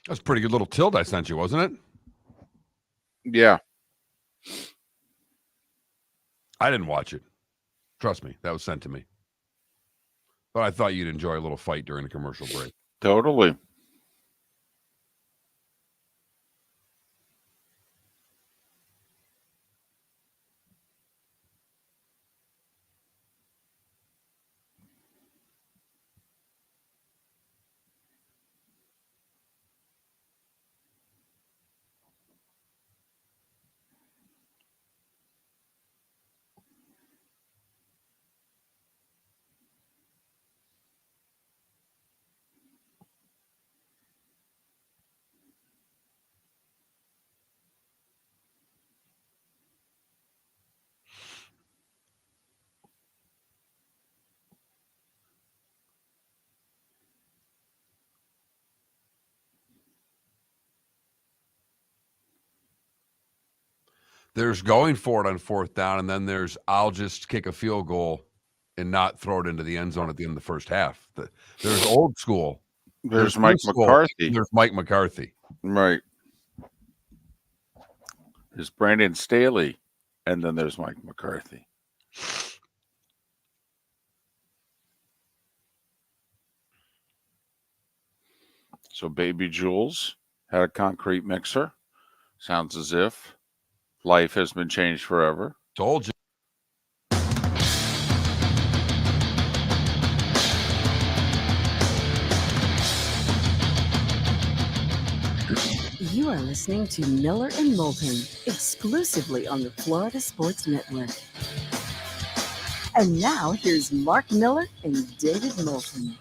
That's a pretty good little tilt I sent you, wasn't it? Yeah. I didn't watch it. Trust me, that was sent to me. But I thought you'd enjoy a little fight during the commercial break. Totally. There's going for it on fourth down, and then there's I'll just kick a field goal and not throw it into the end zone at the end of the first half. There's old school. There's new Mike school. McCarthy. There's Mike McCarthy. Right. There's Brandon Staley, and then there's Mike McCarthy. So Baby Jules had a concrete mixer. Sounds as if life has been changed forever. Told you. You are listening to Miller and Moulton, exclusively on the Florida Sports Network. And now, here's Mark Miller and David Moulton.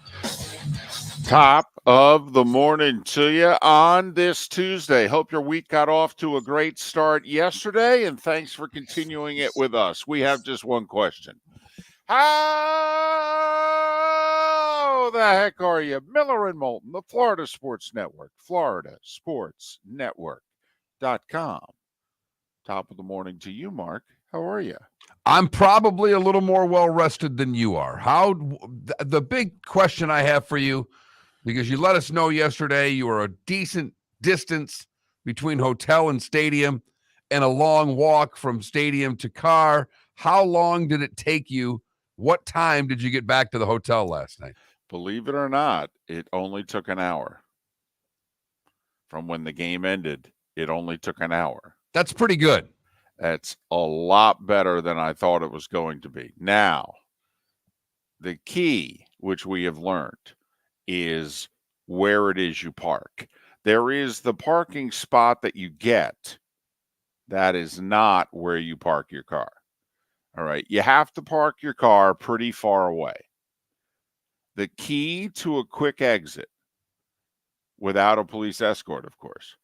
Top of the morning to you on this Tuesday. Hope your week got off to a great start yesterday, and thanks for continuing it with us. We have just one question. How the heck are you? Miller and Moulton, the Florida Sports Network, floridasportsnetwork.com. Top of the morning to you, Mark. How are you? I'm probably a little more well-rested than you are. The big question I have for you, because you let us know yesterday you were a decent distance between hotel and stadium and a long walk from stadium to car. How long did it take you? What time did you get back to the hotel last night? Believe it or not, it only took an hour. From when the game ended, it only took an hour. That's pretty good. That's a lot better than I thought it was going to be. Now, the key, which we have learned, is where it is you park. There is the parking spot that you get. That is not where you park your car. All right. You have to park your car pretty far away. The key to a quick exit, without a police escort, of course,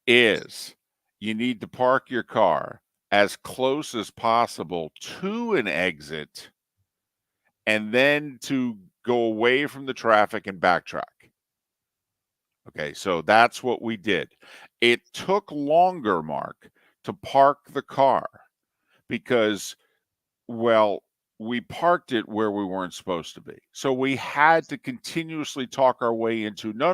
is you need to park your car as close as possible to an exit and then to go away from the traffic and backtrack. Okay, so that's what we did. It took longer, Mark, to park the car because, well, we parked it where we weren't supposed to be. So we had to continuously talk our way into, no.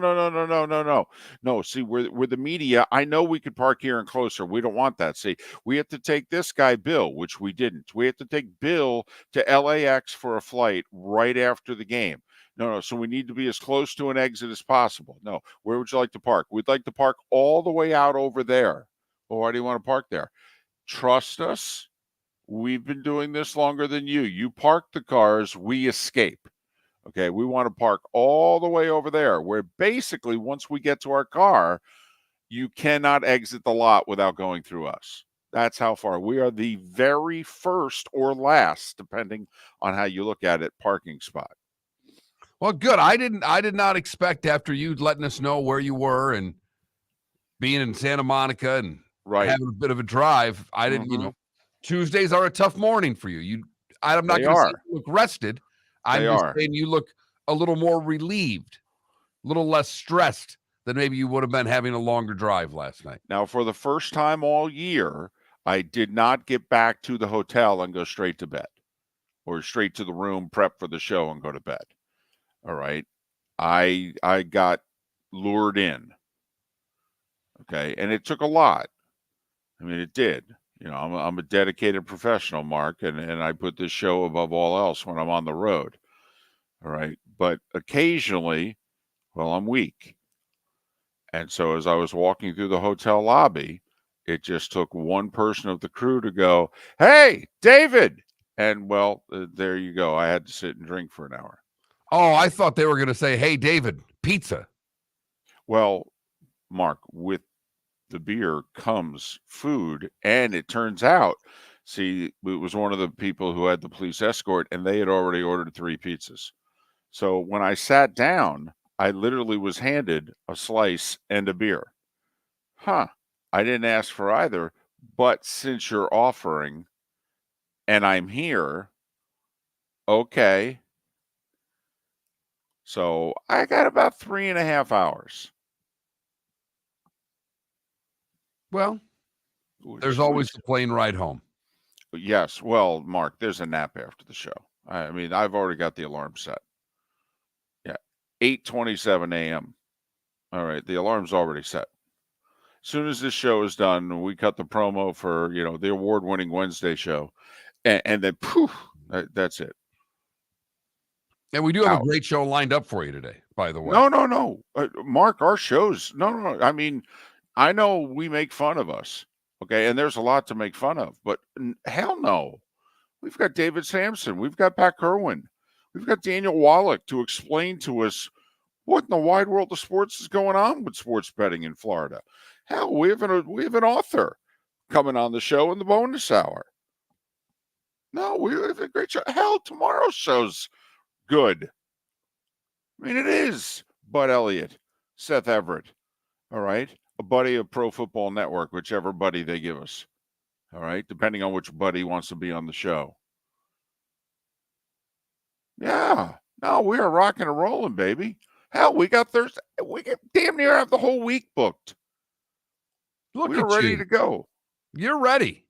No, see, we're the media. I know we could park here and closer. We don't want that. See, we have to take this guy, Bill, which we didn't. We have to take Bill to LAX for a flight right after the game. No. So we need to be as close to an exit as possible. No. Where would you like to park? We'd like to park all the way out over there. Well, why do you want to park there? Trust us. We've been doing this longer than you. You park the cars, we escape. Okay, we want to park all the way over there, where basically once we get to our car, you cannot exit the lot without going through us. That's how far. We are the very first or last, depending on how you look at it, parking spot. Well, good. I did not expect, after you letting us know where you were and being in Santa Monica and having a bit of a drive, I didn't, Tuesdays are a tough morning for you. I'm not going to say you look rested. I'm just saying you look a little more relieved, a little less stressed than maybe you would have been having a longer drive last night. Now, for the first time all year, I did not get back to the hotel and go straight to bed or straight to the room, prep for the show and go to bed. All right. I got lured in. Okay. And it took a lot. I mean, it did. You know, I'm a dedicated professional, Mark, and I put this show above all else when I'm on the road. All right. But occasionally, well, I'm weak. And so as I was walking through the hotel lobby, it just took one person of the crew to go, "Hey, David." And well, there you go. I had to sit and drink for an hour. Oh, I thought they were going to say, "Hey, David, pizza." Well, Mark, with the beer comes food. And it turns out, see, it was one of the people who had the police escort, and they had already ordered 3 pizzas. So when I sat down, I literally was handed a slice and a beer. Huh. I didn't ask for either, but since you're offering and I'm here, okay. So I got about 3.5 hours. Well, there's always the plane ride home. Yes. Well, Mark, there's a nap after the show. I mean, I've already got the alarm set. Yeah. 8:27 a.m. All right. The alarm's already set. As soon as this show is done, we cut the promo for, you know, the award-winning Wednesday show. And then poof, that's it. And we do have a great show lined up for you today, by the way. No. Mark, our shows. No. I mean, I know we make fun of us. Okay. And there's a lot to make fun of, but hell no. We've got David Samson. We've got Pat Kirwan. We've got Daniel Wallach to explain to us what in the wide world of sports is going on with sports betting in Florida. Hell, we have an author coming on the show in the bonus hour. No, we have a great show. Hell, tomorrow's show's good. I mean, it is. Bud Elliott, Seth Everett, all right? A buddy of Pro Football Network, whichever buddy they give us, all right? Depending on which buddy wants to be on the show. Yeah. No, we are rocking and rolling, baby. Hell, we got Thursday. We get damn near have the whole week booked. We're ready to go. You're ready.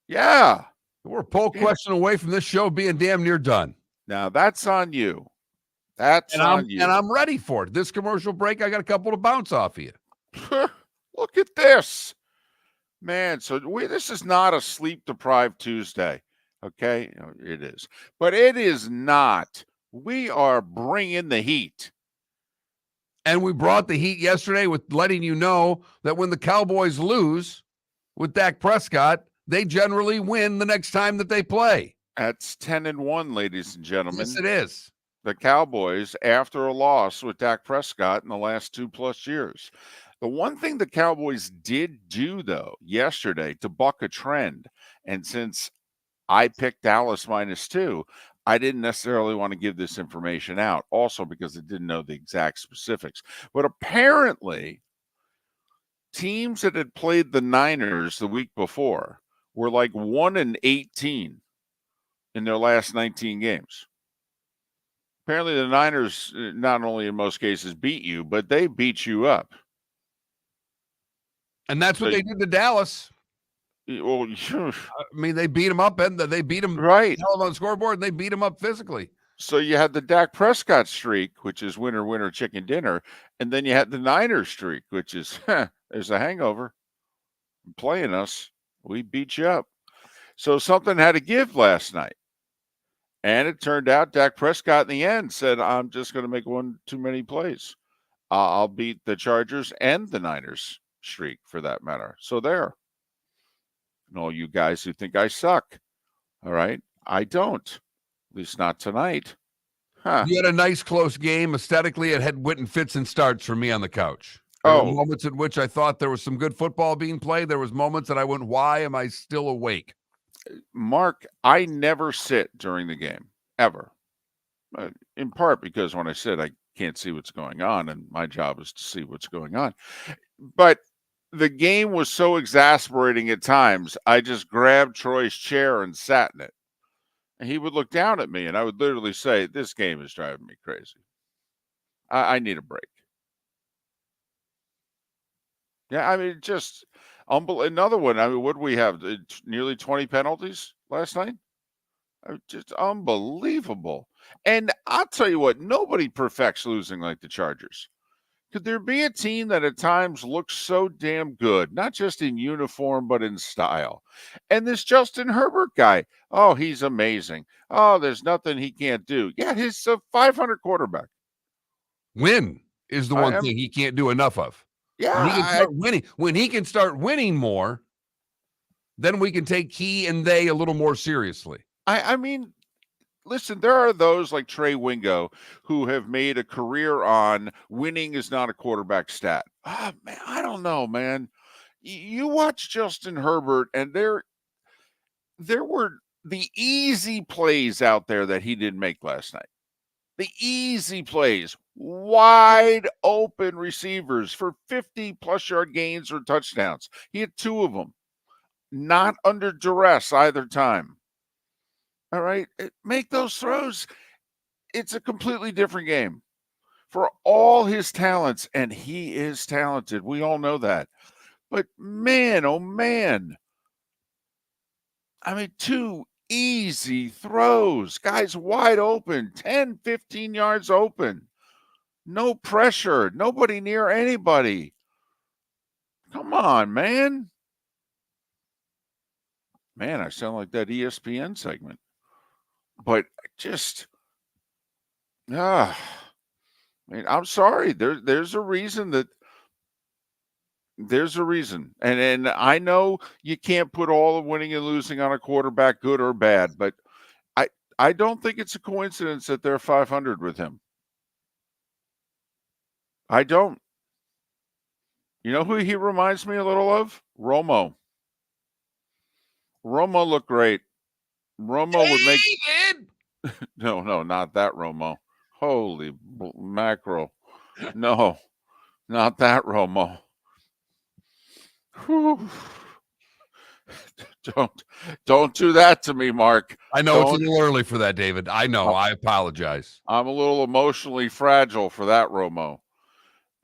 Yeah. We're a poll question away from this show being damn near done. Now, that's on you. That's on you. And I'm ready for it. This commercial break, I got a couple to bounce off of you. Look at this. Man, so this is not a sleep-deprived Tuesday, okay? It is. But it is not. We are bringing the heat. And we brought the heat yesterday with letting you know that when the Cowboys lose with Dak Prescott, they generally win the next time that they play. That's 10-1, ladies and gentlemen. Yes, it is. The Cowboys, after a loss with Dak Prescott in the last 2+ years. The one thing the Cowboys did do, though, yesterday to buck a trend, and since I picked Dallas -2, I didn't necessarily want to give this information out, also because I didn't know the exact specifics. But apparently, teams that had played the Niners the week before were like 1-18 in their last 19 games. Apparently, the Niners not only in most cases beat you, but they beat you up. And that's what they did to Dallas. Well, I mean, they beat him up, and they beat him right on the scoreboard, and they beat him up physically. So you had the Dak Prescott streak, which is winner, winner, chicken dinner, and then you had the Niners streak, which is there's a hangover. Playing us, we beat you up. So something had to give last night. And it turned out Dak Prescott in the end said, I'm just going to make one too many plays. I'll beat the Chargers and the Niners streak for that matter. So there. And all you guys who think I suck. All right. I don't. At least not tonight. Huh. You had a nice close game. Aesthetically, it had went in fits and starts for me on the couch. There were moments in which I thought there was some good football being played. There was moments that I went, why am I still awake? Mark, I never sit during the game, ever. In part because when I sit, I can't see what's going on, and my job is to see what's going on. But the game was so exasperating at times, I just grabbed Troy's chair and sat in it. And he would look down at me, and I would literally say, this game is driving me crazy. I need a break. Yeah, I mean, just another one. I mean, what did we have? Nearly 20 penalties last night? Just unbelievable. And I'll tell you what, nobody perfects losing like the Chargers. Could there be a team that at times looks so damn good, not just in uniform, but in style? And this Justin Herbert guy, oh, he's amazing. Oh, there's nothing he can't do. Yeah, he's a 500 quarterback. Win is the one thing he can't do enough of. Yeah. When he can start winning, when he can start winning more, then we can take he and they a little more seriously. I mean, listen, there are those like Trey Wingo who have made a career on winning is not a quarterback stat. Ah, man, I don't know, man. You watch Justin Herbert, and there were the easy plays out there that he didn't make last night. The easy plays, wide open receivers for 50-plus yard gains or touchdowns. He had 2 of them, not under duress either time. All right, make those throws. It's a completely different game. For all his talents, and he is talented, we all know that. But man, oh man, I mean, 2 easy throws, guys wide open, 10, 15 yards open, no pressure, nobody near anybody. Come on, man. Man, I sound like that ESPN segment. But just, I mean, I'm sorry. There's a reason that there's a reason. And I know you can't put all of winning and losing on a quarterback, good or bad, but I don't think it's a coincidence that they're 500 with him. I don't. You know who he reminds me a little of? Romo. Romo looked great. Romo would make no, not that Romo. Holy mackerel. No, not that Romo. Whew. Don't do that to me, Mark. I know it's a little early for that, David. I know. I apologize. I'm a little emotionally fragile for that Romo.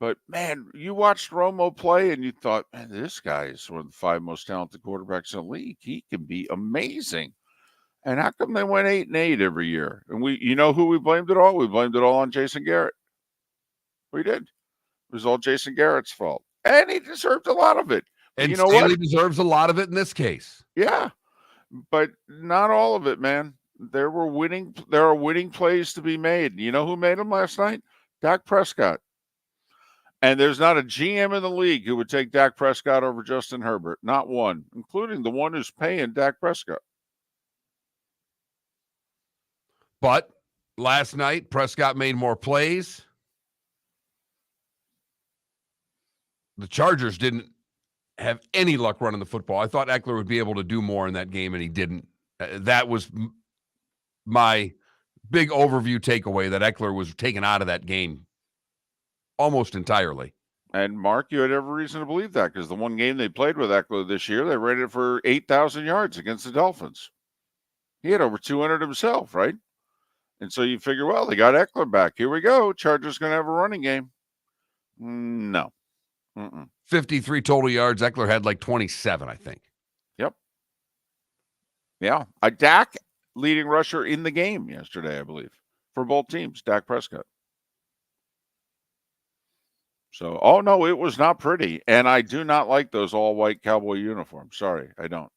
But, man, you watched Romo play and you thought, man, this guy is one of the 5 most talented quarterbacks in the league. He can be amazing. And how come they went 8-8 every year? And you know who we blamed it all? We blamed it all on Jason Garrett. We did. It was all Jason Garrett's fault. And he deserved a lot of it. And you know Staley what? deserves a lot of it in this case. Yeah. But not all of it, man. There are winning plays to be made. You know who made them last night? Dak Prescott. And there's not a GM in the league who would take Dak Prescott over Justin Herbert. Not one, including the one who's paying Dak Prescott. But last night, Prescott made more plays. The Chargers didn't have any luck running the football. I thought Eckler would be able to do more in that game, and he didn't. That was my big overview takeaway, that Eckler was taken out of that game almost entirely. And, Mark, you had every reason to believe that, because the one game they played with Eckler this year, they rated for 8,000 yards against the Dolphins. He had over 200 himself, right? And so you figure, well, they got Eckler back. Here we go. Chargers going to have a running game. No. 53 total yards. Eckler had like 27, I think. Yep. Yeah. A Dak leading rusher in the game yesterday, I believe, for both teams, Dak Prescott. So, oh, no, it was not pretty. And I do not like those all-white Cowboy uniforms. Sorry, I don't.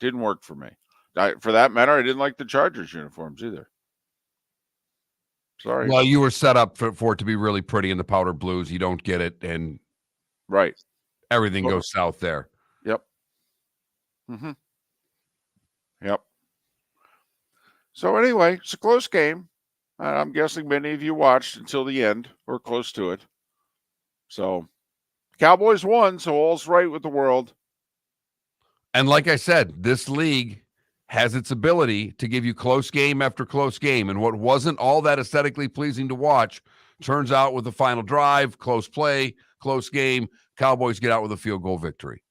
Didn't work for me. For that matter, I didn't like the Chargers uniforms either. Sorry. Well, you were set up for it to be really pretty in the powder blues. You don't get it, and right, everything goes south there. Yep. Yep. So anyway, it's a close game. I'm guessing many of you watched until the end or close to it. So Cowboys won, so all's right with the world. And like I said, this league has its ability to give you close game after close game. And what wasn't all that aesthetically pleasing to watch turns out with the final drive, close play, close game. Cowboys get out with a field goal victory.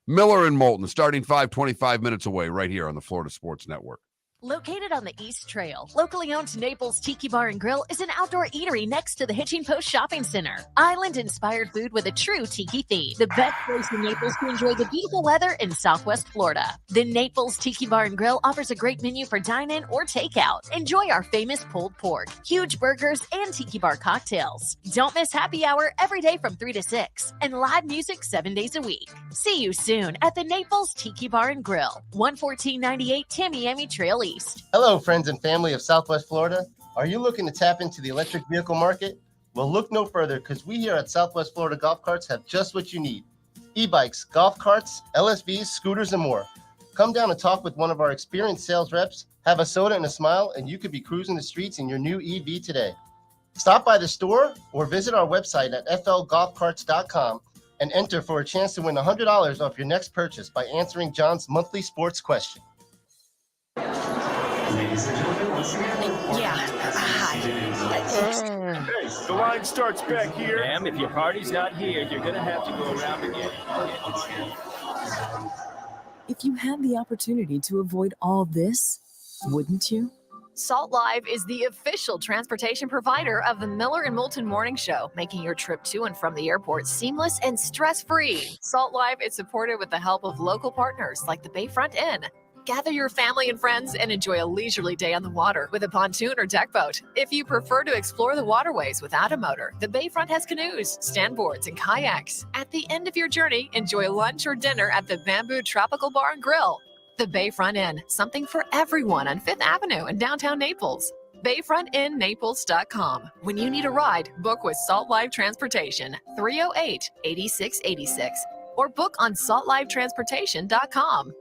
Miller and Moulton, starting 5, 25 minutes away right here on the Florida Sports Network. Located on the East Trail, locally owned Naples Tiki Bar and Grill is an outdoor eatery next to the Hitching Post Shopping Center. Island-inspired food with a true tiki theme. The best place in Naples to enjoy the beautiful weather in Southwest Florida. The Naples Tiki Bar and Grill offers a great menu for dine-in or takeout. Enjoy our famous pulled pork, huge burgers, and tiki bar cocktails. Don't miss happy hour every day from 3 to 6 and live music 7 days a week. See you soon at the Naples Tiki Bar and Grill, 11498 Tamiami Trail East. Hello, friends and family of Southwest Florida. Are you looking to tap into the electric vehicle market? Well, look no further, because we here at Southwest Florida Golf Carts have just what you need. E-bikes, golf carts, LSVs, scooters, and more. Come down and talk with one of our experienced sales reps, have a soda and a smile, and you could be cruising the streets in your new EV today. Stop by the store or visit our website at flgolfcarts.com and enter for a chance to win $100 off your next purchase by answering John's monthly sports question. Ladies and gentlemen, Hi. Hey, the line starts back here. Ma'am, if your party's not here, you're going to have to go around again. If you had the opportunity to avoid all this, wouldn't you? Salt Live is the official transportation provider of the Miller and Moulton Morning Show, making your trip to and from the airport seamless and stress-free. Salt Live is supported with the help of local partners like the Bayfront Inn. Gather your family and friends and enjoy a leisurely day on the water with a pontoon or deck boat. If you prefer to explore the waterways without a motor, the Bayfront has canoes, standboards, and kayaks. At the end of your journey, enjoy lunch or dinner at the Bamboo Tropical Bar and Grill. The Bayfront Inn, something for everyone on 5th Avenue in downtown Naples. BayfrontInNaples.com. When you need a ride, book with Salt Live Transportation, 308-8686, or book on saltlivetransportation.com.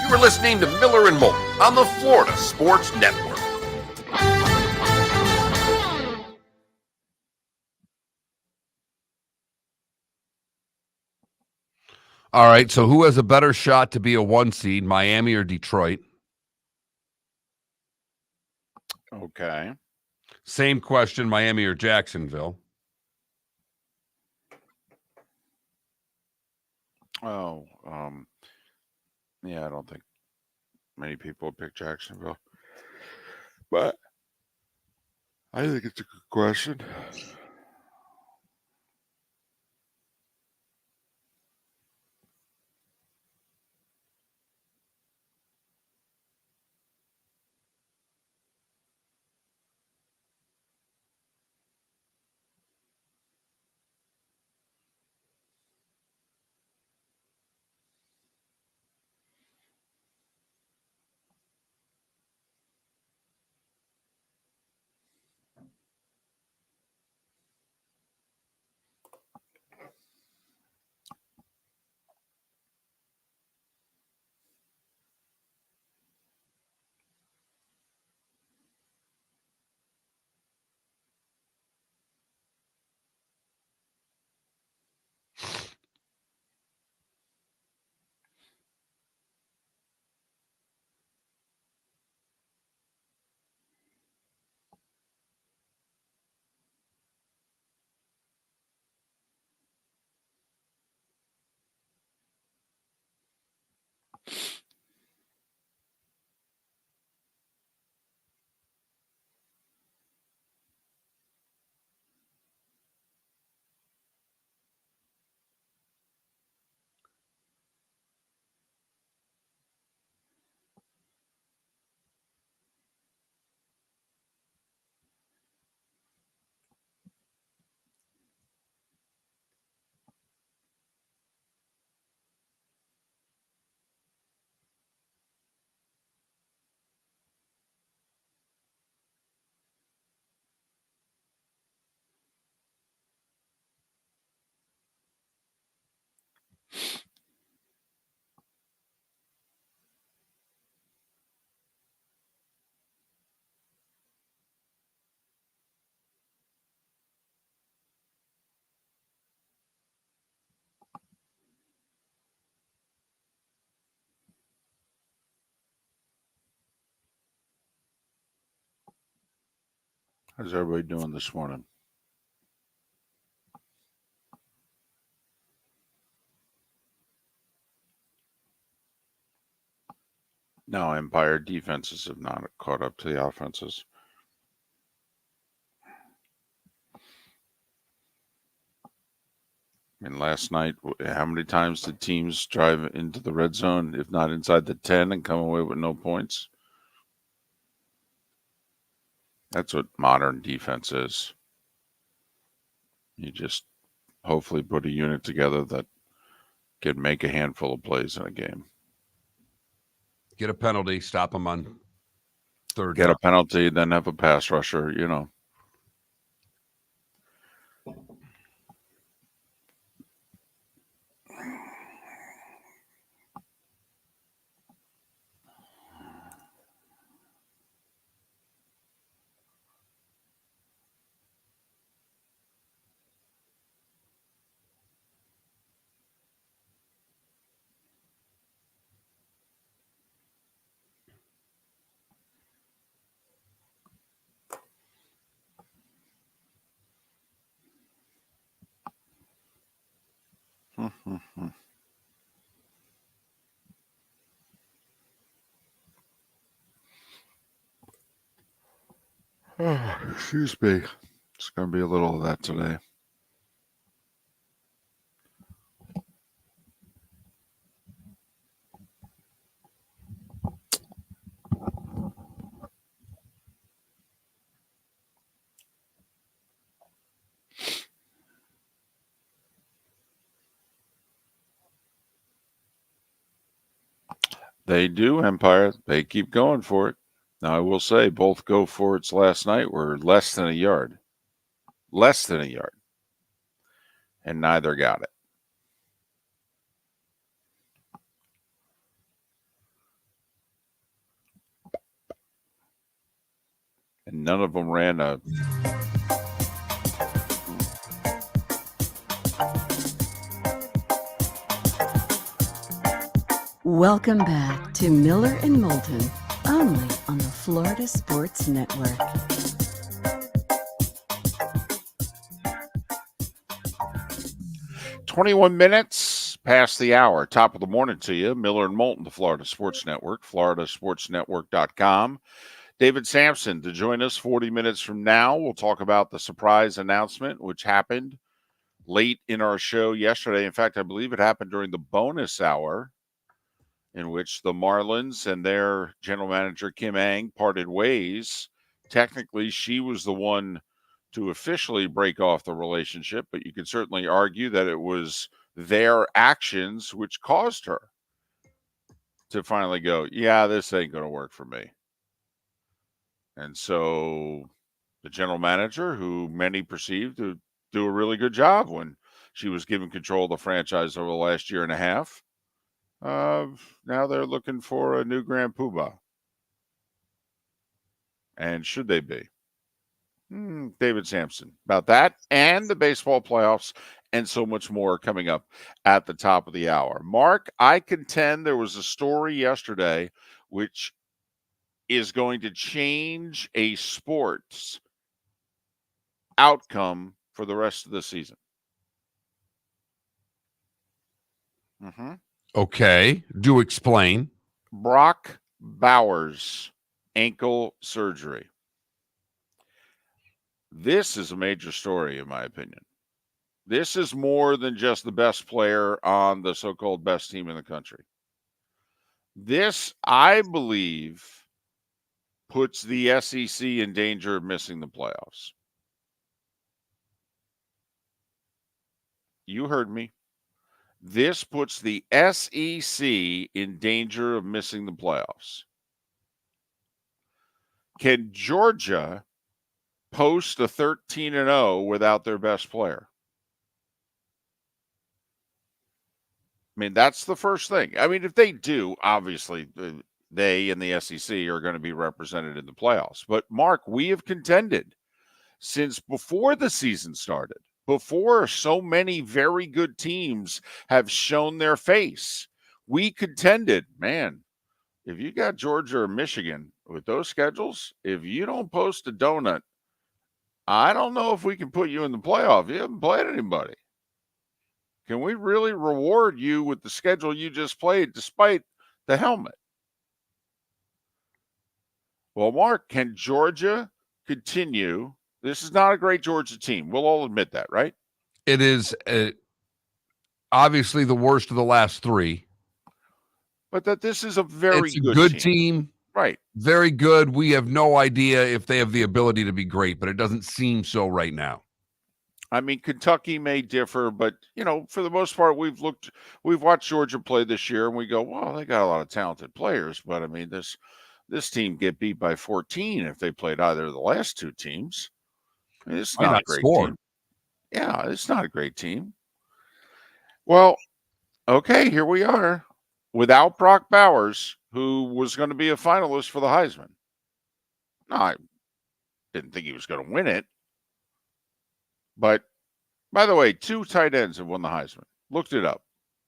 You are listening to Miller and Moulton on the Florida Sports Network. All right, so who has a better shot to be a 1 seed, Miami or Detroit? Okay. Same question, Miami or Jacksonville? Oh, yeah, I don't think many people would pick Jacksonville, but I think it's a good question. How's everybody doing this morning? No, Empire defenses have not caught up to the offenses. And last night, how many times did teams drive into the red zone, if not inside the 10, and come away with no points? That's what modern defense is. You just hopefully put a unit together that can make a handful of plays in a game. Get a penalty, stop them on third Get down. a penalty, then have a pass rusher, you know. Oh, excuse me. It's going to be a little of that today. They do, Empire. They keep going for it. Now, I will say both go for it's last night were less than a yard. Less than a yard. And neither got it. And none of them ran a... Welcome back to Miller and Moulton, only on the Florida Sports Network. "21 minutes past the hour. Top of the morning to you. Miller and Moulton, the Florida Sports Network, floridasportsnetwork.com. David Samson to join us 40 minutes from now. We'll talk about the surprise announcement, which happened late in our show yesterday. In fact, I believe it happened during the bonus hour, in which the Marlins and their general manager, Kim Ang, parted ways. Technically, she was the one to officially break off the relationship, but you could certainly argue that it was their actions which caused her to finally go, yeah, this ain't going to work for me. And so the general manager, who many perceived to do a really good job when she was given control of the franchise over the last year and a half, now they're looking for a new Grand Poobah. And should they be? David Samson about that and the baseball playoffs and so much more coming up at the top of the hour. Mark, I contend there was a story yesterday which is going to change a sport's outcome for the rest of the season. Okay, do explain. Brock Bowers, ankle surgery. This is a major story, in my opinion. This is more than just the best player on the so-called best team in the country. This, I believe, puts the SEC in danger of missing the playoffs. You heard me. This puts the SEC in danger of missing the playoffs. Can Georgia post a 13-0 without their best player? I mean, that's the first thing. I mean, if they do, obviously, they and the SEC are going to be represented in the playoffs. But, Mark, we have contended since before the season started, before so many very good teams have shown their face. We contended, man, if you got Georgia or Michigan with those schedules, if you don't post a donut, I don't know if we can put you in the playoff. You haven't played anybody. Can we really reward you with the schedule you just played despite the helmet? Well, Mark, can Georgia continue? This is not a great Georgia team. We'll all admit that, right? It is obviously the worst of the last three. But that this is a very good team. Right. Very good. We have no idea if they have the ability to be great, but it doesn't seem so right now. I mean, Kentucky may differ, but, for the most part, we've watched Georgia play this year, and we go, well, they got a lot of talented players, but, I mean, this team get beat by 14 if they played either of the last two teams. I mean, it's not a great team. Yeah, it's not a great team. Well, okay, here we are. Without Brock Bowers, who was going to be a finalist for the Heisman. No, I didn't think he was going to win it. But, by the way, 2 tight ends have won the Heisman. Looked it up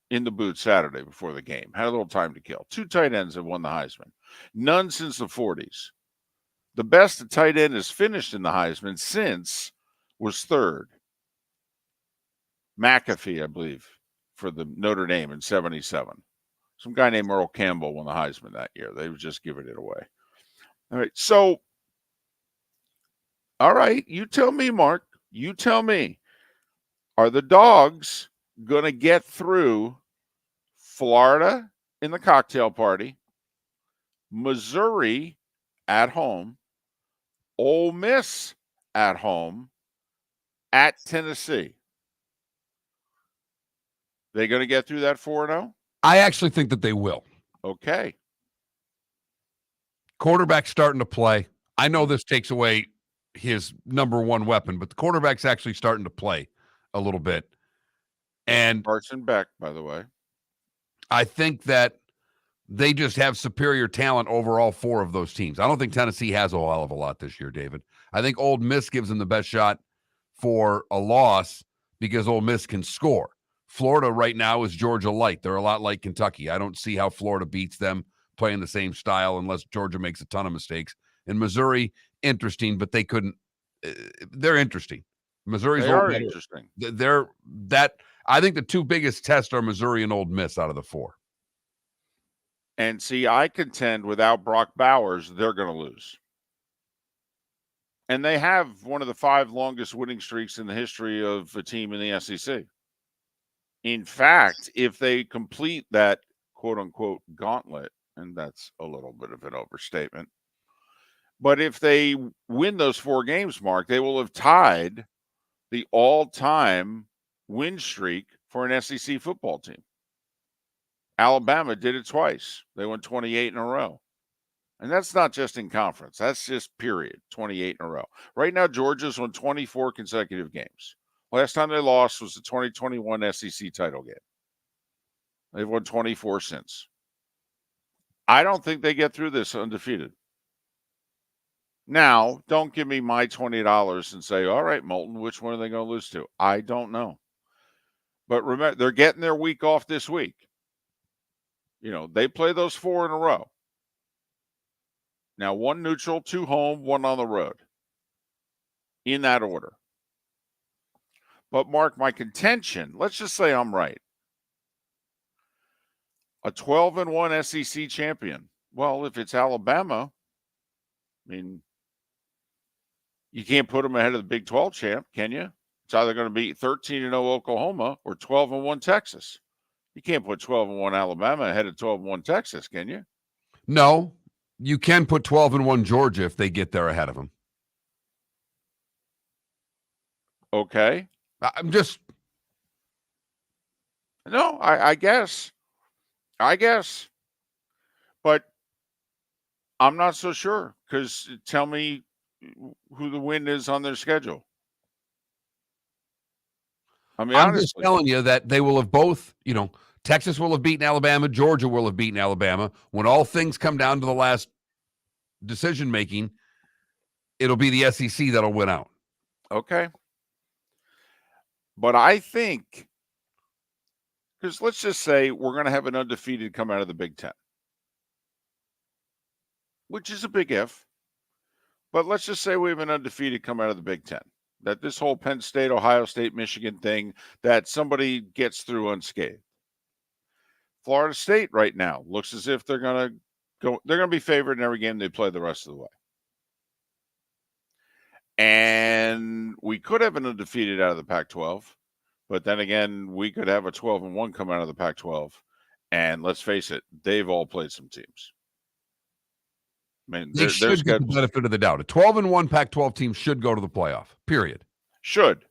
in the booth Saturday before the game. Had a little time to kill. 2 tight ends have won the Heisman. None since the 40s. The best a tight end has finished in the Heisman since was 3rd. McAfee, I believe, for the Notre Dame in 77. Some guy named Earl Campbell won the Heisman that year. They were just giving it away. All right. So, all right. You tell me, Mark. You tell me. Are the Dogs going to get through Florida in the cocktail party, Missouri at home, Ole Miss at home, at Tennessee? They going to get through that 4-0? I actually think that they will. Okay. Quarterback's starting to play. I know this takes away his number one weapon, but the quarterback's actually starting to play a little bit. And Carson Beck, by the way. I think that they just have superior talent over all 4 of those teams. I don't think Tennessee has a hell of a lot this year, David. I think Ole Miss gives them the best shot for a loss because Ole Miss can score. Florida right now is Georgia light. They're a lot like Kentucky. I don't see how Florida beats them playing the same style unless Georgia makes a ton of mistakes. And Missouri, interesting, but they couldn't. They're interesting. Missouri's they are interesting. I think the 2 biggest tests are Missouri and Ole Miss out of the 4. And see, I contend without Brock Bowers, they're going to lose. And they have one of the 5 longest winning streaks in the history of a team in the SEC. In fact, if they complete that quote-unquote gauntlet, and that's a little bit of an overstatement, but if they win those 4 games, Mark, they will have tied the all-time win streak for an SEC football team. Alabama did it twice. They won 28 in a row. And that's not just in conference. That's just period, 28 in a row. Right now, Georgia's won 24 consecutive games. Last time they lost was the 2021 SEC title game. They've won 24 since. I don't think they get through this undefeated. Now, don't give me my $20 and say, all right, Moulton, which one are they going to lose to? I don't know. But remember, they're getting their week off this week. They play those 4 in a row. Now, 1 neutral, 2 home, 1 on the road. In that order. But, Mark, my contention, let's just say I'm right. A 12-1 SEC champion. Well, if it's Alabama, I mean, you can't put them ahead of the Big 12 champ, can you? It's either going to be 13-0 Oklahoma or 12-1 Texas. You can't put 12-1 Alabama ahead of 12-1 Texas, can you? No, you can put 12-1 Georgia if they get there ahead of them. Okay. I'm just. No, I guess. But I'm not so sure because tell me who the win is on their schedule. I mean, I'm honestly, just telling you that they will have both, Texas will have beaten Alabama, Georgia will have beaten Alabama. When all things come down to the last decision-making, it'll be the SEC that'll win out. Okay. But I think, because let's just say we're going to have an undefeated come out of the Big Ten, which is a big if. But let's just say we have an undefeated come out of the Big Ten. That this whole Penn State, Ohio State, Michigan thing, that somebody gets through unscathed. Florida State right now looks as if they're going to be favored in every game they play the rest of the way. And we could have an undefeated out of the Pac-12, but then again, we could have a 12-1 come out of the Pac-12. And let's face it, they've all played some teams. I mean, they should get the benefit of the doubt. A 12-1 Pac-12 team should go to the playoff, period. Should.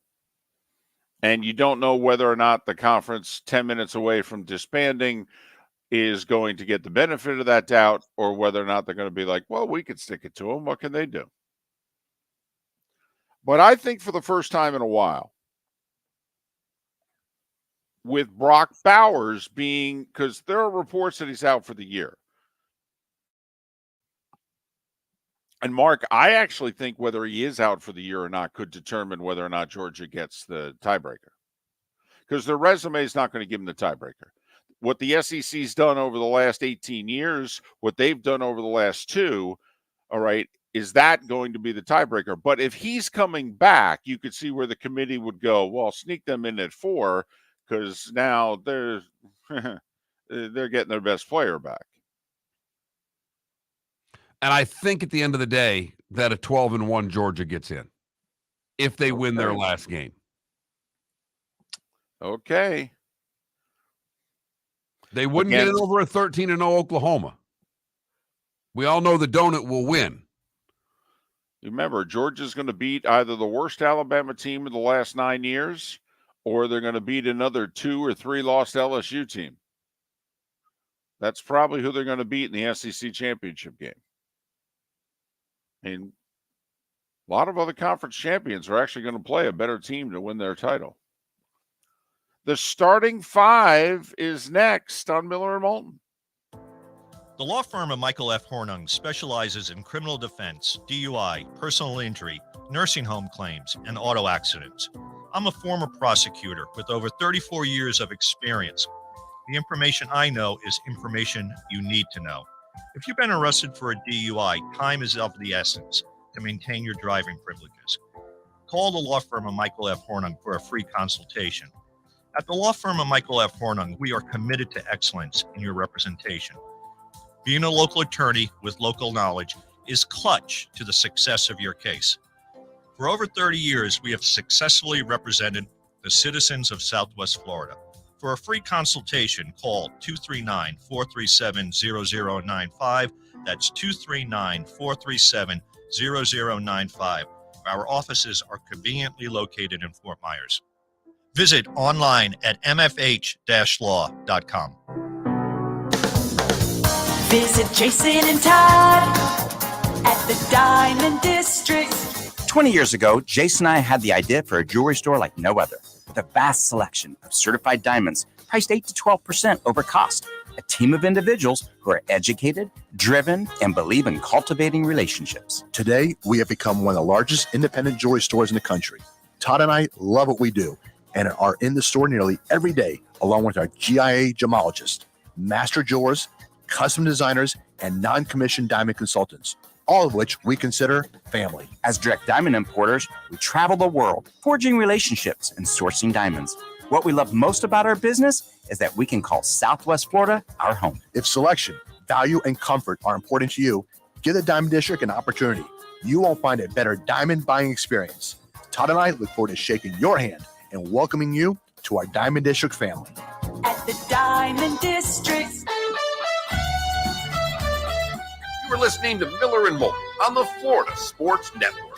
And you don't know whether or not the conference 10 minutes away from disbanding is going to get the benefit of that doubt, or whether or not they're going to be like, well, we could stick it to them. What can they do? But I think for the first time in a while, with Brock Bowers being, because there are reports that he's out for the year. And Mark, I actually think whether he is out for the year or not could determine whether or not Georgia gets the tiebreaker. Because their resume is not going to give them the tiebreaker. What the SEC's done over the last 18 years, what they've done over the last 2, all right, is that going to be the tiebreaker? But if he's coming back, you could see where the committee would go, well, sneak them in at 4, because now they're getting their best player back. And I think at the end of the day that a 12-1 Georgia gets in if they win their last game. Okay. They wouldn't get it over a 13-0 Oklahoma. We all know the donut will win. Remember, Georgia's going to beat either the worst Alabama team in the last 9 years, or they're going to beat another 2 or 3 lost LSU team. That's probably who they're going to beat in the SEC championship game. And a lot of other conference champions are actually going to play a better team to win their title. The starting 5 is next on Miller and Moulton. The law firm of Michael F. Hornung specializes in criminal defense, DUI, personal injury, nursing home claims, and auto accidents. I'm a former prosecutor with over 34 years of experience. The information I know is information you need to know. If you've been arrested for a DUI, time is of the essence to maintain your driving privileges. Call the law firm of Michael F. Hornung for a free consultation. At the law firm of Michael F. Hornung, we are committed to excellence in your representation. Being a local attorney with local knowledge is clutch to the success of your case. For over 30 years, we have successfully represented the citizens of Southwest Florida. For a free consultation, call 239-437-0095. That's 239-437-0095. Our offices are conveniently located in Fort Myers. Visit online at mfh-law.com. Visit Jason and Todd at the Diamond District. 20 years ago, Jason and I had the idea for a jewelry store like no other, with a vast selection of certified diamonds priced 8 to 12% over cost. A team of individuals who are educated, driven, and believe in cultivating relationships. Today, we have become one of the largest independent jewelry stores in the country. Todd and I love what we do and are in the store nearly every day, along with our GIA gemologists, master jewelers, custom designers, and non-commissioned diamond consultants, all of which we consider family. As direct diamond importers, we travel the world, forging relationships and sourcing diamonds. What we love most about our business is that we can call Southwest Florida our home. If selection, value, and comfort are important to you, give the Diamond District an opportunity. You won't find a better diamond buying experience. Todd and I look forward to shaking your hand and welcoming you to our Diamond District family. At the Diamond District. You are listening to Miller and Moulton on the Florida Sports Network.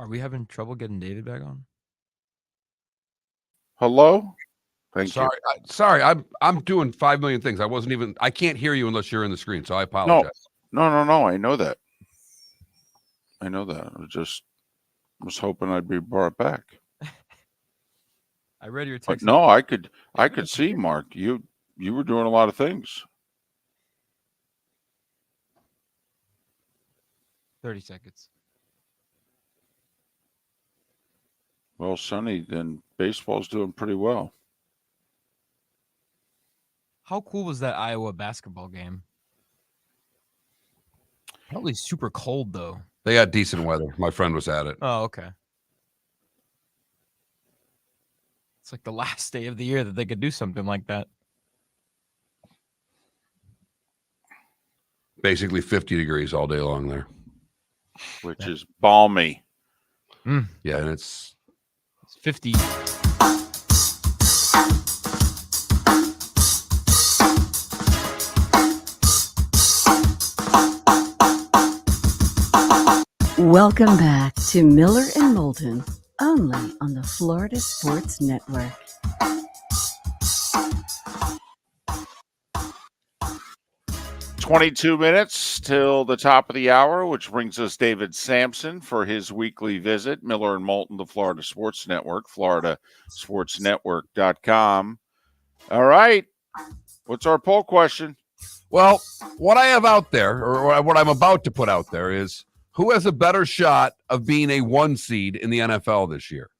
Are we having trouble getting David back on? Hello? Thank you. Sorry, I'm doing 5 million things. I can't hear you unless you're in the screen, so I apologize. No. I know that. I was hoping I'd be brought back. I read your But text. no, I could see, Mark. You were doing a lot of things. 30 seconds. Well, Sonny, then baseball's doing pretty well. How cool was that Iowa basketball game? Probably super cold, though. They got decent weather. My friend was at it. Oh, okay. It's like the last day of the year that they could do something like that. Basically 50 degrees all day long there. Which is balmy. Yeah, and it's 50. Welcome back to Miller and Moulton, only on the Florida Sports Network. "22 minutes till the top of the hour, which brings us David Samson for his weekly visit. Miller and Moulton, the Florida Sports Network, floridasportsnetwork.com. All right. What's our poll question? Well, what I have out there, or what I'm about to put out there, is who has a better shot of being a 1 seed in the NFL this year?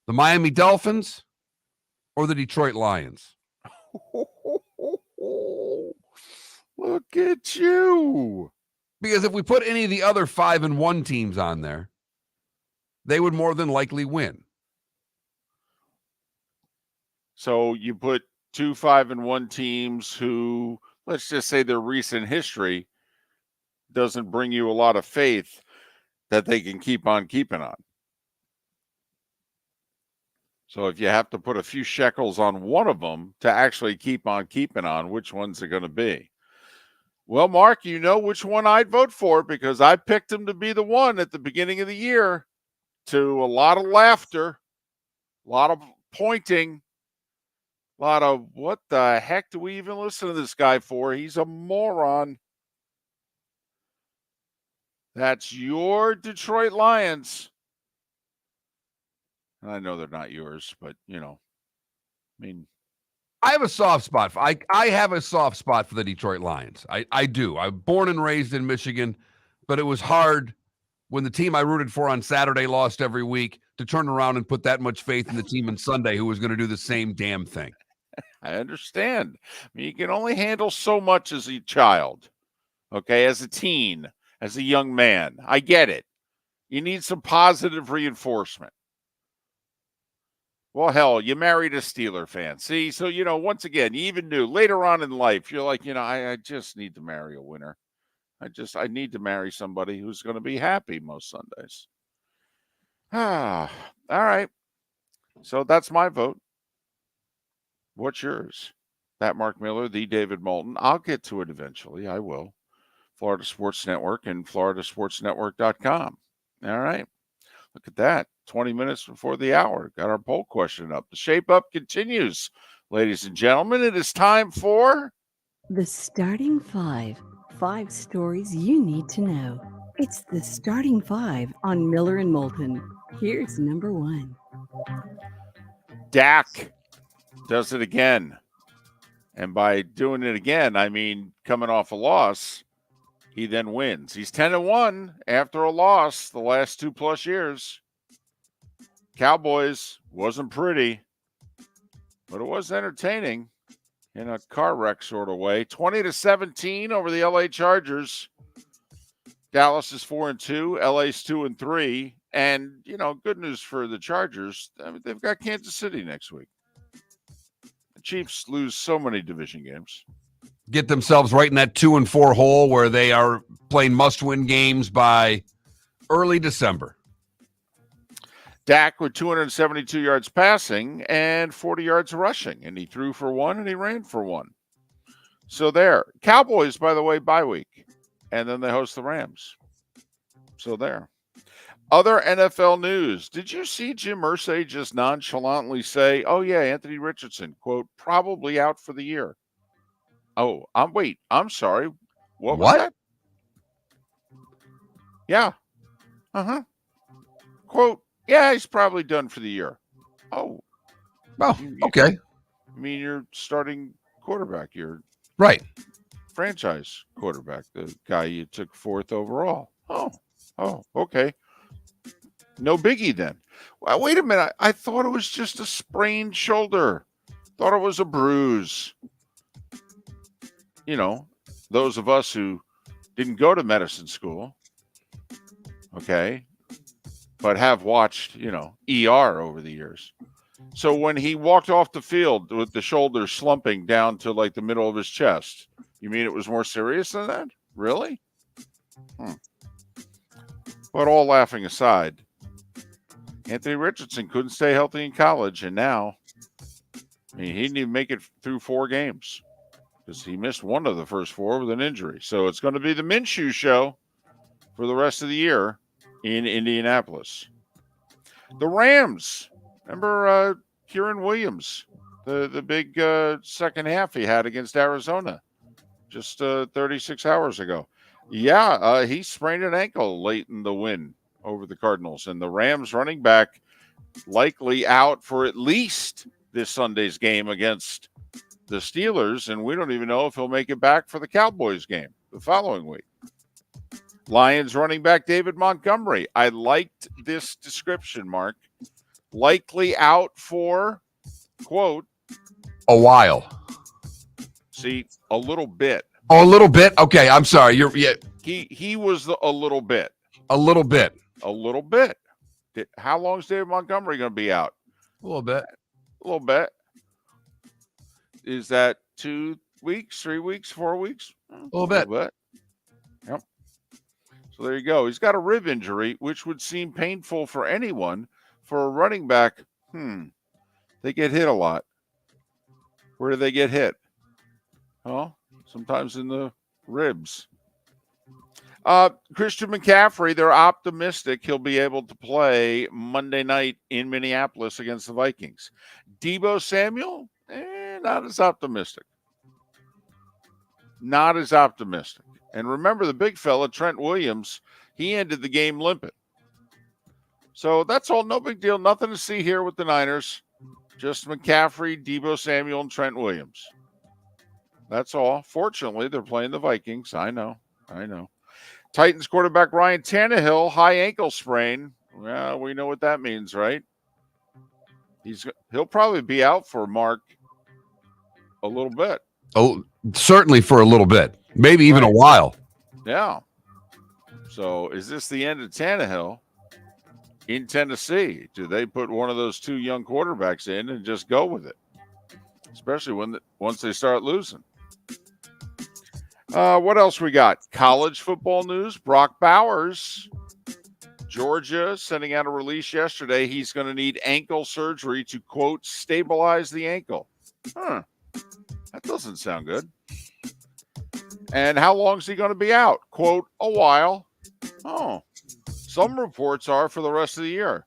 The Miami Dolphins or the Detroit Lions? Look at you. Because if we put any of the other 5-1 teams on there, they would more than likely win. So you put 2 5-1 teams who, let's just say their recent history doesn't bring you a lot of faith that they can keep on keeping on. So if you have to put a few shekels on one of them to actually keep on keeping on, which one's it going to be? Well, Mark, you know which one I'd vote for because I picked him to be the one at the beginning of the year, to a lot of laughter, a lot of pointing, a lot of what the heck do we even listen to this guy for? He's a moron. That's your Detroit Lions. And I know they're not yours, but, I mean. I have a soft spot. I have a soft spot for the Detroit Lions. I do. I'm born and raised in Michigan, but it was hard when the team I rooted for on Saturday lost every week to turn around and put that much faith in the team on Sunday who was going to do the same damn thing. I understand. I mean, you can only handle so much as a child, okay, as a teen, as a young man. I get it. You need some positive reinforcement. Well, hell, you married a Steeler fan. See, so, once again, you even knew later on in life, you're like, I just need to marry a winner. I need to marry somebody who's going to be happy most Sundays. All right. So that's my vote. What's yours? That Mark Miller, the David Moulton. I'll get to it eventually. I will. Florida Sports Network and floridasportsnetwork.com. All right. Look at that. 20 minutes before the hour. Got our poll question up. The shape up continues. Ladies and gentlemen, it is time for The Starting Five. 5 stories you need to know. It's the Starting Five on Miller and Moulton. Here's number 1. Dak does it again. And by doing it again, I mean coming off a loss, he then wins. He's 10-1 after a loss the last 2+ years. Cowboys wasn't pretty, but it was entertaining in a car wreck sort of way. 20-17 over the LA Chargers. Dallas is 4-2, LA's 2-3. And, good news for the Chargers. I mean, they've got Kansas City next week. The Chiefs lose so many division games. Get themselves right in that 2-4 hole where they are playing must-win games by early December. Dak with 272 yards passing and 40 yards rushing. And he threw for 1 and he ran for 1. So there. Cowboys, by the way, bye week. And then they host the Rams. So there. Other NFL news. Did you see Jim Irsay just nonchalantly say, "Oh yeah, Anthony Richardson, quote, probably out for the year"? Oh, I'm sorry. What was that? Yeah. Uh-huh. Quote, yeah, he's probably done for the year. Oh. Well, okay. I mean, you're starting quarterback. You're right. Franchise quarterback, the guy you took 4th overall. Oh, okay. No biggie then. Well, wait a minute. I thought it was just a sprained shoulder. Thought it was a bruise. You know, those of us who didn't go to medicine school, okay, but have watched, ER over the years. So when he walked off the field with the shoulder slumping down to like the middle of his chest, you mean it was more serious than that? Really? But all laughing aside, Anthony Richardson couldn't stay healthy in college, and now, he didn't even make it through 4 games because he missed one of the first 4 with an injury. So it's going to be the Minshew show for the rest of the year in Indianapolis. The Rams, remember Kirwan Williams, the big second half he had against Arizona just 36 hours ago. Yeah, he sprained an ankle late in the win over the Cardinals, and the Rams running back likely out for at least this Sunday's game against the Steelers, and we don't even know if he'll make it back for the Cowboys game the following week. Lions running back David Montgomery. I liked this description, Mark. Likely out for, quote, a while. See, a little bit. Oh, a little bit? Okay, I'm sorry. He was a little bit. A little bit. A little bit. How long is David Montgomery going to be out? A little bit. A little bit. Is that 2 weeks, 3 weeks, 4 weeks? A little bit. Yep. So there you go. He's got a rib injury, which would seem painful for anyone. For a running back, they get hit a lot. Where do they get hit? Oh, sometimes in the ribs. Christian McCaffrey, they're optimistic he'll be able to play Monday night in Minneapolis against the Vikings. Deebo Samuel, not as optimistic. Not as optimistic. And remember the big fella, Trent Williams, he ended the game limping. So that's all, no big deal. Nothing to see here with the Niners. Just McCaffrey, Deebo Samuel, and Trent Williams. That's all. Fortunately, they're playing the Vikings. I know. Titans quarterback Ryan Tannehill, high ankle sprain. Well, we know what that means, right? He'll probably be out for Mark a little bit. Oh, certainly for a little bit. Maybe even a while. Yeah. So is this the end of Tannehill in Tennessee? Do they put one of those 2 young quarterbacks in and just go with it? Especially once they start losing. What else we got? College football news. Brock Bowers, Georgia, sending out a release yesterday. He's going to need ankle surgery to, quote, stabilize the ankle. That doesn't sound good. And how long is he going to be out? Quote, a while. Oh, some reports are for the rest of the year.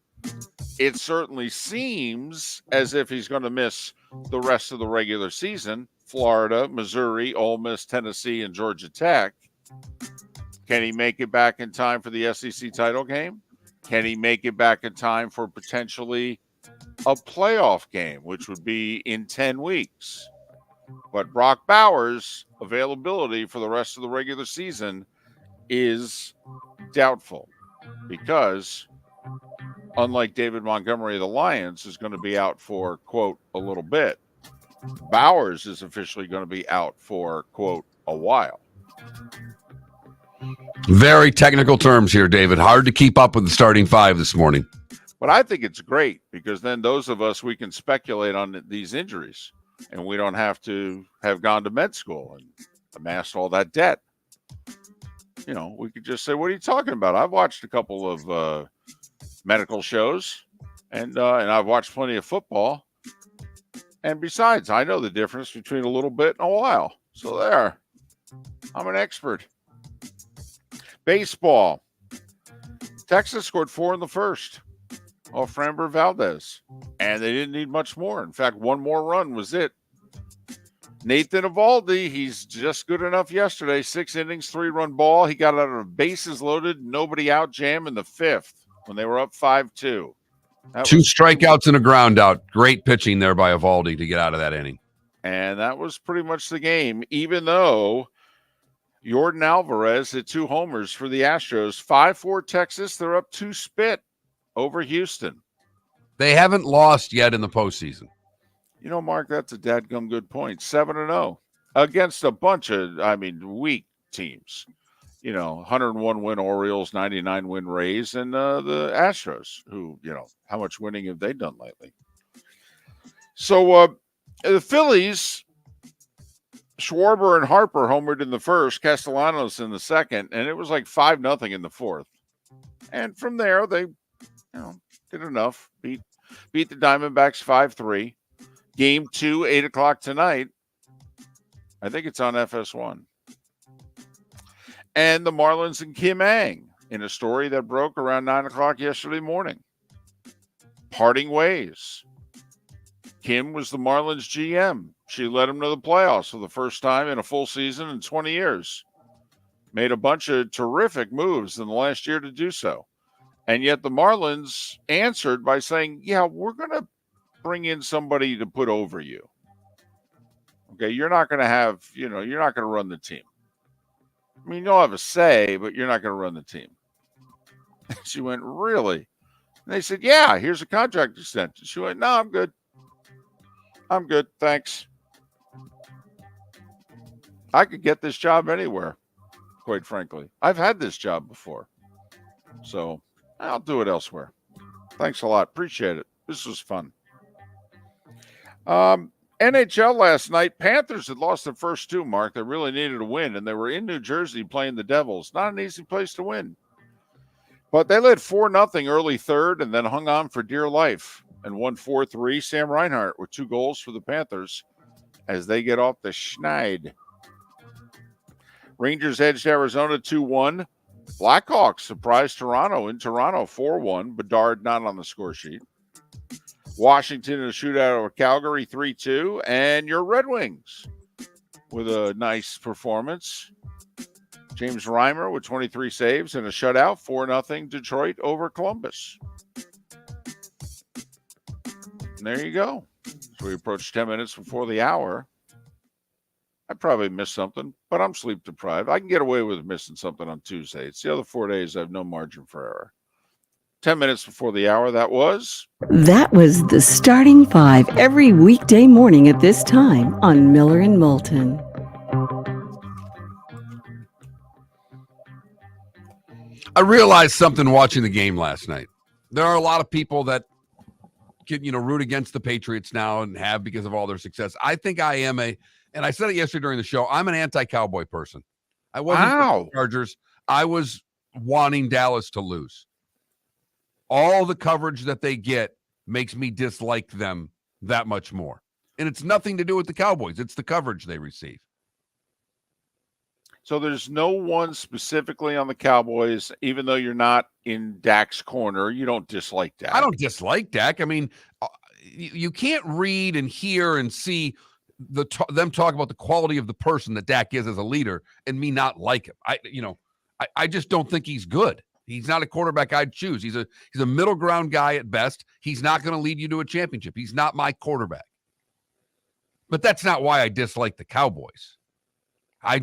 It certainly seems as if he's going to miss the rest of the regular season. Florida, Missouri, Ole Miss, Tennessee, and Georgia Tech. Can he make it back in time for the SEC title game? Can he make it back in time for potentially a playoff game, which would be in 10 weeks? But Brock Bowers' availability for the rest of the regular season is doubtful because, unlike David Montgomery of the Lions, is going to be out for, quote, a little bit. Bowers is officially going to be out for, quote, a while. Very technical terms here, David. Hard to keep up with the starting 5 this morning. But I think it's great because then those of us, we can speculate on these injuries and we don't have to have gone to med school and amassed all that debt. We could just say, what are you talking about? I've watched a couple of medical shows and I've watched plenty of football. And besides, I know the difference between a little bit and a while. So there, I'm an expert. Baseball. Texas scored 4 in the first off Framber Valdez, and they didn't need much more. In fact, one more run was it. Nathan Eovaldi, he's just good enough yesterday. 6 innings, 3-run ball. He got out of bases loaded, nobody out jam in the 5th when they were up 5-2. 2 strikeouts and a ground out. Great pitching there by Eovaldi to get out of that inning. And that was pretty much the game, even though Yordan Alvarez hit 2 homers for the Astros. 5-4 Texas. They're up 2 spit over Houston. They haven't lost yet in the postseason. You know, Mark, that's a dadgum good point. 7-0 against a bunch of, weak teams. 101 win Orioles, 99 win Rays, and the Astros, who, how much winning have they done lately? So the Phillies, Schwarber and Harper homered in the first, Castellanos in the second, and it was like 5-0 in the fourth. And from there, they, did enough. Beat the Diamondbacks 5-3. Game 2, 8 o'clock tonight. I think it's on FS1. And the Marlins and Kim Ang in a story that broke around 9 o'clock yesterday morning. Parting ways. Kim was the Marlins GM. She led them to the playoffs for the first time in a full season in 20 years. Made a bunch of terrific moves in the last year to do so. And yet the Marlins answered by saying, yeah, we're going to bring in somebody to put over you. Okay, you're not going to have, you're not going to run the team. I mean, you'll have a say, but you're not going to run the team. She went, really? And they said, yeah, here's a contract extension. She went, no, I'm good. I'm good, thanks. I could get this job anywhere, quite frankly. I've had this job before. So I'll do it elsewhere. Thanks a lot. Appreciate it. This was fun. NHL last night, Panthers had lost their first 2, Mark. They really needed a win, and they were in New Jersey playing the Devils. Not an easy place to win. But they led 4-0 early third and then hung on for dear life and won 4-3. Sam Reinhart with 2 goals for the Panthers as they get off the schneid. Rangers edged Arizona 2-1. Blackhawks surprised Toronto in Toronto 4-1. Bedard not on the score sheet. Washington in a shootout over Calgary 3-2. And your Red Wings with a nice performance. James Reimer with 23 saves and a shutout. 4-0 Detroit over Columbus. And there you go. So we approach 10 minutes before the hour. I probably missed something, but I'm sleep deprived. I can get away with missing something on Tuesday. It's the other 4 days I have no margin for error. 10 minutes before the hour, that was the Starting 5 every weekday morning at this time on Miller and Moulton. I realized something watching the game last night. There are a lot of people that can, root against the Patriots now and have because of all their success. I think I am and I said it yesterday during the show, I'm an anti-Cowboy person. I wasn't for the Chargers. I was wanting Dallas to lose. All the coverage that they get makes me dislike them that much more. And it's nothing to do with the Cowboys. It's the coverage they receive. So there's no one specifically on the Cowboys, even though you're not in Dak's corner. You don't dislike Dak. I don't dislike Dak. I mean, you can't read and hear and see them talk about the quality of the person that Dak is as a leader and me not like him. I just don't think he's good. He's not a quarterback I'd choose. He's a middle ground guy at best. He's not going to lead you to a championship. He's not my quarterback. But that's not why I dislike the Cowboys. I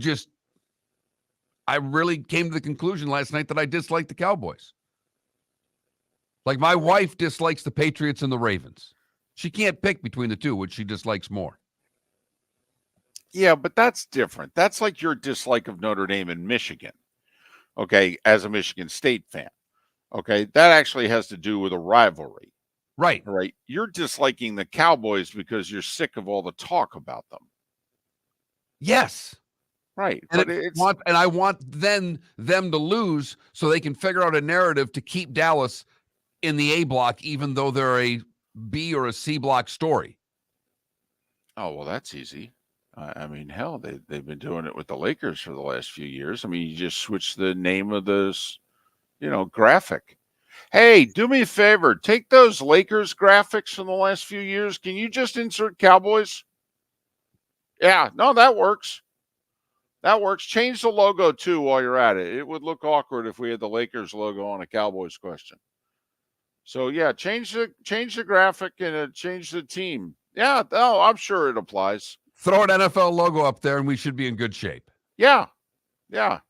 really came to the conclusion last night that I dislike the Cowboys. Like my wife dislikes the Patriots and the Ravens. She can't pick between the two, which she dislikes more. Yeah, but that's different. That's like your dislike of Notre Dame and Michigan. Okay, as a Michigan State fan. Okay, that actually has to do with a rivalry. Right. Right. You're disliking the Cowboys because you're sick of all the talk about them. Yes. Right. And I want them to lose so they can figure out a narrative to keep Dallas in the A block, even though they're a B or a C block story. Oh, well, that's easy. I mean, hell, they've been doing it with the Lakers for the last few years. I mean, you just switch the name of this, graphic. Hey, do me a favor. Take those Lakers graphics from the last few years. Can you just insert Cowboys? Yeah, no, that works. That works. Change the logo, too, while you're at it. It would look awkward if we had the Lakers logo on a Cowboys question. So, yeah, change the graphic and change the team. Yeah, no, I'm sure it applies. Throw an NFL logo up there, and we should be in good shape. Yeah, yeah.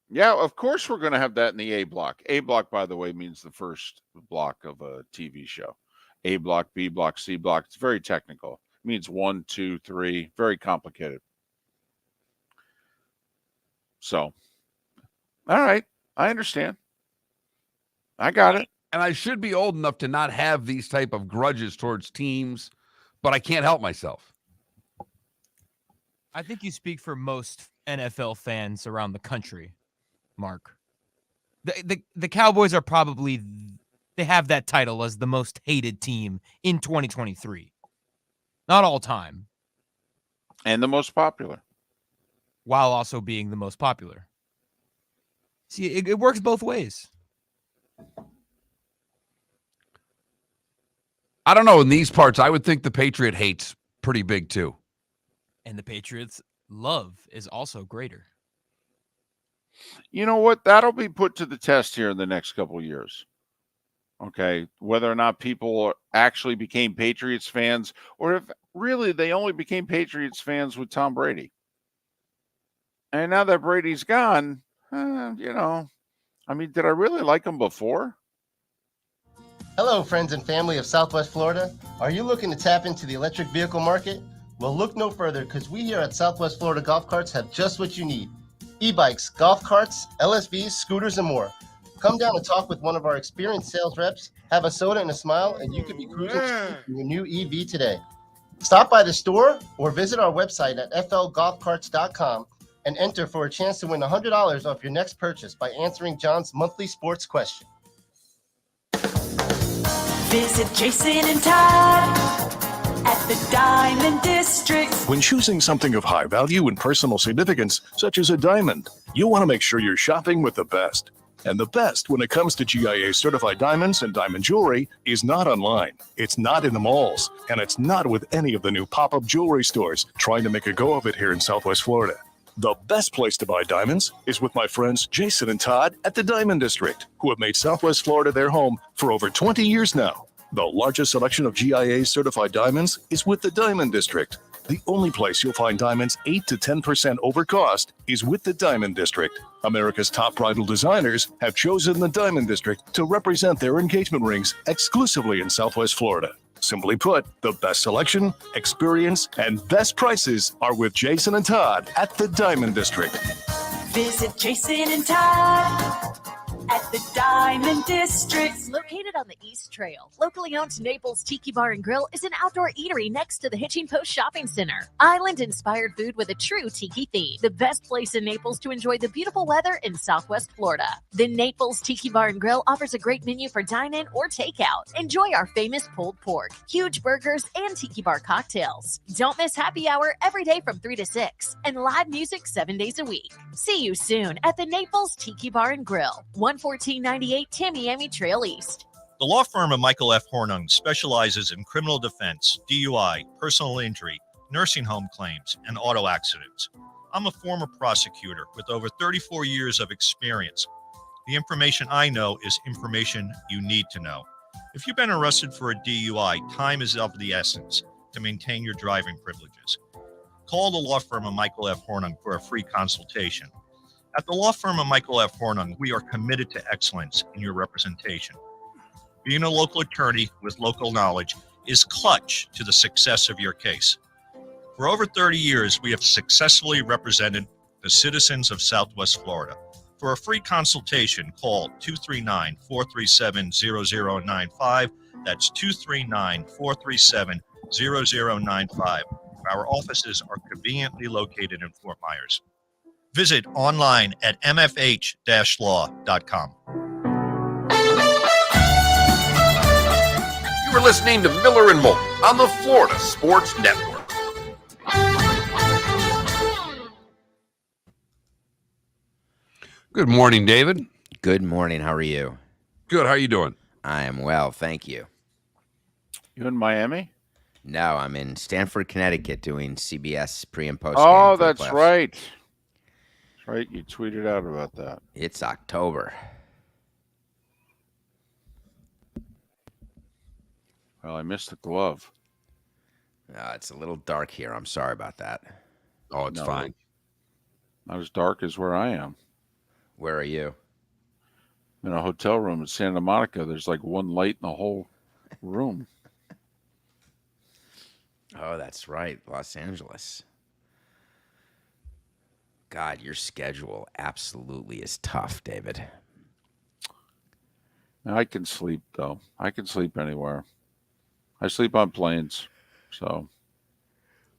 Yeah, of course we're going to have that in the A block. A block, by the way, means the first block of a TV show. A block, B block, C block. It's very technical. It means 1, 2, 3. Very complicated. So, all right. I understand. I got it. And I should be old enough to not have these type of grudges towards teams, but I can't help myself. I think you speak for most NFL fans around the country, Mark. The Cowboys are probably, they have that title as the most hated team in 2023. Not all time. And the most popular. While also being the most popular. See, it works both ways. I don't know. In these parts, I would think the Patriot hate's pretty big, too. And the Patriots' love is also greater. You know what? That'll be put to the test here in the next couple of years. Okay, whether or not people actually became Patriots fans, or if really they only became Patriots fans with Tom Brady. And now that Brady's gone, you know, I mean, did I really like him before? Hello, friends and family of Southwest Florida. Are you looking to tap into the electric vehicle market? Well, look no further, because we here at Southwest Florida Golf Carts have just what you need. E-bikes, golf carts, LSVs, scooters, and more. Come down and talk with one of our experienced sales reps, have a soda and a smile, and you could be cruising in your new EV today. Stop by the store or visit our website at flgolfcarts.com and enter for a chance to win $100 off your next purchase by answering John's monthly sports question. Visit Jason and Todd at the Diamond District. When choosing something of high value and personal significance, such as a diamond, you want to make sure you're shopping with the best. And the best when it comes to GIA certified diamonds and diamond jewelry is not online. It's not in the malls. And it's not with any of the new pop-up jewelry stores trying to make a go of it here in Southwest Florida. The best place to buy diamonds is with my friends Jason and Todd at the Diamond District, who have made Southwest Florida their home for over 20 years now. The largest selection of GIA certified diamonds is with the Diamond District. The only place you'll find diamonds 8 to 10% over cost is with the Diamond District. America's top bridal designers have chosen the Diamond District to represent their engagement rings exclusively in Southwest Florida. Simply put, the best selection, experience, and best prices are with Jason and Todd at the Diamond District. Visit Jason and Todd at the Diamond District. Located on the East Trail, locally owned Naples Tiki Bar and Grill is an outdoor eatery next to the Hitching Post Shopping Center. Island-inspired food with a true tiki theme. The best place in Naples to enjoy the beautiful weather in Southwest Florida. The Naples Tiki Bar and Grill offers a great menu for dine-in or takeout. Enjoy our famous pulled pork, huge burgers, and tiki bar cocktails. Don't miss happy hour every day from 3 to 6 and live music 7 days a week. See you soon at the Naples Tiki Bar and Grill, 11498 Tamiami Trail East. The law firm of Michael F. Hornung specializes in criminal defense, DUI, personal injury, nursing home claims, and auto accidents. I'm a former prosecutor with over 34 years of experience. The information I know is information you need to know. If you've been arrested for a DUI, time is of the essence to maintain your driving privileges. Call the law firm of Michael F. Hornung for a free consultation. At the law firm of Michael F. Hornung, we are committed to excellence in your representation. Being a local attorney with local knowledge is clutch to the success of your case. For over 30 years, we have successfully represented the citizens of Southwest Florida. For a free consultation, call 239-437-0095. That's 239-437-0095. Our offices are conveniently located in Fort Myers. Visit online at mfh-law.com. You are listening to Miller and Moulton on the Florida Sports Network. Good morning, David. Good morning. How are you? Good. How you doing? I am well, thank you. You in Miami? No, I'm in Stamford, Connecticut, doing CBS pre and post. Oh, that's right. That's right. You tweeted out about that. It's October. Well, I missed the glove. It's a little dark here. I'm sorry about that. Oh, it's fine. Not as dark as where I am. Where are you? In a hotel room in Santa Monica. There's like one light in the whole room. Oh, that's right. Los Angeles. God, your schedule absolutely is tough, David. I can sleep, though. I can sleep anywhere. I sleep on planes. So,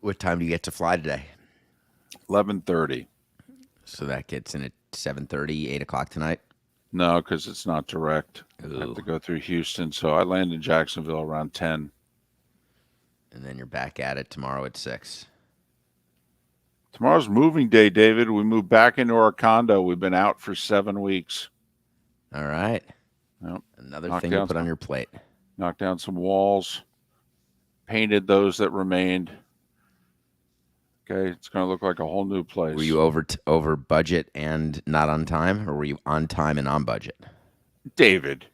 what time do you get to fly today? 11:30. So that gets in at 7:30, 8 o'clock tonight? No, because it's not direct. I have to go through Houston. So I land in Jacksonville around 10. And then you're back at it tomorrow at 6. Tomorrow's moving day, David. We move back into our condo. We've been out for 7 weeks. All right. Yep. Another thing to put on your plate. Knocked down some walls. Painted those that remained. Okay, it's going to look like a whole new place. Were you over budget and not on time, or were you on time and on budget? David,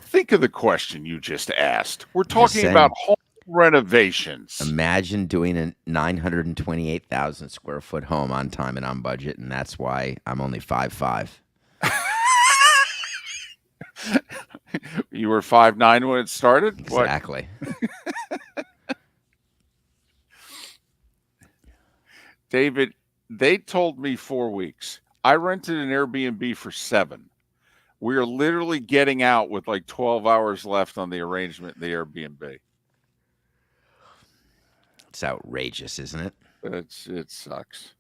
think of the question you just asked. We're talking about home renovations. Imagine doing a 928,000 square foot home on time and on budget, and that's why I'm only 5'5". You were 5'9" when it started? Exactly. David, they told me 4 weeks. I rented an Airbnb for 7. We are literally getting out with like 12 hours left on the arrangement in the Airbnb. It's outrageous, isn't it? It sucks.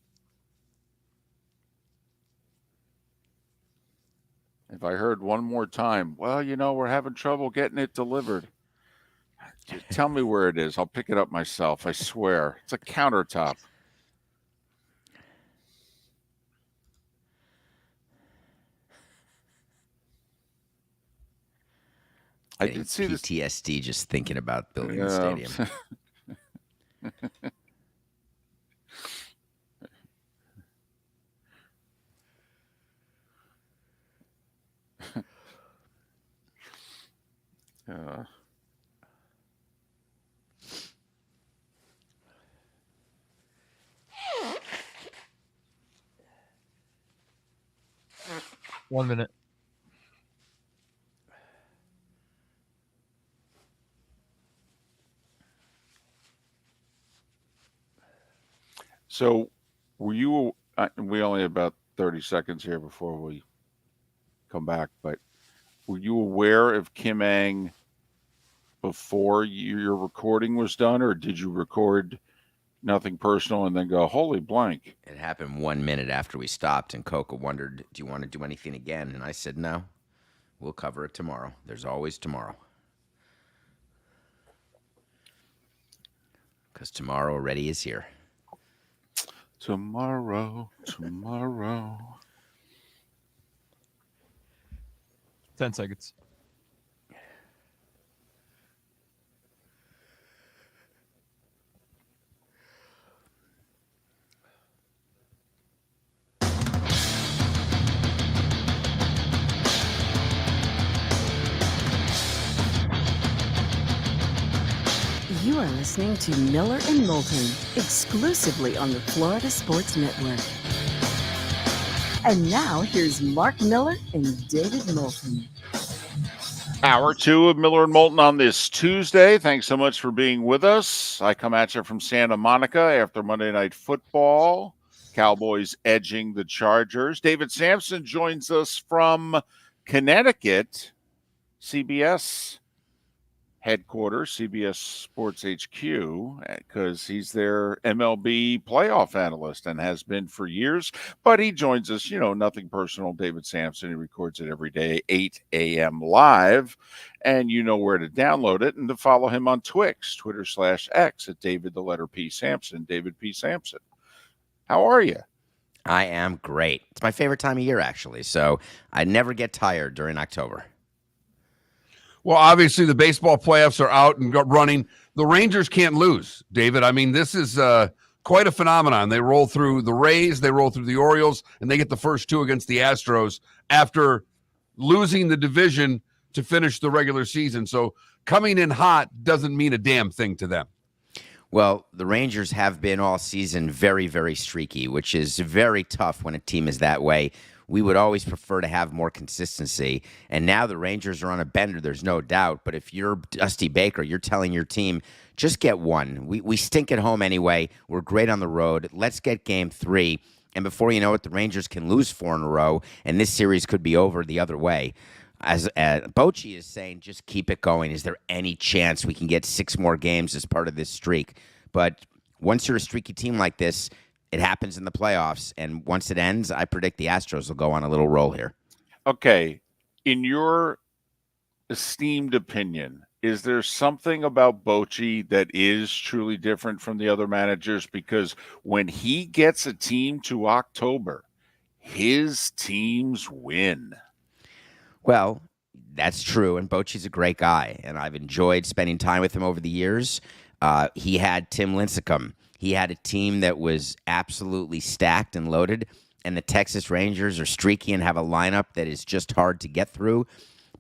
If I heard one more time, well, we're having trouble getting it delivered. Just tell me where it is. I'll pick it up myself. I swear. It's a countertop. I did see PTSD just thinking about building the stadium. One minute. So, were you? We only have about 30 seconds here before we come back. But were you aware of Kim Ang before your recording was done, or did you record nothing personal and then go, holy blank? It happened 1 minute after we stopped, and Coca wondered, do you want to do anything again? And I said, no, we'll cover it tomorrow. There's always tomorrow. Because tomorrow already is here. Tomorrow. 10 seconds. You are listening to Miller and Moulton, exclusively on the Florida Sports Network. And now, here's Mark Miller and David Moulton. Hour 2 of Miller and Moulton on this Tuesday. Thanks so much for being with us. I come at you from Santa Monica after Monday Night Football. Cowboys edging the Chargers. David Samson joins us from Connecticut, CBS headquarters, CBS Sports HQ, because he's their MLB playoff analyst and has been for years. But he joins us, nothing personal, David Samson. He records it every day, 8 a.m. live. And you know where to download it and to follow him on Twix, Twitter/X at David the letter P Samson, David P Samson. How are you? I am great. It's my favorite time of year, actually. So I never get tired during October. Well, obviously the baseball playoffs are out and running. The Rangers can't lose, David. I mean, this is quite a phenomenon. They roll through the Rays, they roll through the Orioles, and they get the first two against the Astros after losing the division to finish the regular season. So coming in hot doesn't mean a damn thing to them. Well, the Rangers have been all season very, very streaky, which is very tough when a team is that way. We would always prefer to have more consistency. And now the Rangers are on a bender, there's no doubt. But if you're Dusty Baker, you're telling your team, just get one. We stink at home anyway. We're great on the road. Let's get game 3. And before you know it, the Rangers can lose 4 in a row, and this series could be over the other way. As Bochy is saying, just keep it going. Is there any chance we can get 6 more games as part of this streak? But once you're a streaky team like this, it happens in the playoffs. And once it ends, I predict the Astros will go on a little roll here. Okay. In your esteemed opinion, is there something about Bochy that is truly different from the other managers? Because when he gets a team to October, his teams win. Well, that's true, and Bochy's a great guy, and I've enjoyed spending time with him over the years. He had Tim Lincecum. He had a team that was absolutely stacked and loaded, and the Texas Rangers are streaky and have a lineup that is just hard to get through.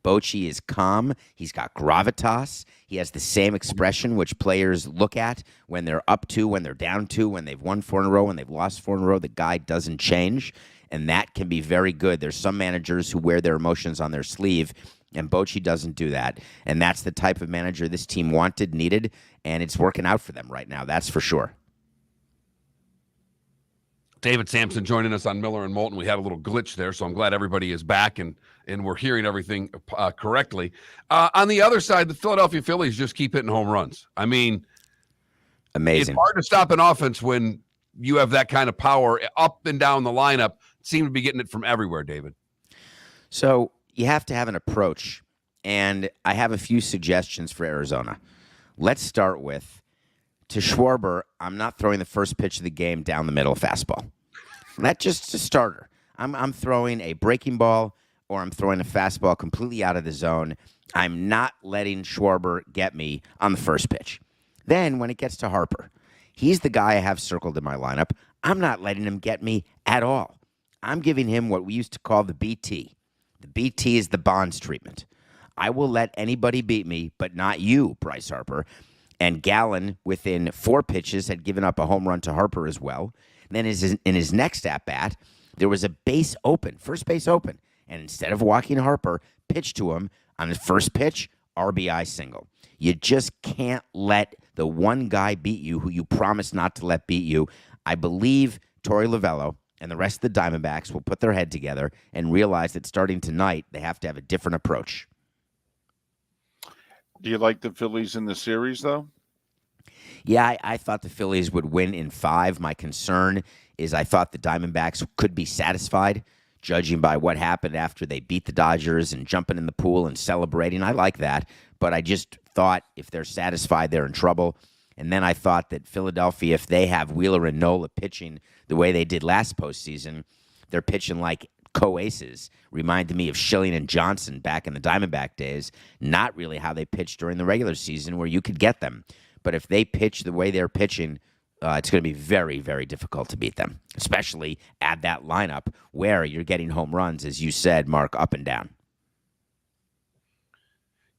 Bochy is calm. He's got gravitas. He has the same expression which players look at when they're up 2, when they're down 2, when they've won 4 in a row, when they've lost 4 in a row. The guy doesn't change. And that can be very good. There's some managers who wear their emotions on their sleeve, and Bochy doesn't do that. And that's the type of manager this team wanted, needed, and it's working out for them right now. That's for sure. David Samson joining us on Miller and Moulton. We had a little glitch there, so I'm glad everybody is back and we're hearing everything correctly. On the other side, the Philadelphia Phillies just keep hitting home runs. I mean, amazing. It's hard to stop an offense when you have that kind of power up and down the lineup. Seem to be getting it from everywhere, David. So you have to have an approach, and I have a few suggestions for Arizona. Let's start with, to Schwarber, I'm not throwing the first pitch of the game down the middle fastball. That's just a starter. I'm throwing a breaking ball, or I'm throwing a fastball completely out of the zone. I'm not letting Schwarber get me on the first pitch. Then when it gets to Harper, he's the guy I have circled in my lineup. I'm not letting him get me at all. I'm giving him what we used to call the BT. The BT is the Bonds treatment. I will let anybody beat me, but not you, Bryce Harper. And Gallen, within 4 pitches, had given up a home run to Harper as well. And then in his next at-bat, there was a base open, first base open. And instead of walking Harper, pitched to him on the first pitch, RBI single. You just can't let the one guy beat you who you promised not to let beat you. I believe Torey Lovello and the rest of the Diamondbacks will put their head together and realize that starting tonight, they have to have a different approach. Do you like the Phillies in the series, though? Yeah, I thought the Phillies would win in 5. My concern is I thought the Diamondbacks could be satisfied, judging by what happened after they beat the Dodgers and jumping in the pool and celebrating. I like that, but I just thought if they're satisfied, they're in trouble. And then I thought that Philadelphia, if they have Wheeler and Nola pitching the way they did last postseason, they're pitching like co-aces. Reminded me of Schilling and Johnson back in the Diamondback days. Not really how they pitched during the regular season where you could get them. But if they pitch the way they're pitching, it's going to be very, very difficult to beat them, especially at that lineup where you're getting home runs, as you said, Mark, up and down.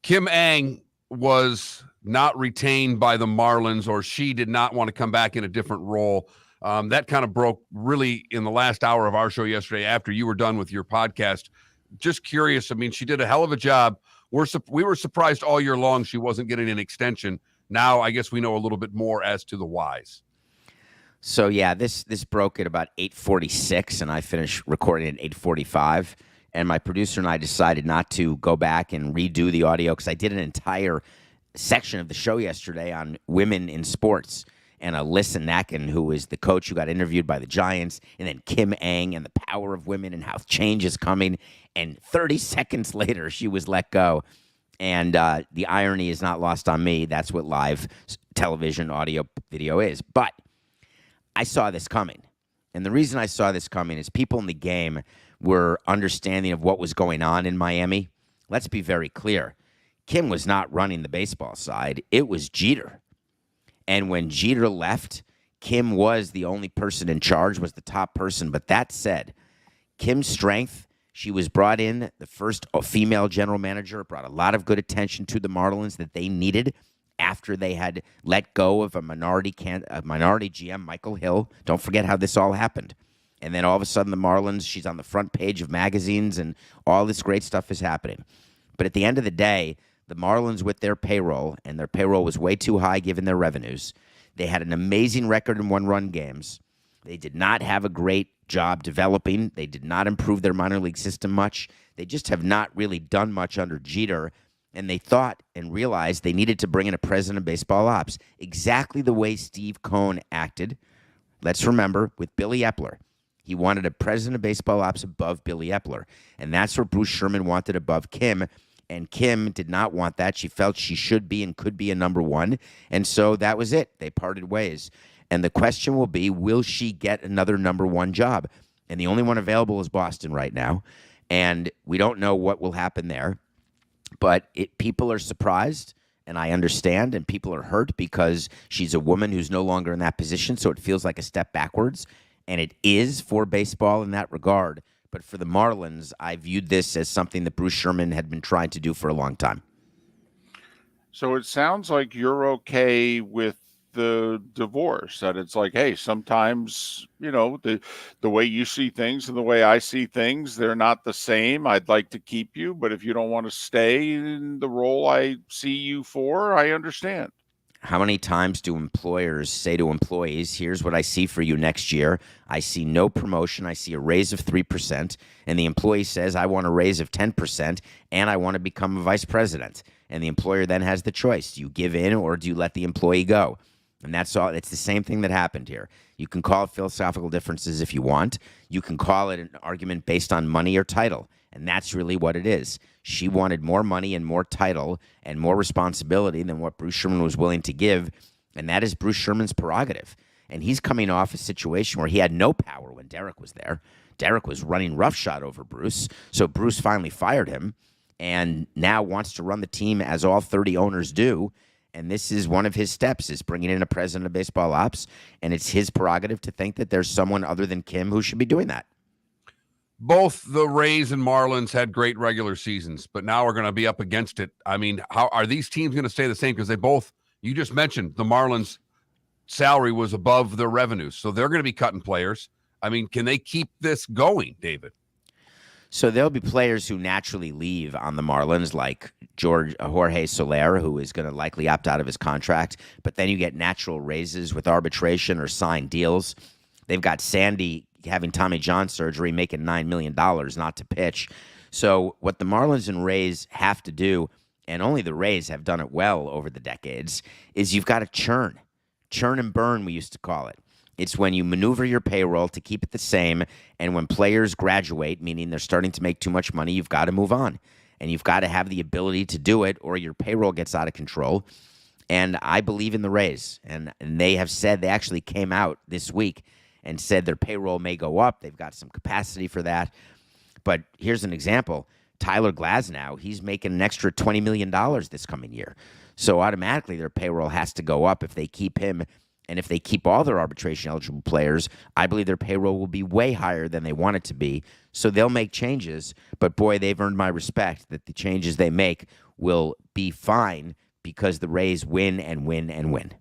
Kim Ng was not retained by the Marlins, or she did not want to come back in a different role. That kind of broke really in the last hour of our show yesterday after you were done with your podcast. Just curious. I mean, she did a hell of a job. We were surprised all year long she wasn't getting an extension. Now I guess we know a little bit more as to the whys. So, yeah, this broke at about 8:46, and I finished recording at 8:45. And my producer and I decided not to go back and redo the audio because I did an entire section of the show yesterday on women in sports. And Alyssa Nacken, who is the coach who got interviewed by the Giants, and then Kim Ng and the power of women and how change is coming. And 30 seconds later, she was let go. And the irony is not lost on me. That's what live television, audio, video is. But I saw this coming. And the reason I saw this coming is people in the game were understanding of what was going on in Miami. Let's be very clear. Kim was not running the baseball side. It was Jeter. And when Jeter left, Kim was the only person in charge, was the top person. But that said, Kim's strength, she was brought in, the first female general manager, brought a lot of good attention to the Marlins that they needed after they had let go of a minority GM, Michael Hill. Don't forget how this all happened. And then all of a sudden the Marlins, she's on the front page of magazines and all this great stuff is happening. But at the end of the day, the Marlins with their payroll, and their payroll was way too high given their revenues, they had an amazing record in one-run games. They did not have a great job developing. They did not improve their minor league system much. They just have not really done much under Jeter. And they thought and realized they needed to bring in a president of baseball ops, exactly the way Steve Cohen acted. Let's remember, with Billy Epler. He wanted a president of baseball ops above Billy Epler. And that's what Bruce Sherman wanted above Kim. And Kim did not want that. She felt she should be and could be a number one. And so that was it. They parted ways. And the question will be, will she get another number one job? And the only one available is Boston right now. And we don't know what will happen there. But people are surprised, and I understand, and people are hurt because she's a woman who's no longer in that position, so it feels like a step backwards. And it is for baseball in that regard. But for the Marlins, I viewed this as something that Bruce Sherman had been trying to do for a long time. So it sounds like you're okay with the divorce, that it's like, hey, sometimes, the way you see things and the way I see things, they're not the same. I'd like to keep you, but if you don't want to stay in the role I see you for, I understand. How many times do employers say to employees, here's what I see for you next year. I see no promotion. I see a raise of 3%. And the employee says, I want a raise of 10%, and I want to become a vice president. And the employer then has the choice. Do you give in or do you let the employee go? And that's all. It's the same thing that happened here. You can call it philosophical differences if you want. You can call it an argument based on money or title. And that's really what it is. She wanted more money and more title and more responsibility than what Bruce Sherman was willing to give. And that is Bruce Sherman's prerogative. And he's coming off a situation where he had no power when Derek was there. Derek was running roughshod over Bruce. So Bruce finally fired him and now wants to run the team as all 30 owners do. And this is one of his steps, is bringing in a president of baseball ops. And it's his prerogative to think that there's someone other than Kim who should be doing that. Both the Rays and Marlins had great regular seasons, but now we're going to be up against it. I mean, how are these teams going to stay the same? Because they both, you just mentioned, the Marlins' salary was above their revenues. So they're going to be cutting players. I mean, can they keep this going, David? So there'll be players who naturally leave on the Marlins, like Jorge Soler, who is going to likely opt out of his contract. But then you get natural raises with arbitration or signed deals. They've got Sandy having Tommy John surgery, making $9 million not to pitch. So what the Marlins and Rays have to do, and only the Rays have done it well over the decades, is you've got to churn and burn, we used to call it. It's when you maneuver your payroll to keep it the same, and when players graduate, meaning they're starting to make too much money, you've got to move on. And you've got to have the ability to do it, or your payroll gets out of control. And I believe in the Rays. And they have said, they actually came out this week and said their payroll may go up. They've got some capacity for that. But here's an example. Tyler Glasnow, he's making an extra $20 million this coming year. So automatically their payroll has to go up if they keep him. And if they keep all their arbitration-eligible players, I believe their payroll will be way higher than they want it to be. So they'll make changes. But, boy, they've earned my respect that the changes they make will be fine because the Rays win and win and win.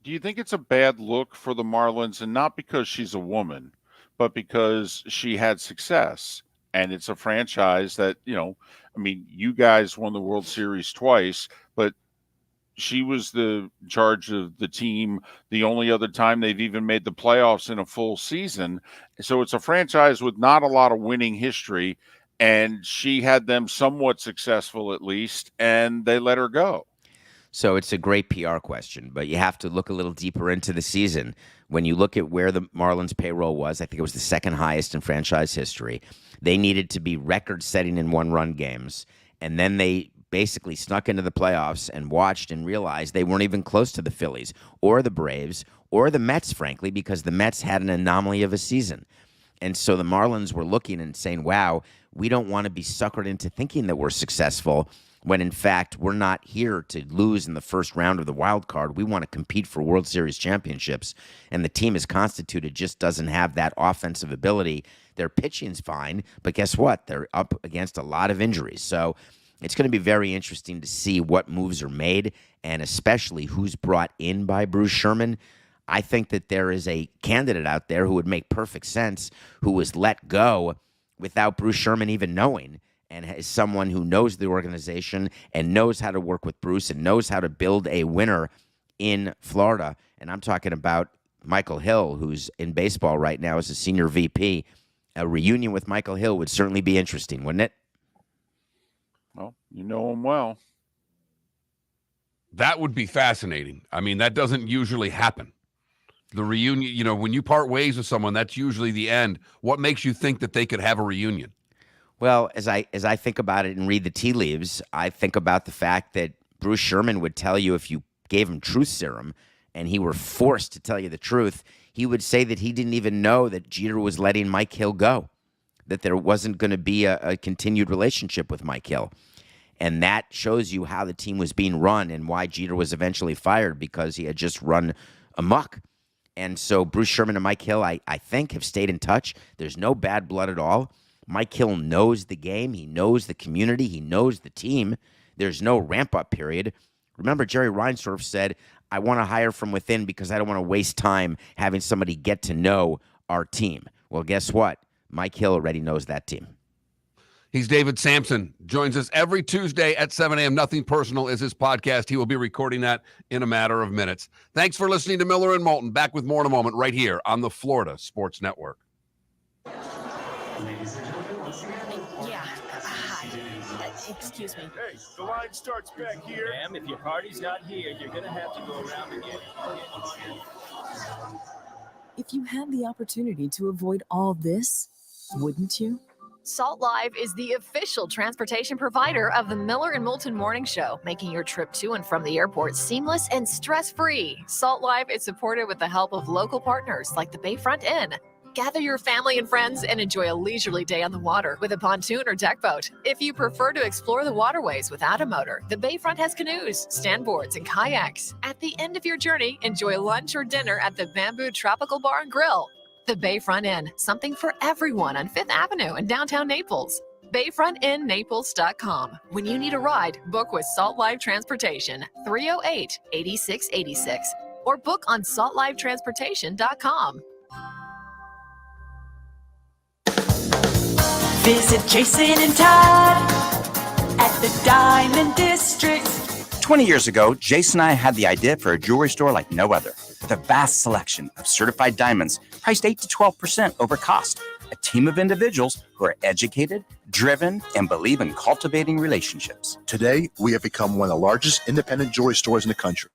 Do you think it's a bad look for the Marlins, and not because she's a woman, but because she had success? And it's a franchise that, you guys won the World Series twice, but she was the charge of the team the only other time they've even made the playoffs in a full season. So it's a franchise with not a lot of winning history, and she had them somewhat successful at least, and they let her go. So it's a great PR question, but you have to look a little deeper into the season. When you look at where the Marlins payroll was, I think it was the second highest in franchise history. They needed to be record-setting in one-run games, and then they basically snuck into the playoffs and watched and realized they weren't even close to the Phillies or the Braves or the Mets, frankly, because the Mets had an anomaly of a season. And so the Marlins were looking and saying, wow, we don't want to be suckered into thinking that we're successful. when in fact we're not here to lose in the first round of the wild card. We want to compete for World Series championships, and the team is constituted just doesn't have that offensive ability. Their pitching's fine, but guess what? They're up against a lot of injuries. So it's going to be very interesting to see what moves are made, and especially who's brought in by Bruce Sherman. I think that there is a candidate out there who would make perfect sense, who was let go without Bruce Sherman even knowing, and is someone who knows the organization and knows how to work with Bruce and knows how to build a winner in Florida. And I'm talking about Michael Hill, who's in baseball right now as a senior VP. A reunion with Michael Hill would certainly be interesting, wouldn't it? Well, you know him well. That would be fascinating. I mean, that doesn't usually happen. The reunion, when you part ways with someone, that's usually the end. What makes you think that they could have a reunion? Well, as I think about it and read the tea leaves, I think about the fact that Bruce Sherman would tell you if you gave him truth serum and he were forced to tell you the truth, he would say that he didn't even know that Jeter was letting Mike Hill go, that there wasn't going to be a continued relationship with Mike Hill. And that shows you how the team was being run and why Jeter was eventually fired, because he had just run amok. And so Bruce Sherman and Mike Hill, I think, have stayed in touch. There's no bad blood at all. Mike Hill knows the game. He knows the community. He knows the team. There's no ramp-up period. Remember, Jerry Reinsdorf said, I want to hire from within because I don't want to waste time having somebody get to know our team. Well, guess what? Mike Hill already knows that team. He's David Samson. Joins us every Tuesday at 7 a.m. Nothing Personal is his podcast. He will be recording that in a matter of minutes. Thanks for listening to Miller and Moulton. Back with more in a moment right here on the Florida Sports Network. Excuse me. Hey, the line starts back here. Ma'am, if your party's not here, you're going to have to go around again. If you had the opportunity to avoid all this, wouldn't you? Salt Live is the official transportation provider of the Miller and Moulton Morning Show, making your trip to and from the airport seamless and stress-free. Salt Live is supported with the help of local partners like the Bayfront Inn. Gather your family and friends and enjoy a leisurely day on the water with a pontoon or deck boat. If you prefer to explore the waterways without a motor, the Bayfront has canoes, standboards, and kayaks. At the end of your journey, enjoy lunch or dinner at the Bamboo Tropical Bar and Grill. The Bayfront Inn, something for everyone on 5th Avenue in downtown Naples. BayfrontInNaples.com. When you need a ride, book with Salt Live Transportation, 308-8686, or book on saltlivetransportation.com. Visit Jason and Todd at the Diamond District. 20 years ago, Jason and I had the idea for a jewelry store like no other, with a vast selection of certified diamonds priced 8 to 12% over cost. A team of individuals who are educated, driven, and believe in cultivating relationships. Today, we have become one of the largest independent jewelry stores in the country.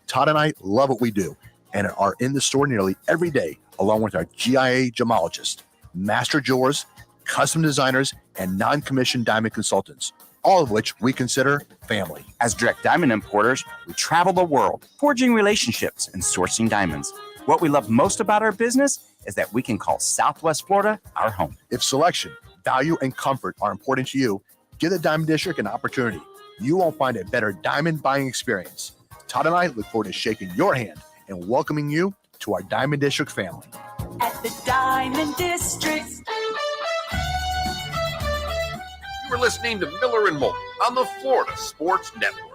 Todd and I love what we do and are in the store nearly every day, along with our GIA gemologists, master jewelers, custom designers, and non-commissioned diamond consultants, all of which we consider family. As direct diamond importers, we travel the world, forging relationships and sourcing diamonds. What we love most about our business is that we can call Southwest Florida our home. If selection, value, and comfort are important to you, give the Diamond District an opportunity. You won't find a better diamond buying experience. Todd and I look forward to shaking your hand and welcoming you to our Diamond District family. At the Diamond District. You are listening to Miller and Moulton on the Florida Sports Network.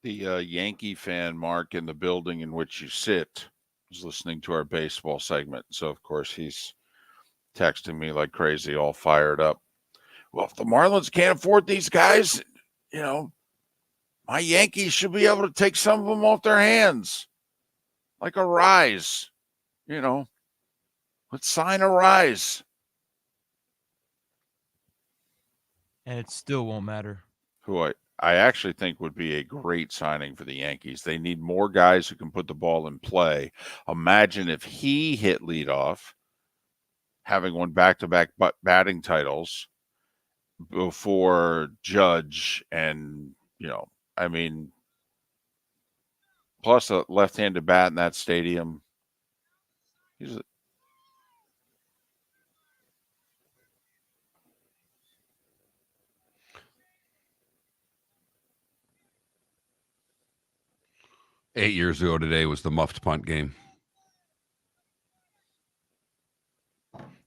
The Yankee fan, Mark, in the building in which you sit, was listening to our baseball segment. So, of course, he's texting me like crazy, all fired up. Well, if the Marlins can't afford these guys, my Yankees should be able to take some of them off their hands. Like a Rise. Let's sign a Rise. And it still won't matter. Who I actually think would be a great signing for the Yankees. They need more guys who can put the ball in play. Imagine if he hit leadoff, having won back-to-back batting titles before Judge and, plus a left-handed bat in that stadium. He's 8 years ago today was the muffed punt game.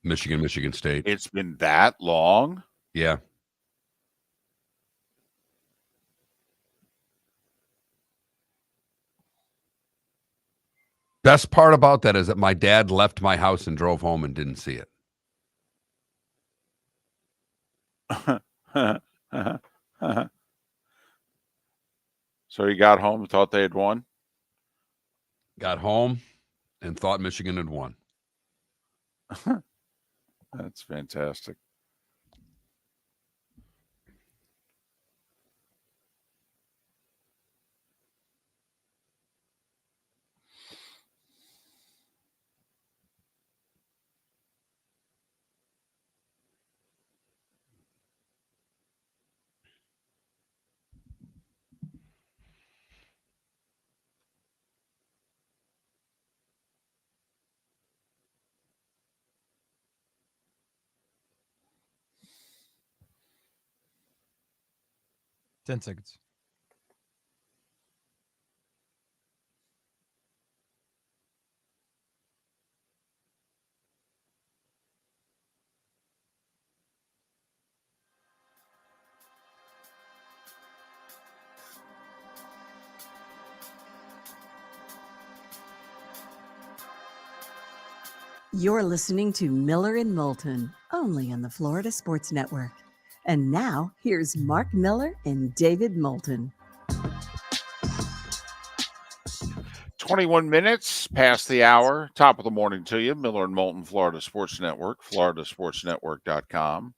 Michigan State. It's been that long? Yeah. Best part about that is that my dad left my house and drove home and didn't see it. So he got home and thought they had won? Got home and thought Michigan had won. That's fantastic. Ten seconds. You're listening to Miller and Moulton, only on the Florida Sports Network. And now, here's Mark Miller and David Moulton. 21 minutes past the hour. Top of the morning to you. Miller and Moulton, Florida Sports Network, floridasportsnetwork.com.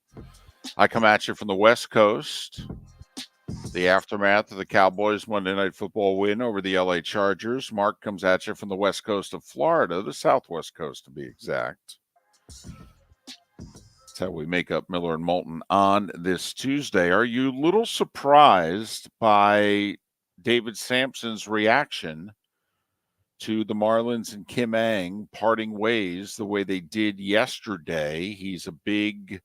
I come at you from the West Coast. The aftermath of the Cowboys' Monday Night Football win over the LA Chargers. Mark comes at you from the West Coast of Florida, the Southwest Coast to be exact. That's how we make up Miller and Moulton on this Tuesday. Are you a little surprised by David Samson's reaction to the Marlins and Kim Ng parting ways the way they did yesterday? He's a big,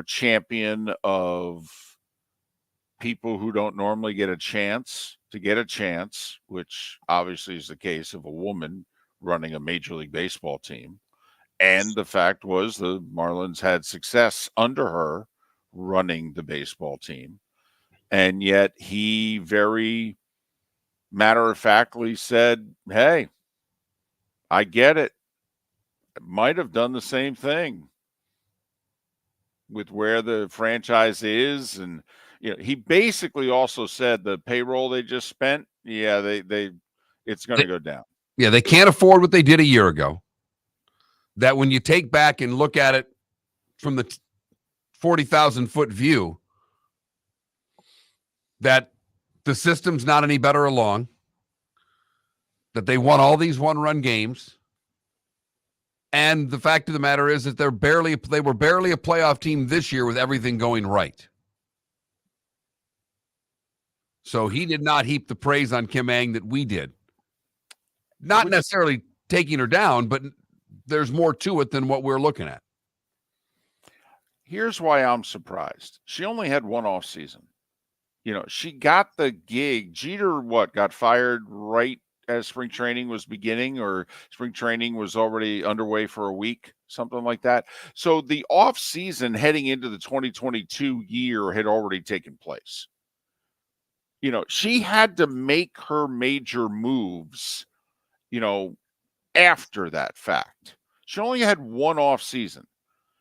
champion of people who don't normally get a chance to get a chance, which obviously is the case of a woman running a Major League Baseball team. And the fact was the Marlins had success under her running the baseball team. And yet he very matter-of-factly said, hey, I get it. I might have done the same thing with where the franchise is. And, he basically also said the payroll they just spent, it's going to go down. Yeah, they can't afford what they did a year ago. That when you take back and look at it from the 40,000-foot view, that the system's not any better along, that they won all these one-run games, and the fact of the matter is that they were barely a playoff team this year with everything going right. So he did not heap the praise on Kim Ng that we did. Not necessarily taking her down, but there's more to it than what we're looking at. Here's why I'm surprised. She only had one off season. She got the gig. Jeter, got fired right as spring training was beginning, or spring training was already underway for a week, something like that. So the off season heading into the 2022 year had already taken place. she had to make her major moves, after that fact. She only had one off season.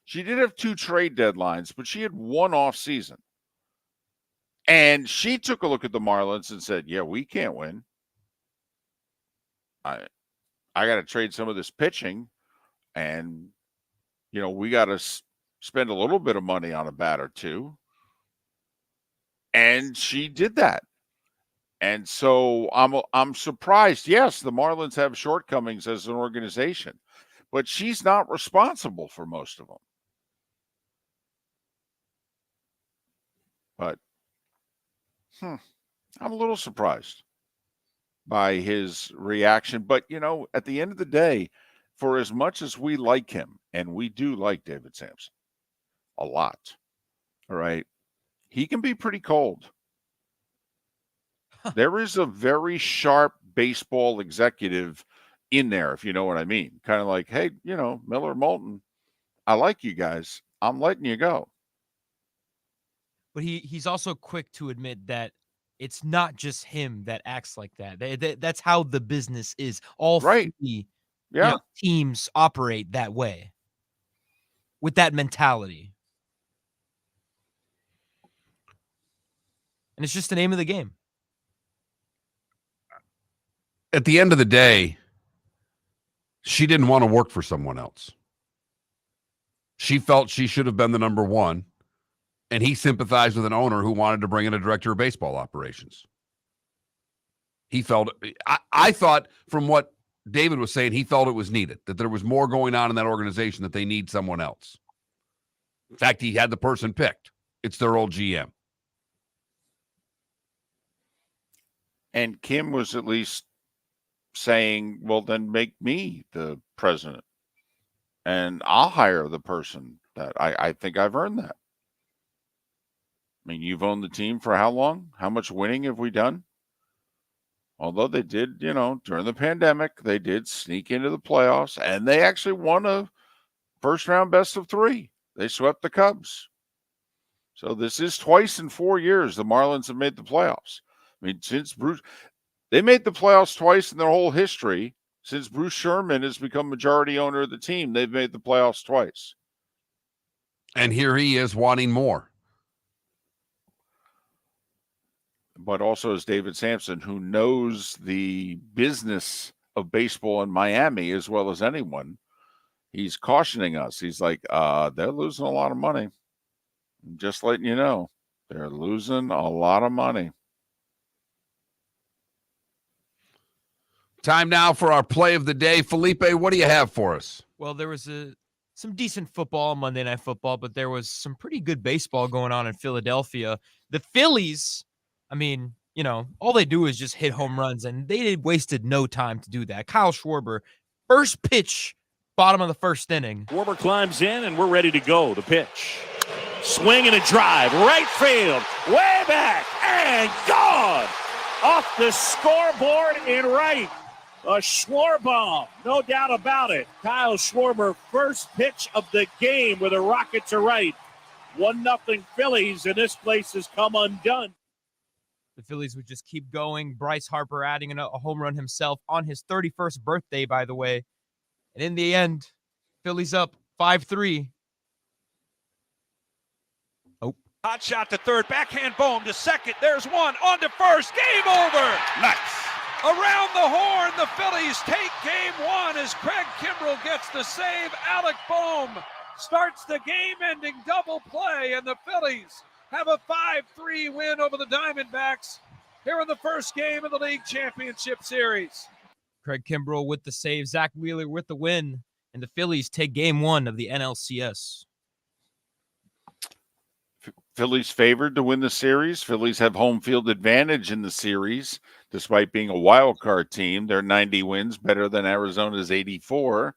She did have 2 trade deadlines, but she had one off season. And she took a look at the Marlins and said, yeah, we can't win. I got to trade some of this pitching, and, we got to spend a little bit of money on a bat or two. And she did that. And so I'm surprised. Yes, the Marlins have shortcomings as an organization, but she's not responsible for most of them. But I'm a little surprised by his reaction. But, at the end of the day, for as much as we like him, and we do like David Samson a lot, all right, he can be pretty cold. There is a very sharp baseball executive in there, if you know what I mean. Kind of like, hey, Miller, Moulton, I like you guys. I'm letting you go. But he's also quick to admit that it's not just him that acts like that. That's how the business is. All right. 3 teams operate that way, with that mentality. And it's just the name of the game. At the end of the day, she didn't want to work for someone else. She felt she should have been the number one. And he sympathized with an owner who wanted to bring in a director of baseball operations. He felt, I thought from what David was saying, he felt it was needed, that there was more going on in that organization, that they need someone else. In fact, he had the person picked. It's their old GM. And Kim was at least saying, well, then make me the president, and I'll hire the person that I think I've earned that. I mean, you've owned the team for how long? How much winning have we done? Although they did, during the pandemic, they did sneak into the playoffs, and they actually won a first-round best-of-3. They swept the Cubs. So this is twice in 4 years the Marlins have made the playoffs. I mean, they made the playoffs twice in their whole history. Since Bruce Sherman has become majority owner of the team, they've made the playoffs twice. And here he is wanting more. But also as David Samson, who knows the business of baseball in Miami as well as anyone, he's cautioning us. He's like, they're losing a lot of money. I'm just letting you know, they're losing a lot of money. Time now for our play of the day. Felipe, what do you have for us? Well, there was some decent football, Monday Night Football, but there was some pretty good baseball going on in Philadelphia. The Phillies, I mean, all they do is just hit home runs, and they wasted no time to do that. Kyle Schwarber, first pitch, bottom of the first inning. Schwarber climbs in, and we're ready to go. The pitch. Swing and a drive. Right field. Way back. And gone. Off the scoreboard in right. A Schwarbomb. No doubt about it. Kyle Schwarber, first pitch of the game with a rocket to right. 1-0 Phillies, and this place has come undone. The Phillies would just keep going. Bryce Harper adding a home run himself on his 31st birthday, by the way. And in the end, Phillies up 5-3. Oh. Hot shot to third. Backhand boom to second. There's one. On to first. Game over. Nice. Around the horn, the Phillies take game one as Craig Kimbrell gets the save. Alec Bohm starts the game-ending double play, and the Phillies have a 5-3 win over the Diamondbacks here in the first game of the league championship series. Craig Kimbrell with the save, Zach Wheeler with the win, and the Phillies take game one of the NLCS. Phillies favored to win the series. Phillies have home field advantage in the series, despite being a wild card team. Their 90 wins better than Arizona's 84.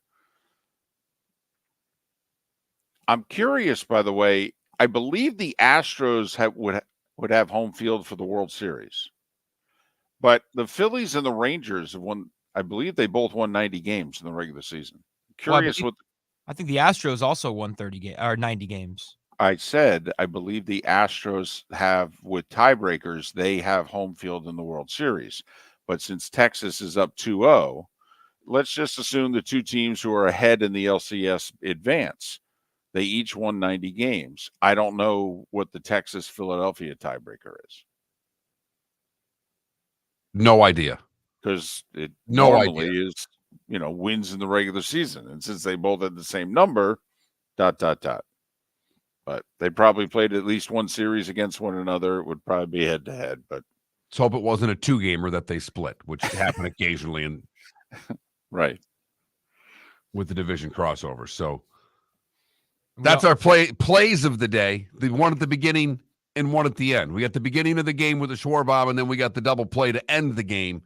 I'm curious, by the way, I believe the Astros would have home field for the World Series. But the Phillies and the Rangers have won, I believe they both won 90 games in the regular season. Curious I think the Astros also won 90 games. I said, I believe the Astros have, with tiebreakers, they have home field in the World Series. But since Texas is up 2-0, let's just assume the two teams who are ahead in the LCS advance. They each won 90 games. I don't know what the Texas-Philadelphia tiebreaker is. No idea. Because it No normally idea. is, wins in the regular season. And since they both had the same number, ... But they probably played at least one series against one another. It would probably be head-to-head, but let's hope it wasn't a two-gamer that they split, which happened occasionally in right with the division crossover. So that's our plays of the day. The one at the beginning and one at the end. We got the beginning of the game with the Schwarbaum, and then we got the double play to end the game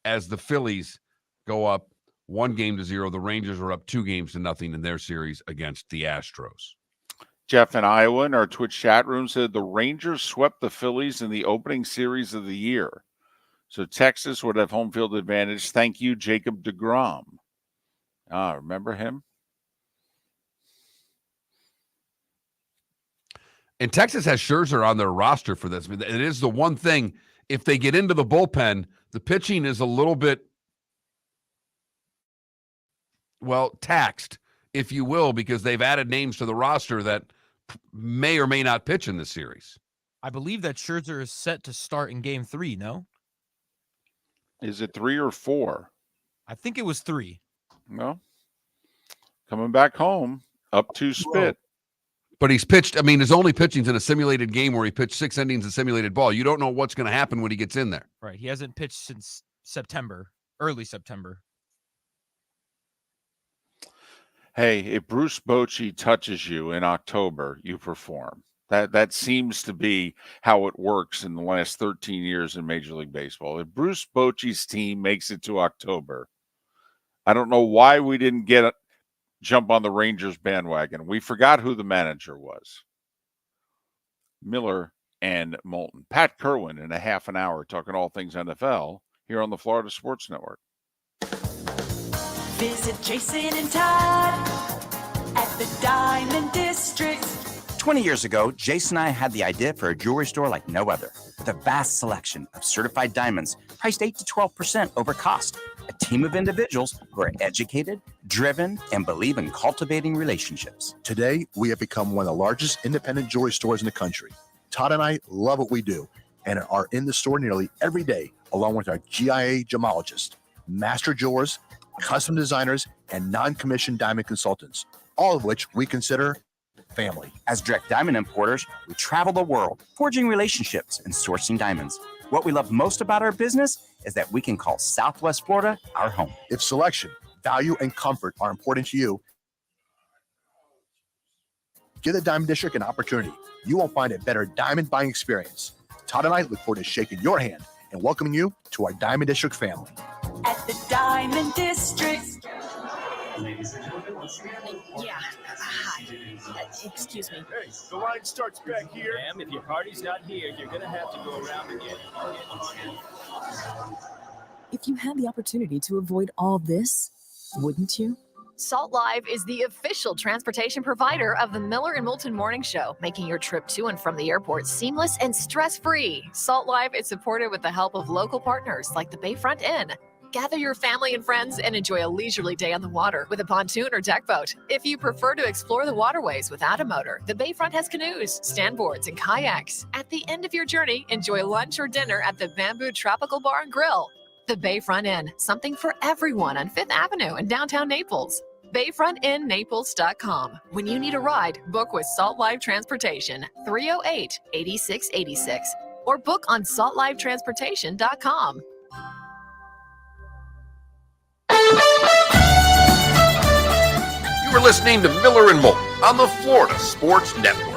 as the Phillies go up 1-0. The Rangers are up 2-0 in their series against the Astros. Jeff in Iowa in our Twitch chat room said the Rangers swept the Phillies in the opening series of the year. So Texas would have home field advantage. Thank you, Jacob deGrom. Remember him? And Texas has Scherzer on their roster for this. I mean, it is the one thing, if they get into the bullpen, the pitching is a little bit, taxed, if you will, because they've added names to the roster that may or may not pitch in this series. I believe that Scherzer is set to start in Game 3, no? Is it 3 or 4? I think it was 3. No. Coming back home, up 2 spit. But he's pitched, his only pitching's in a simulated game where he pitched 6 innings of simulated ball. You don't know what's going to happen when he gets in there. Right. He hasn't pitched since early September. Hey, if Bruce Bochy touches you in October, you perform. That seems to be how it works in the last 13 years in Major League Baseball. If Bruce Bochy's team makes it to October, I don't know why we didn't jump on the Rangers bandwagon. We forgot who the manager was. Miller and Moulton. Pat Kirwan in a half an hour talking all things NFL here on the Florida Sports Network. Visit Jason and Todd at the Diamond District. 20 years ago, Jason and I had the idea for a jewelry store like no other, with a vast selection of certified diamonds priced 8 to 12% over cost. A team of individuals who are educated, driven, and believe in cultivating relationships. Today, we have become one of the largest independent jewelry stores in the country. Todd and I love what we do and are in the store nearly every day, along with our GIA gemologists, master jewelers, custom designers, and non-commissioned diamond consultants, all of which we consider family. As direct diamond importers, we travel the world, forging relationships and sourcing diamonds. What we love most about our business is that we can call Southwest Florida our home. If selection, value, and comfort are important to you, give the Diamond District an opportunity. You won't find a better diamond buying experience. Todd and I look forward to shaking your hand and welcoming you to our Diamond District family. At the Diamond District. Yeah. Hi. Excuse me. Hey, the line starts back here. Ma'am, if your party's not here, you're going to have to go around again. If you had the opportunity to avoid all this, wouldn't you? Salt Live is the official transportation provider of the Miller and Moulton Morning Show, making your trip to and from the airport seamless and stress-free. Salt Live is supported with the help of local partners like the Bayfront Inn. Gather your family and friends and enjoy a leisurely day on the water with a pontoon or deck boat. If you prefer to explore the waterways without a motor, the Bayfront has canoes, standboards, and kayaks. At the end of your journey, enjoy lunch or dinner at the Bamboo Tropical Bar and Grill. The Bayfront Inn, something for everyone on 5th Avenue in downtown Naples. BayfrontInNaples.com. When you need a ride, book with Salt Live Transportation, 308-8686, or book on saltlivetransportation.com. You are listening to Miller and Moulton on the Florida Sports Network.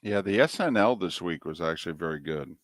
Yeah, the SNL this week was actually very good.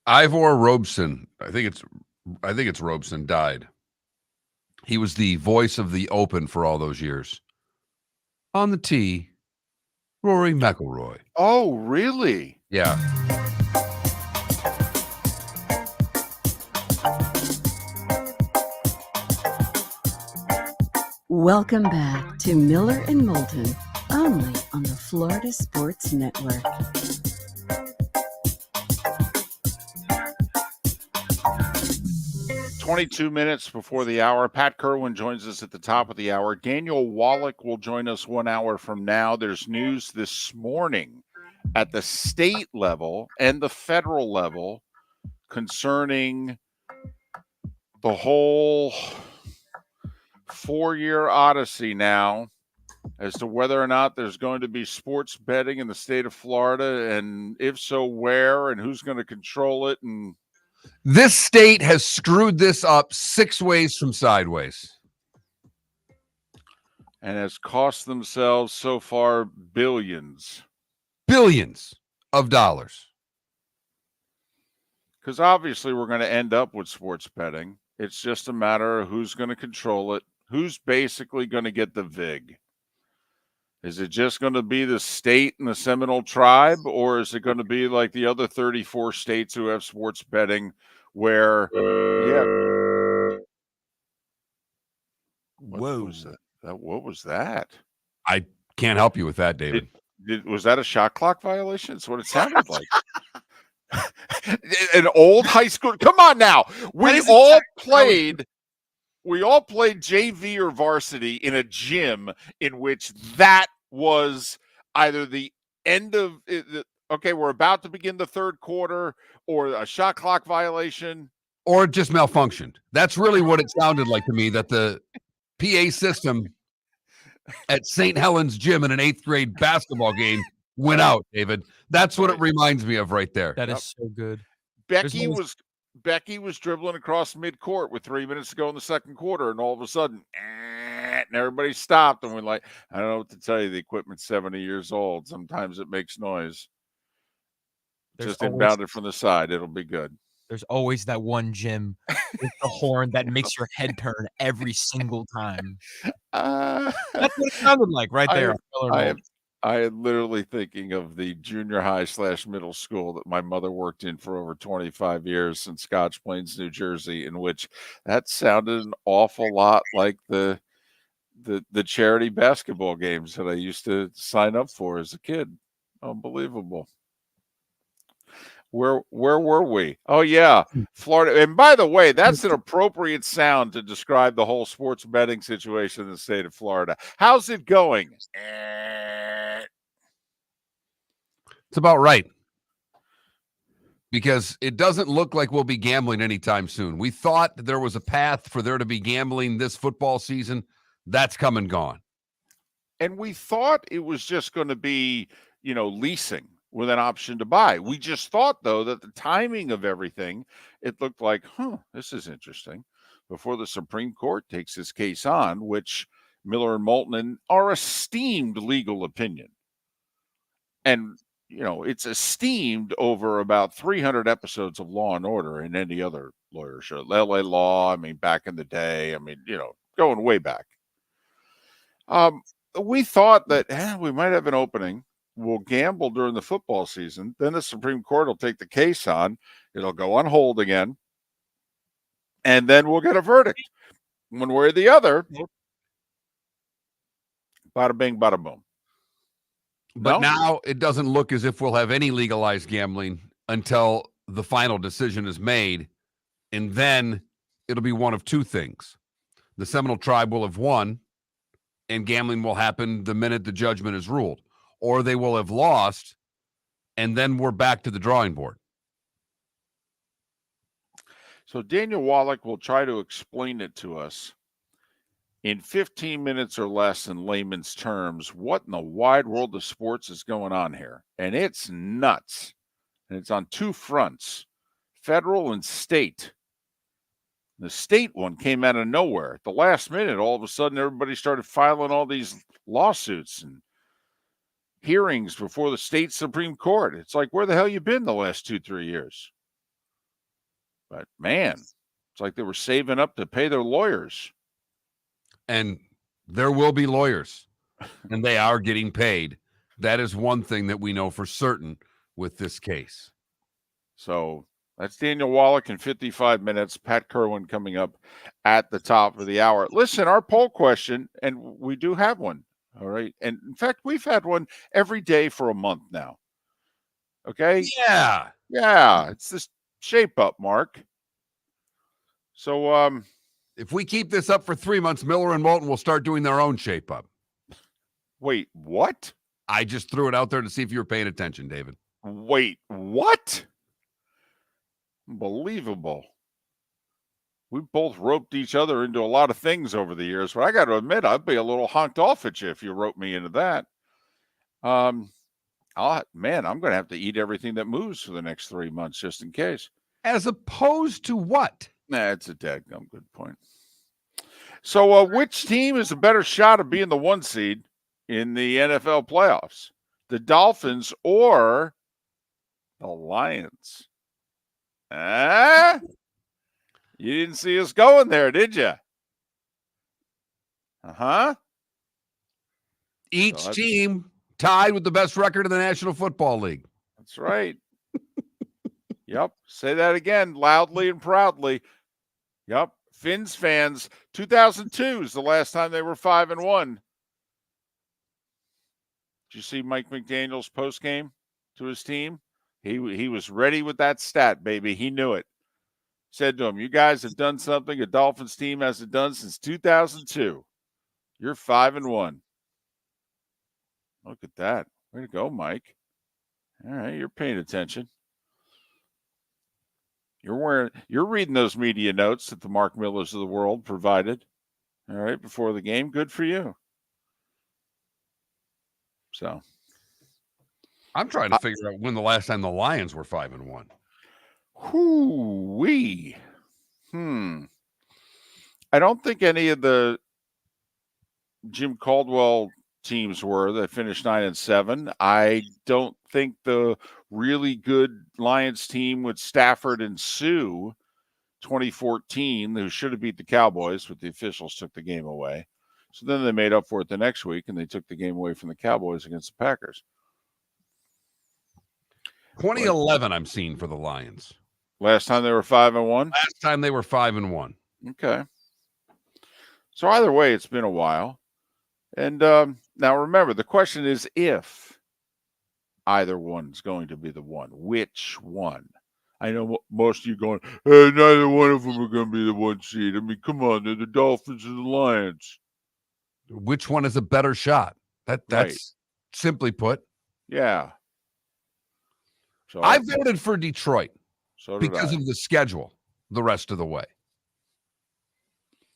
Ivor Robeson, I think it's Robeson, died. He was the voice of the Open for all those years. On the tee, Rory McIlroy. Oh, really? Yeah. Welcome back to Miller and Moulton, only on the Florida Sports Network. 22 minutes before the hour. Pat Kirwan joins us at the top of the hour. Daniel Wallach will join us 1 hour from now. There's news this morning at the state level and the federal level concerning the whole 4-year odyssey now as to whether or not there's going to be sports betting in the state of Florida, and if so, where, and who's going to control it. And this state has screwed this up 6 ways from sideways. And has cost themselves so far billions of dollars. Because obviously we're going to end up with sports betting. It's just a matter of who's going to control it, who's basically going to get the VIG. Is it just going to be the state and the Seminole tribe, or is it going to be like the other 34 states who have sports betting where, Whoa. What was that? I can't help you with that, David. Was that a shot clock violation? That's what it sounded like. An old high school. Come on now. We all played JV or varsity in a gym in which that was either the end of okay, we're about to begin the third quarter, or a shot clock violation, or just malfunctioned. That's really what it sounded like to me, that the PA system at St. Helens Gym in an 8th grade basketball game went out, David. That's what it reminds me of right there. That is so good. Becky was dribbling across midcourt with 3 minutes to go in the second quarter, and all of a sudden, and everybody stopped, and we're like, I don't know what to tell you. The equipment's 70 years old. Sometimes it makes noise. Just inbounded from the side. It'll be good. There's always that one gym with the horn that makes your head turn every single time. That's what it sounded like right there. I am literally thinking of the junior high / middle school that my mother worked in for over 25 years in Scotch Plains, New Jersey, in which that sounded an awful lot like the charity basketball games that I used to sign up for as a kid. Unbelievable. Where were we? Oh yeah, Florida. And by the way, that's an appropriate sound to describe the whole sports betting situation in the state of Florida. How's it going? It's about right. Because it doesn't look like we'll be gambling anytime soon. We thought there was a path for there to be gambling this football season. That's come and gone. And we thought it was just going to be, leasing with an option to buy. We just thought, though, that the timing of everything, it looked like, this is interesting. Before the Supreme Court takes this case on, which Miller and Moulton, in our esteemed legal opinion, and it's esteemed over about 300 episodes of Law and Order and any other lawyer show. LA Law, back in the day, going way back. We thought that we might have an opening. We'll gamble during the football season. Then the Supreme Court will take the case on. It'll go on hold again. And then we'll get a verdict. One way or the other. Bada bing, bada boom. But now it doesn't look as if we'll have any legalized gambling until the final decision is made. And then it'll be one of two things. The Seminole tribe will have won, and gambling will happen the minute the judgment is ruled. Or they will have lost, and then we're back to the drawing board. So Daniel Wallach will try to explain it to us in 15 minutes or less in layman's terms, what in the wide world of sports is going on here. And it's nuts. And it's on two fronts, federal and state. The state one came out of nowhere. At the last minute, all of a sudden, everybody started filing all these lawsuits and hearings before the state Supreme Court. It's like, where the hell you been the last 2-3 years? But, man, it's like they were saving up to pay their lawyers. And there will be lawyers, and they are getting paid. That is one thing that we know for certain with this case. So that's Daniel Wallach in 55 minutes. Pat Kirwan coming up at the top of the hour. Listen, our poll question, and we do have one, all right? And, in fact, we've had one every day for a month now. Okay? Yeah. Yeah. It's this shape up, Mark. So, if we keep this up for 3 months, Miller and Moulton will start doing their own shape up. Wait, what? I just threw it out there to see if you were paying attention, David. Wait, what? Unbelievable. We both roped each other into a lot of things over the years, but I got to admit, I'd be a little honked off at you if you roped me into that. Man, I'm going to have to eat everything that moves for the next 3 months just in case. As opposed to what? That's a dadgum good point. So, which team is a better shot of being the 1 seed in the NFL playoffs? The Dolphins or the Lions? You didn't see us going there, did you? Each team tied with the best record in the National Football League. That's right. Yep. Say that again, loudly and proudly. Yep. Finns fans, 2002 is the last time they were 5-1. Did you see Mike McDaniel's post game to his team? He was ready with that stat, baby. He knew it. Said to him, you guys have done something a Dolphins team hasn't done since 2002. You're 5-1. Look at that. Way to go, Mike. All right, you're paying attention. You're reading those media notes that the Mark Millers of the world provided. All right, before the game. Good for you. So I'm trying to figure out when the last time the Lions were 5-1. Whoo-wee. I don't think any of the Jim Caldwell teams were that finished 9-7. I don't think the really good Lions team with Stafford and Sue 2014, who should have beat the Cowboys, but the officials took the game away. So then they made up for it the next week, and they took the game away from the Cowboys against the Packers. 2011, I'm seeing for the Lions. Last time they were 5-1? Last time they were 5-1. Okay. So either way, it's been a while. And now remember, the question is if either one's going to be the one. Which one? I know most of you going, hey, neither one of them are going to be the one seed. I mean, come on, they're the Dolphins and the Lions. Which one is a better shot? That's Right. simply put. Yeah. So I voted for Detroit because I. of the schedule the rest of the way.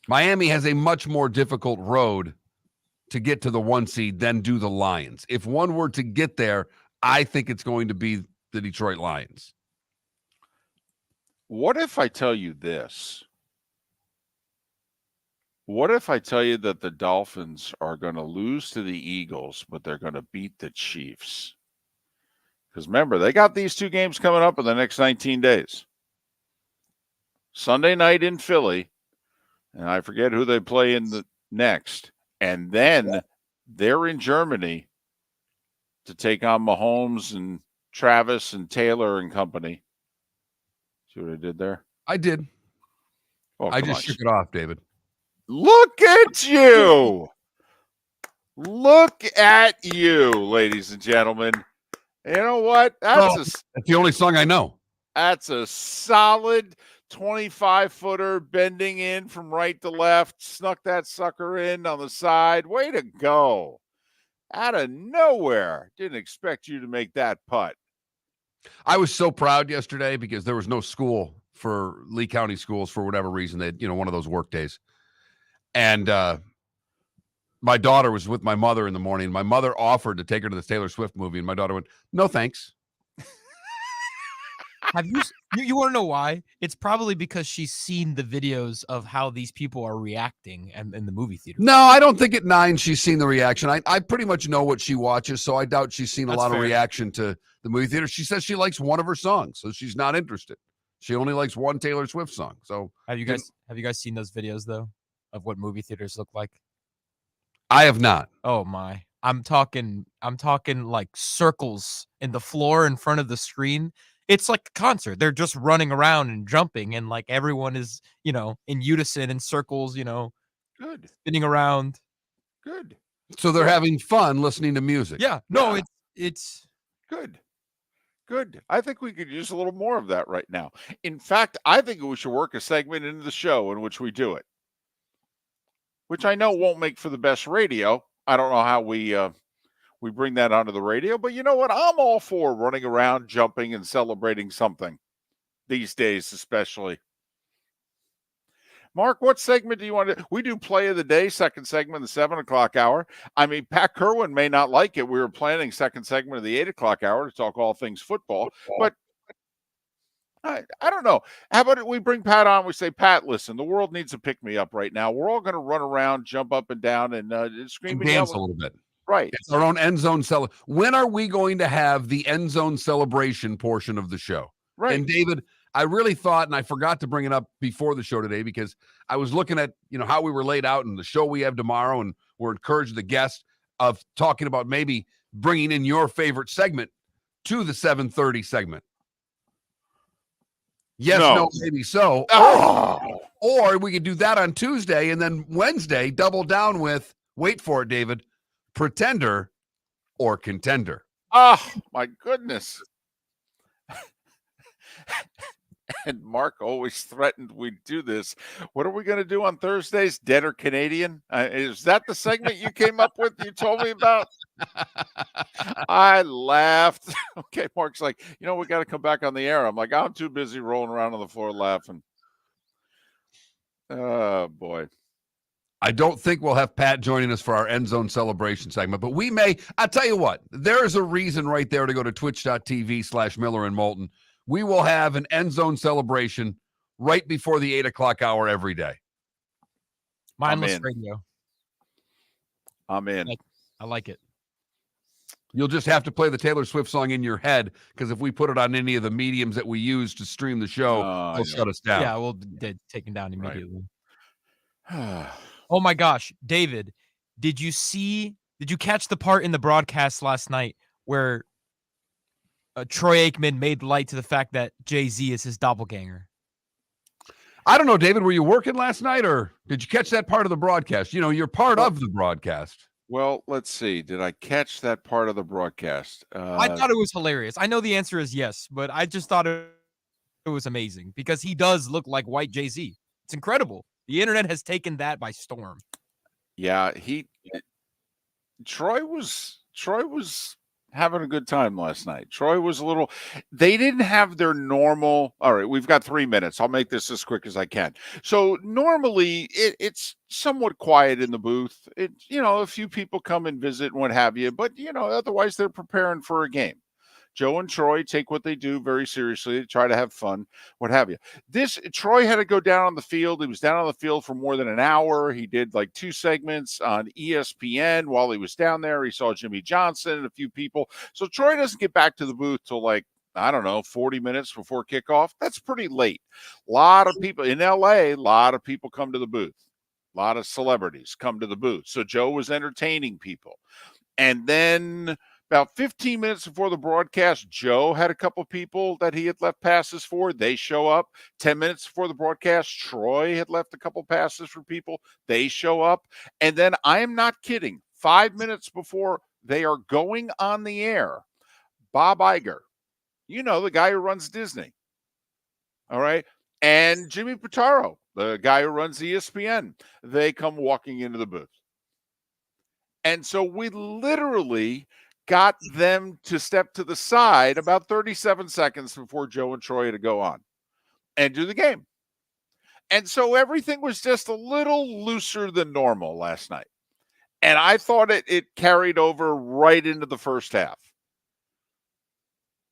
Miami has a much more difficult road to get to the 1 seed than do the Lions. If one were to get there, I think it's going to be the Detroit Lions. What if I tell you this? What if I tell you that the Dolphins are going to lose to the Eagles, but they're going to beat the Chiefs? Because remember, they got these two games coming up in the next 19 days. Sunday night in Philly, and I forget who they play in the next. And then they're in Germany to take on Mahomes and Travis and Taylor and company. See what I did there? I did. Oh, I just shook it off, David. Look at you. Look at you, ladies and gentlemen. You know what? That's the only song I know. That's a solid 25-footer bending in from right to left. Snuck that sucker in on the side. Way to go. Out of nowhere. Didn't expect you to make that putt. I was so proud yesterday because there was no school for Lee County schools for whatever reason. They had, one of those work days. And my daughter was with my mother in the morning. My mother offered to take her to the Taylor Swift movie, and my daughter went, no, thanks. Have you want to know why? It's probably because she's seen the videos of how these people are reacting in the movie theater. No, I don't think at 9 she's seen the reaction. I pretty much know what she watches, so I doubt she's seen a lot of reaction to the movie theater. She says she likes one of her songs, so she's not interested. She only likes one Taylor Swift song. So have you guys seen those videos though of what movie theaters look like? I have not. Oh my. I'm talking like circles in the floor in front of the screen. It's like a concert. They're just running around and jumping, and like everyone is, in unison in circles, good, spinning around. Good. So they're having fun listening to music. Yeah. No, it's good. Good. I think we could use a little more of that right now. In fact, I think we should work a segment into the show in which we do it, which I know won't make for the best radio. I don't know how we bring that onto the radio, but you know what? I'm all for running around, jumping, and celebrating something these days, especially. Mark, what segment do you want to? We do play of the day, second segment, the 7 o'clock hour. I mean, Pat Kirwan may not like it. We were planning second segment of the 8 o'clock hour to talk all things football, but I don't know. How about we bring Pat on? We say, Pat, listen, the world needs a pick-me-up right now. We're all going to run around, jump up and down, and scream and dance a little bit. Right. It's our own end zone When are we going to have the end zone celebration portion of the show? Right. And David, I really thought, and I forgot to bring it up before the show today because I was looking at, how we were laid out in the show we have tomorrow, and we're encouraged the guest of talking about maybe bringing in your favorite segment to the 7:30 segment. Yes, no, maybe so. Oh. Or we could do that on Tuesday, and then Wednesday double down with, wait for it, David, pretender or contender. Oh, my goodness. And Mark always threatened we'd do this. What are we going to do on Thursdays? Dead or Canadian? Is that the segment you came up with you told me about? I laughed. Okay, Mark's like, we got to come back on the air. I'm like, I'm too busy rolling around on the floor laughing. Oh, boy. I don't think we'll have Pat joining us for our end zone celebration segment, but we may. I'll tell you what, there's a reason right there to go to twitch.tv/Miller and Moulton. We will have an end zone celebration right before the 8 o'clock hour every day. Mindless radio. I'm in. I like it. You'll just have to play the Taylor Swift song in your head, because if we put it on any of the mediums that we use to stream the show, they'll shut us down. Yeah, we'll get taken down immediately. Right. Oh my gosh, David, Did you catch the part in the broadcast last night where Troy Aikman made light to the fact that Jay-Z is his doppelganger? I don't know, David, were you working last night or did you catch that part of the broadcast? You know, you're part of the broadcast. Well, let's see. Did I catch that part of the broadcast? I thought it was hilarious. I know the answer is yes, but I just thought it was amazing because he does look like white Jay-Z. It's incredible. The internet has taken that by storm. Yeah, Troy was having a good time last night. Troy was they didn't have their normal. All right, we've got 3 minutes. I'll make this as quick as I can. So normally it's somewhat quiet in the booth. A few people come and visit and what have you, but otherwise they're preparing for a game. Joe and Troy take what they do very seriously. They try to have fun, what have you. Troy had to go down on the field. He was down on the field for more than an hour. He did like 2 segments on ESPN while he was down there. He saw Jimmy Johnson and a few people. So Troy doesn't get back to the booth till 40 minutes before kickoff. That's pretty late. A lot of people in LA, a lot of people come to the booth. A lot of celebrities come to the booth. So Joe was entertaining people. And then about 15 minutes before the broadcast, Joe had a couple of people that he had left passes for. They show up. 10 minutes before the broadcast, Troy had left a couple passes for people. They show up. And then, I am not kidding, 5 minutes before they are going on the air, Bob Iger, the guy who runs Disney, all right, and Jimmy Pitaro, the guy who runs ESPN, they come walking into the booth. And so we literally got them to step to the side about 37 seconds before Joe and Troy had to go on and do the game. And so everything was just a little looser than normal last night. And I thought it carried over right into the first half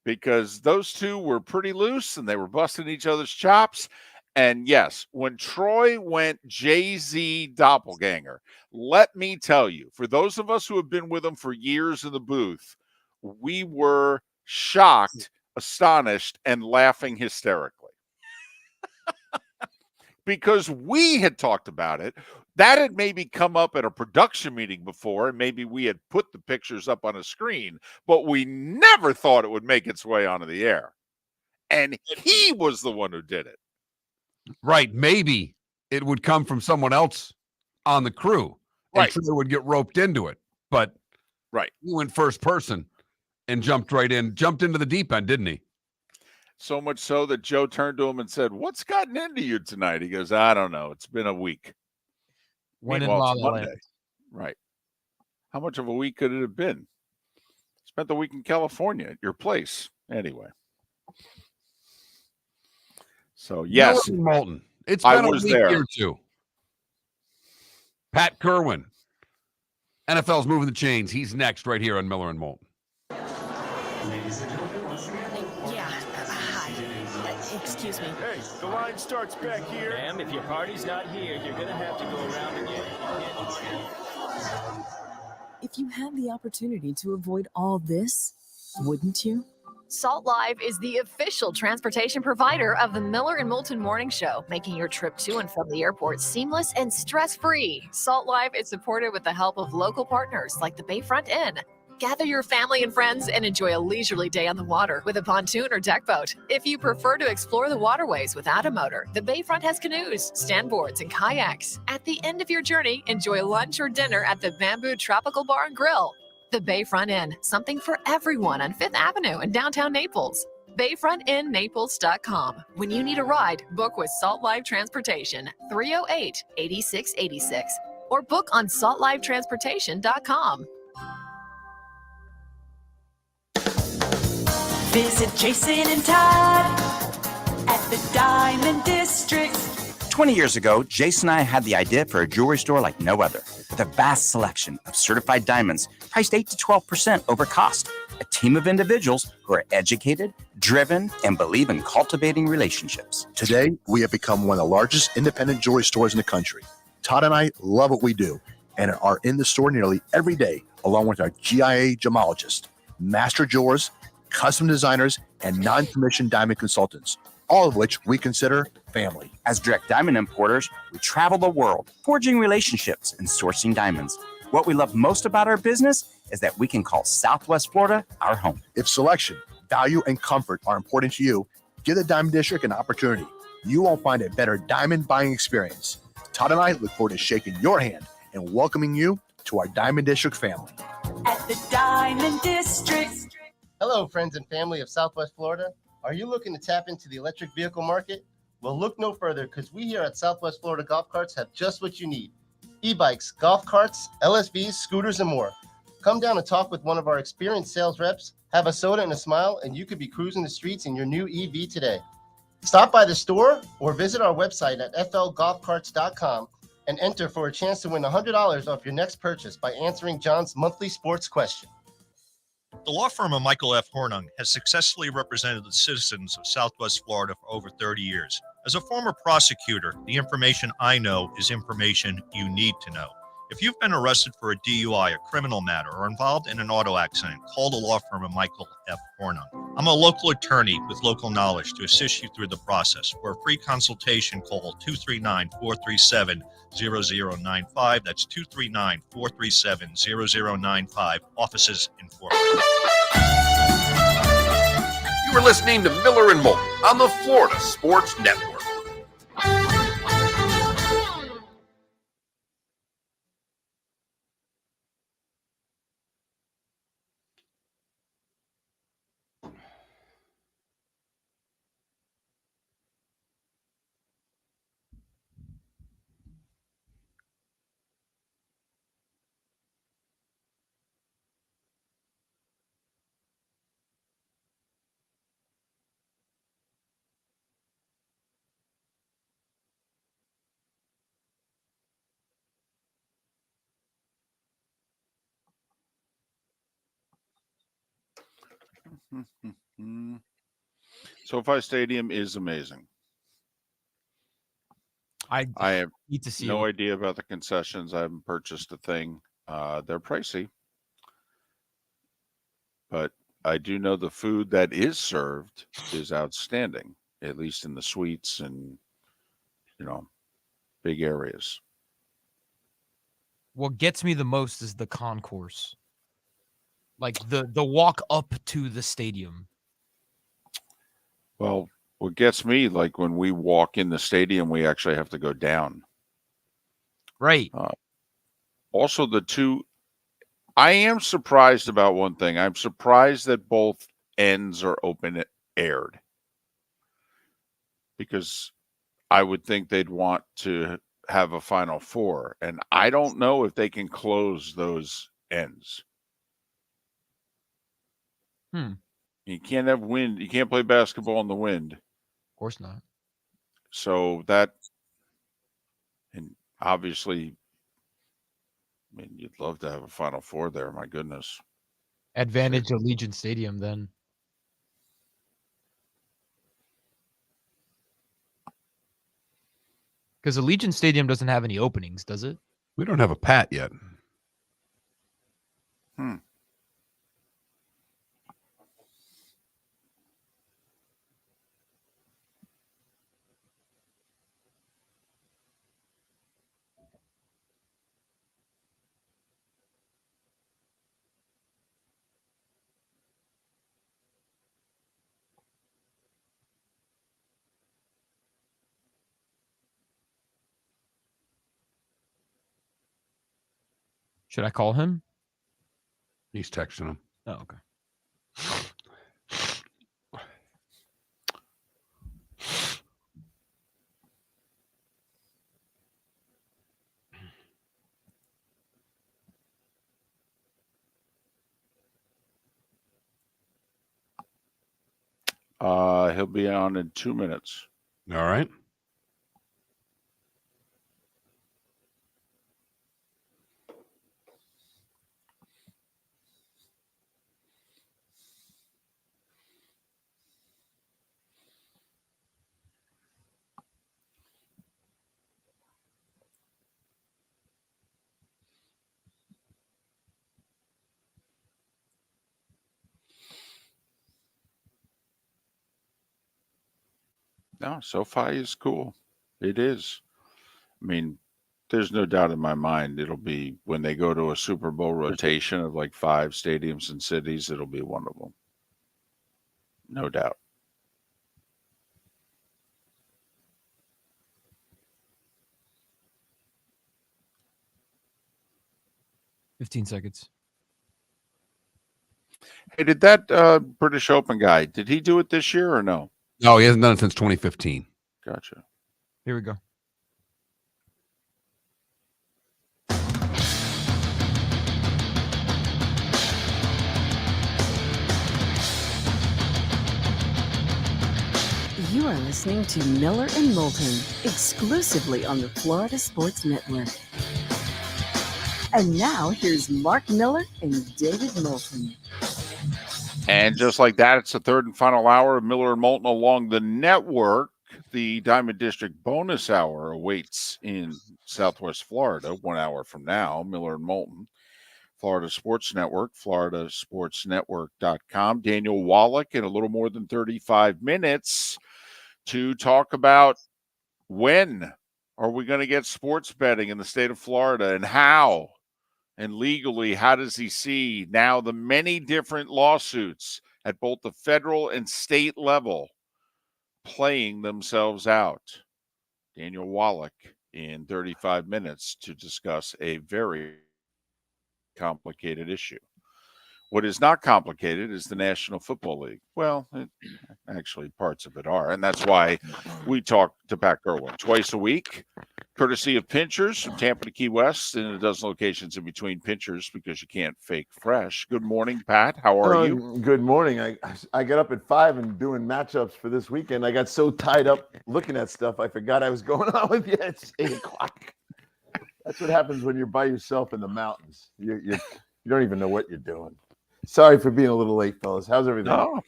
because those two were pretty loose and they were busting each other's chops. And yes, when Troy went Jay-Z doppelganger, let me tell you, for those of us who have been with him for years in the booth, we were shocked, astonished, and laughing hysterically. Because we had talked about it. That had maybe come up at a production meeting before, and maybe we had put the pictures up on a screen, but we never thought it would make its way onto the air. And he was the one who did it. Right. Maybe it would come from someone else on the crew. Right. And Troy would get roped into it. But he went first person and jumped into the deep end, didn't he? So much so that Joe turned to him and said, "What's gotten into you tonight?" He goes, "I don't know. It's been a week." When in La La Land. Right. How much of a week could it have been? Spent the week in California at your place. Anyway. So, yes. Moulton. It's been a week here, too. Pat Kirwan. NFL's moving the chains. He's next right here on Miller and Moulton. Ladies and gentlemen, hi. Excuse me. Hey, the line starts back here. Ma'am, if your party's not here, you're going to have to go around again. If you had the opportunity to avoid all this, wouldn't you? Salt Live is the official transportation provider of the Miller and Moulton Morning Show, making your trip to and from the airport seamless and stress-free. Salt Live is supported with the help of local partners like the Bayfront Inn. Gather your family and friends and enjoy a leisurely day on the water with a pontoon or deck boat. If you prefer to explore the waterways without a motor, the Bayfront has canoes, standboards, and kayaks. At the end of your journey, enjoy lunch or dinner at the Bamboo Tropical Bar and Grill. The Bayfront Inn, something for everyone on 5th Avenue in downtown Naples. BayfrontInNaples.com. When you need a ride, book with Salt Live Transportation, 308-8686, or book on saltlivetransportation.com. Visit Jason and Todd at the Diamond District. 20 years ago, Jason and I had the idea for a jewelry store like no other, with a vast selection of certified diamonds priced 8 to 12% over cost. A team of individuals who are educated, driven, and believe in cultivating relationships. Today, we have become one of the largest independent jewelry stores in the country. Todd and I love what we do and are in the store nearly every day, along with our GIA gemologists, master jewelers, custom designers, and non-commissioned diamond consultants, all of which we consider family. As direct diamond importers, we travel the world, forging relationships and sourcing diamonds. What we love most about our business is that we can call Southwest Florida our home. If selection, value, and comfort are important to you, give the Diamond District an opportunity. You won't find a better diamond buying experience. Todd and I look forward to shaking your hand and welcoming you to our Diamond District family. At the Diamond District. Hello, friends and family of Southwest Florida. Are you looking to tap into the electric vehicle market? Well, look no further, because we here at Southwest Florida Golf Carts have just what you need. E-bikes, golf carts, LSVs, scooters, and more. Come down and talk with one of our experienced sales reps, have a soda and a smile, and you could be cruising the streets in your new EV today. Stop by the store or visit our website at flgolfcarts.com and enter for a chance to win $100 off your next purchase by answering John's monthly sports question. The law firm of Michael F. Hornung has successfully represented the citizens of Southwest Florida for over 30 years. As a former prosecutor, the information I know is information you need to know. If you've been arrested for a DUI, a criminal matter, or involved in an auto accident, call the law firm of Michael F. Hornung. I'm a local attorney with local knowledge to assist you through the process. For a free consultation, call 239-437-0095. That's 239-437-0095. Offices in Fort Worth. You are listening to Miller and Moulton on the Florida Sports Network. SoFi Stadium is amazing. I have need to see no idea about the concessions. I haven't purchased a thing. They're pricey, but I do know the food that is served is outstanding, at least in the suites and, big areas. What gets me the most is the concourse. Like the walk up to the stadium. Well, what gets me, like when we walk in the stadium, we actually have to go down. Right. Also, I am surprised about one thing. I'm surprised that both ends are open aired, because I would think they'd want to have a Final Four, and I don't know if they can close those ends. You can't have wind. You can't play basketball in the wind. Of course not. So and obviously, I mean, you'd love to have a Final Four there. My goodness. Advantage Allegiant Stadium then. Because Allegiant Stadium doesn't have any openings, does it? We don't have a pat yet. Should I call him? He's texting him. Oh, okay. He'll be on in 2 minutes. All right. No, SoFi is cool. It is. I mean, There's no doubt in my mind it'll be when they go to a Super Bowl rotation of like 5 stadiums and cities, it'll be one of them. No doubt. $15 seconds. Hey, did that British Open guy, did he do it this year or no? No, he hasn't done it since 2015. Gotcha. Here we go. You are listening to Miller and Moulton, exclusively on the Florida Sports Network. And now here's Mark Miller and David Moulton. And just like that, it's the third and final hour of Miller and Moulton along the network. The Diamond District bonus hour awaits in Southwest Florida 1 hour from now. Miller and Moulton, Florida Sports Network, floridasportsnetwork.com. Daniel Wallach in a little more than 35 minutes to talk about when are we going to get sports betting in the state of Florida and how. And legally, how does he see now the many different lawsuits at both the federal and state level playing themselves out? Daniel Wallach in 35 minutes to discuss a very complicated issue. What is not complicated is the National Football League. Well, actually, parts of it are. And that's why we talk to Pat Kirwan twice a week, courtesy of Pinchers from Tampa to Key West and a dozen locations in between Pinchers because you can't fake fresh. Good morning, Pat. How are you? Good morning. I got up at 5 and doing matchups for this weekend. I got so tied up looking at stuff, I forgot I was going on with you. It's 8 o'clock. That's what happens when you're by yourself in the mountains. You don't even know what you're doing. Sorry for being a little late, fellas. How's everything? Oh,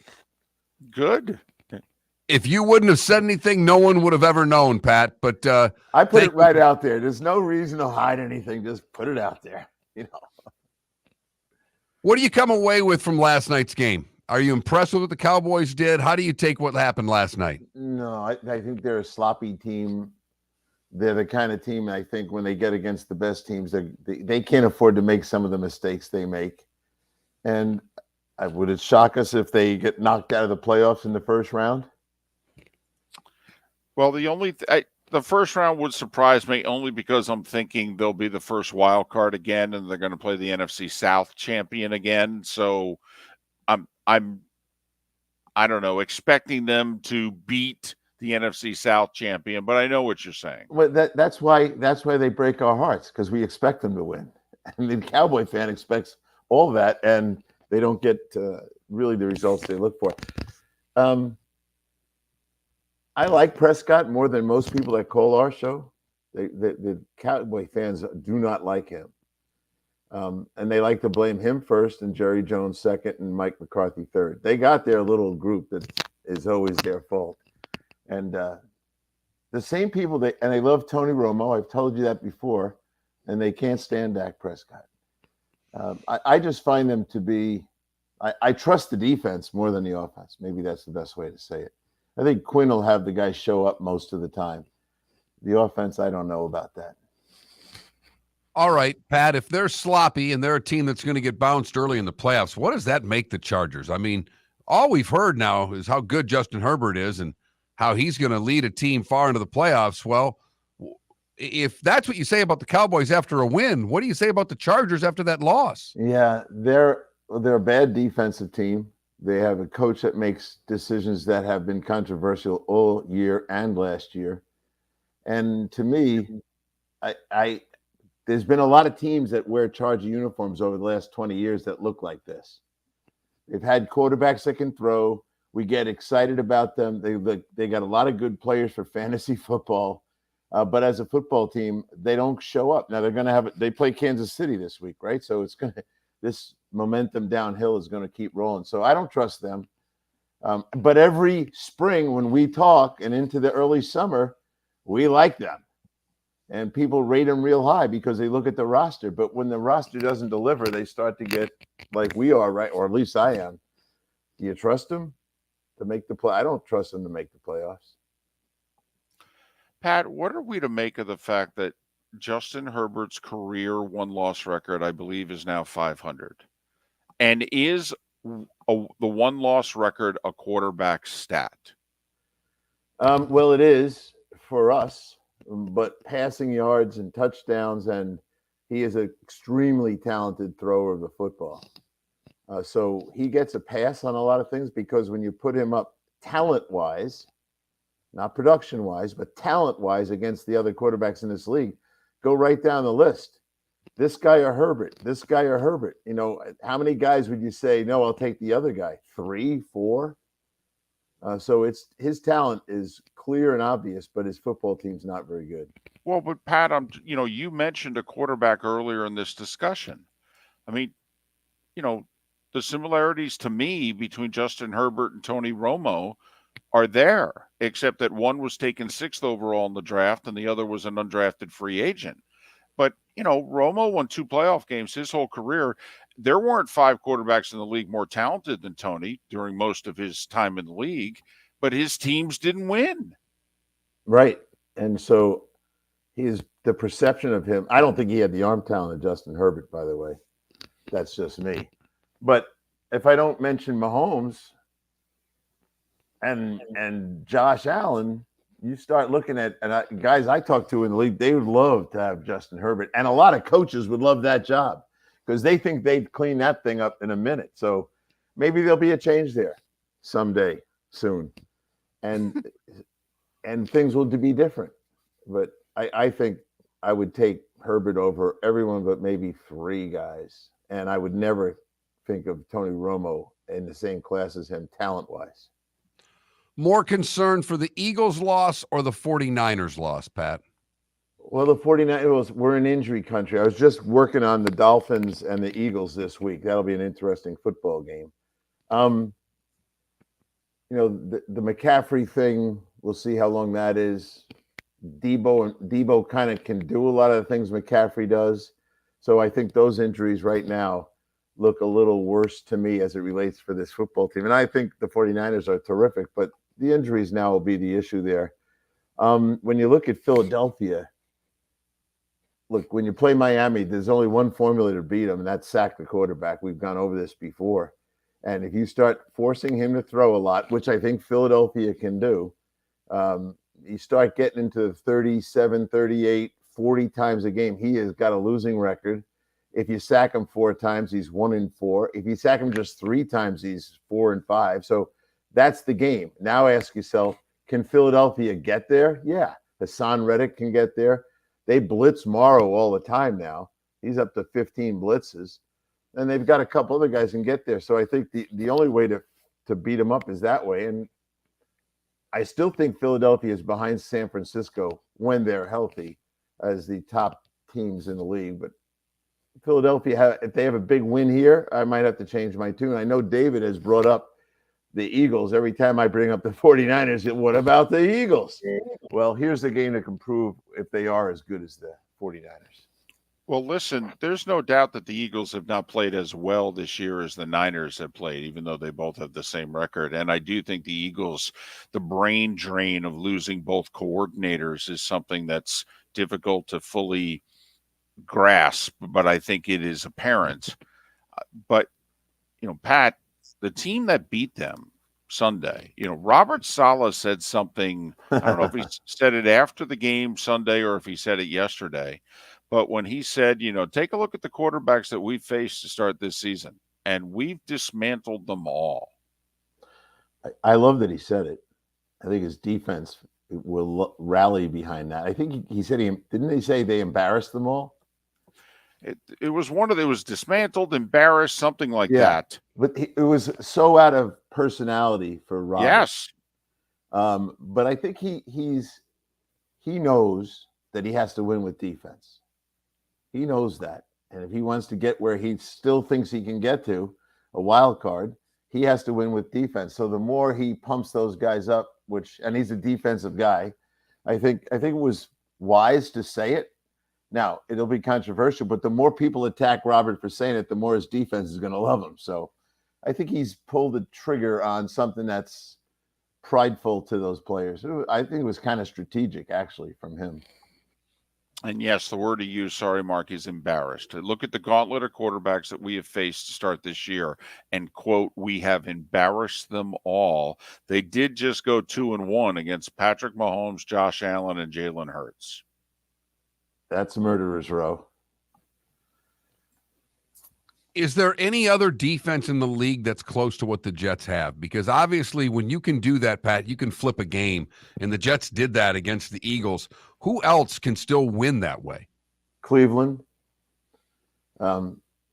good. If you wouldn't have said anything, no one would have ever known, Pat. But I put it right out there. There's no reason to hide anything. Just put it out there. What do you come away with from last night's game? Are you impressed with what the Cowboys did? How do you take what happened last night? No, I think they're a sloppy team. They're the kind of team, I think, when they get against the best teams, they can't afford to make some of the mistakes they make. And would it shock us if they get knocked out of the playoffs in the first round? Well, the first round would surprise me only because I'm thinking they'll be the first wild card again, and they're going to play the NFC South champion again. So I don't know, expecting them to beat the NFC South champion, but I know what you're saying. Well, that's why they break our hearts, because we expect them to win, and the Cowboy fan expects all that, and they don't get really the results they look for. I like Prescott more than most people that call our show. The Cowboy fans do not like him. And they like to blame him first and Jerry Jones second and Mike McCarthy third. They got their little group that is always their fault. And the same people, they love Tony Romo. I've told you that before. And they can't stand Dak Prescott. I just find them to be I trust the defense more than the offense. Maybe that's the best way to say it. I think Quinn will have the guys show up most of the time. The offense, I don't know about that. All right, Pat, if they're sloppy and they're a team that's going to get bounced early in the playoffs, what does that make the Chargers? I mean, all we've heard now is how good Justin Herbert is and how he's going to lead a team far into the playoffs. Well, if that's what you say about the Cowboys after a win, what do you say about the Chargers after that loss? Yeah, they're a bad defensive team. They have a coach that makes decisions that have been controversial all year and last year. And to me, there's been a lot of teams that wear Charger uniforms over the last 20 years that look like this. They've had quarterbacks that can throw. We get excited about them. They got a lot of good players for fantasy football. But as a football team, they don't show up. Now they play Kansas City this week, right? So this momentum downhill is going to keep rolling. So I don't trust them. But every spring when we talk and into the early summer, we like them. And people rate them real high because they look at the roster. But when the roster doesn't deliver, they start to get like we are, right? Or at least I am. Do you trust them to make the play? I don't trust them to make the playoffs. Pat, what are we to make of the fact that Justin Herbert's career one-loss record, I believe, is now 500. And is the one-loss record a quarterback stat? Well, it is for us, but passing yards and touchdowns, and he is an extremely talented thrower of the football. So he gets a pass on a lot of things because when you put him up talent-wise, not production-wise, but talent-wise against the other quarterbacks in this league, go right down the list. This guy or Herbert, this guy or Herbert. You know, how many guys would you say, no, I'll take the other guy? 3, 4? So it's his talent is clear and obvious, but his football team's not very good. Well, but Pat, you mentioned a quarterback earlier in this discussion. I mean, the similarities to me between Justin Herbert and Tony Romo are there, except that one was taken 6th overall in the draft and the other was an undrafted free agent. But, Romo won 2 playoff games his whole career. There weren't 5 quarterbacks in the league more talented than Tony during most of his time in the league, but his teams didn't win. Right. And so the perception of him, I don't think he had the arm talent of Justin Herbert, by the way. That's just me. But if I don't mention Mahomes and Josh Allen, you start looking at guys I talked to in the league, they would love to have Justin Herbert. And a lot of coaches would love that job because they think they'd clean that thing up in a minute. So maybe there'll be a change there someday, soon. And things will be different. But I think I would take Herbert over everyone but maybe 3 guys. And I would never think of Tony Romo in the same class as him talent-wise. More concerned for the Eagles' loss or the 49ers' loss, Pat? Well, the 49ers, we're in injury country. I was just working on the Dolphins and the Eagles this week. That'll be an interesting football game. The McCaffrey thing, we'll see how long that is. Debo kind of can do a lot of the things McCaffrey does. So I think those injuries right now look a little worse to me as it relates for this football team. And I think the 49ers are terrific, but the injuries now will be the issue there. When you look at Philadelphia, when you play Miami, there's only one formula to beat them, and that's sack the quarterback. We've gone over this before. And if you start forcing him to throw a lot, which I think Philadelphia can do, you start getting into 37, 38, 40 times a game. He has got a losing record. If you sack him 4 times, he's 1-4. If you sack him just 3 times, he's 4-5. So that's the game. Now ask yourself, can Philadelphia get there? Yeah. Hassan Reddick can get there. They blitz Morrow all the time now. He's up to 15 blitzes. And they've got a couple other guys can get there. So I think the only way to beat him up is that way. And I still think Philadelphia is behind San Francisco when they're healthy as the top teams in the league. But Philadelphia, if they have a big win here, I might have to change my tune. I know David has brought up the Eagles. Every time I bring up the 49ers, what about the Eagles? Well, here's the game that can prove if they are as good as the 49ers. Well, listen, there's no doubt that the Eagles have not played as well this year as the Niners have played, even though they both have the same record. And I do think the Eagles, the brain drain of losing both coordinators is something that's difficult to fully grasp, but I think it is apparent. But, Pat, the team that beat them Sunday, Robert Saleh said something, I don't know if he said it after the game Sunday or if he said it yesterday, but when he said, take a look at the quarterbacks that we've faced to start this season, and we've dismantled them all. I love that he said it. I think his defense will rally behind that. I think he said didn't he say they embarrassed them all? It was it was dismantled, embarrassed, something like that. But it was so out of personality for Robert. Yes. But I think he knows that he has to win with defense. He knows that. And if he wants to get where he still thinks he can get to, a wild card, he has to win with defense. So the more he pumps those guys up, and he's a defensive guy, I think it was wise to say it. Now, it'll be controversial, but the more people attack Robert for saying it, the more his defense is going to love him. So I think he's pulled the trigger on something that's prideful to those players. I think it was kind of strategic, actually, from him. And yes, the word to use, sorry, Mark, is embarrassed. Look at the gauntlet of quarterbacks that we have faced to start this year, and quote, we have embarrassed them all. They did just go 2-1 against Patrick Mahomes, Josh Allen, and Jalen Hurts. That's murderer's row. Is there any other defense in the league that's close to what the Jets have? Because obviously when you can do that, Pat, you can flip a game, and the Jets did that against the Eagles. Who else can still win that way? Cleveland.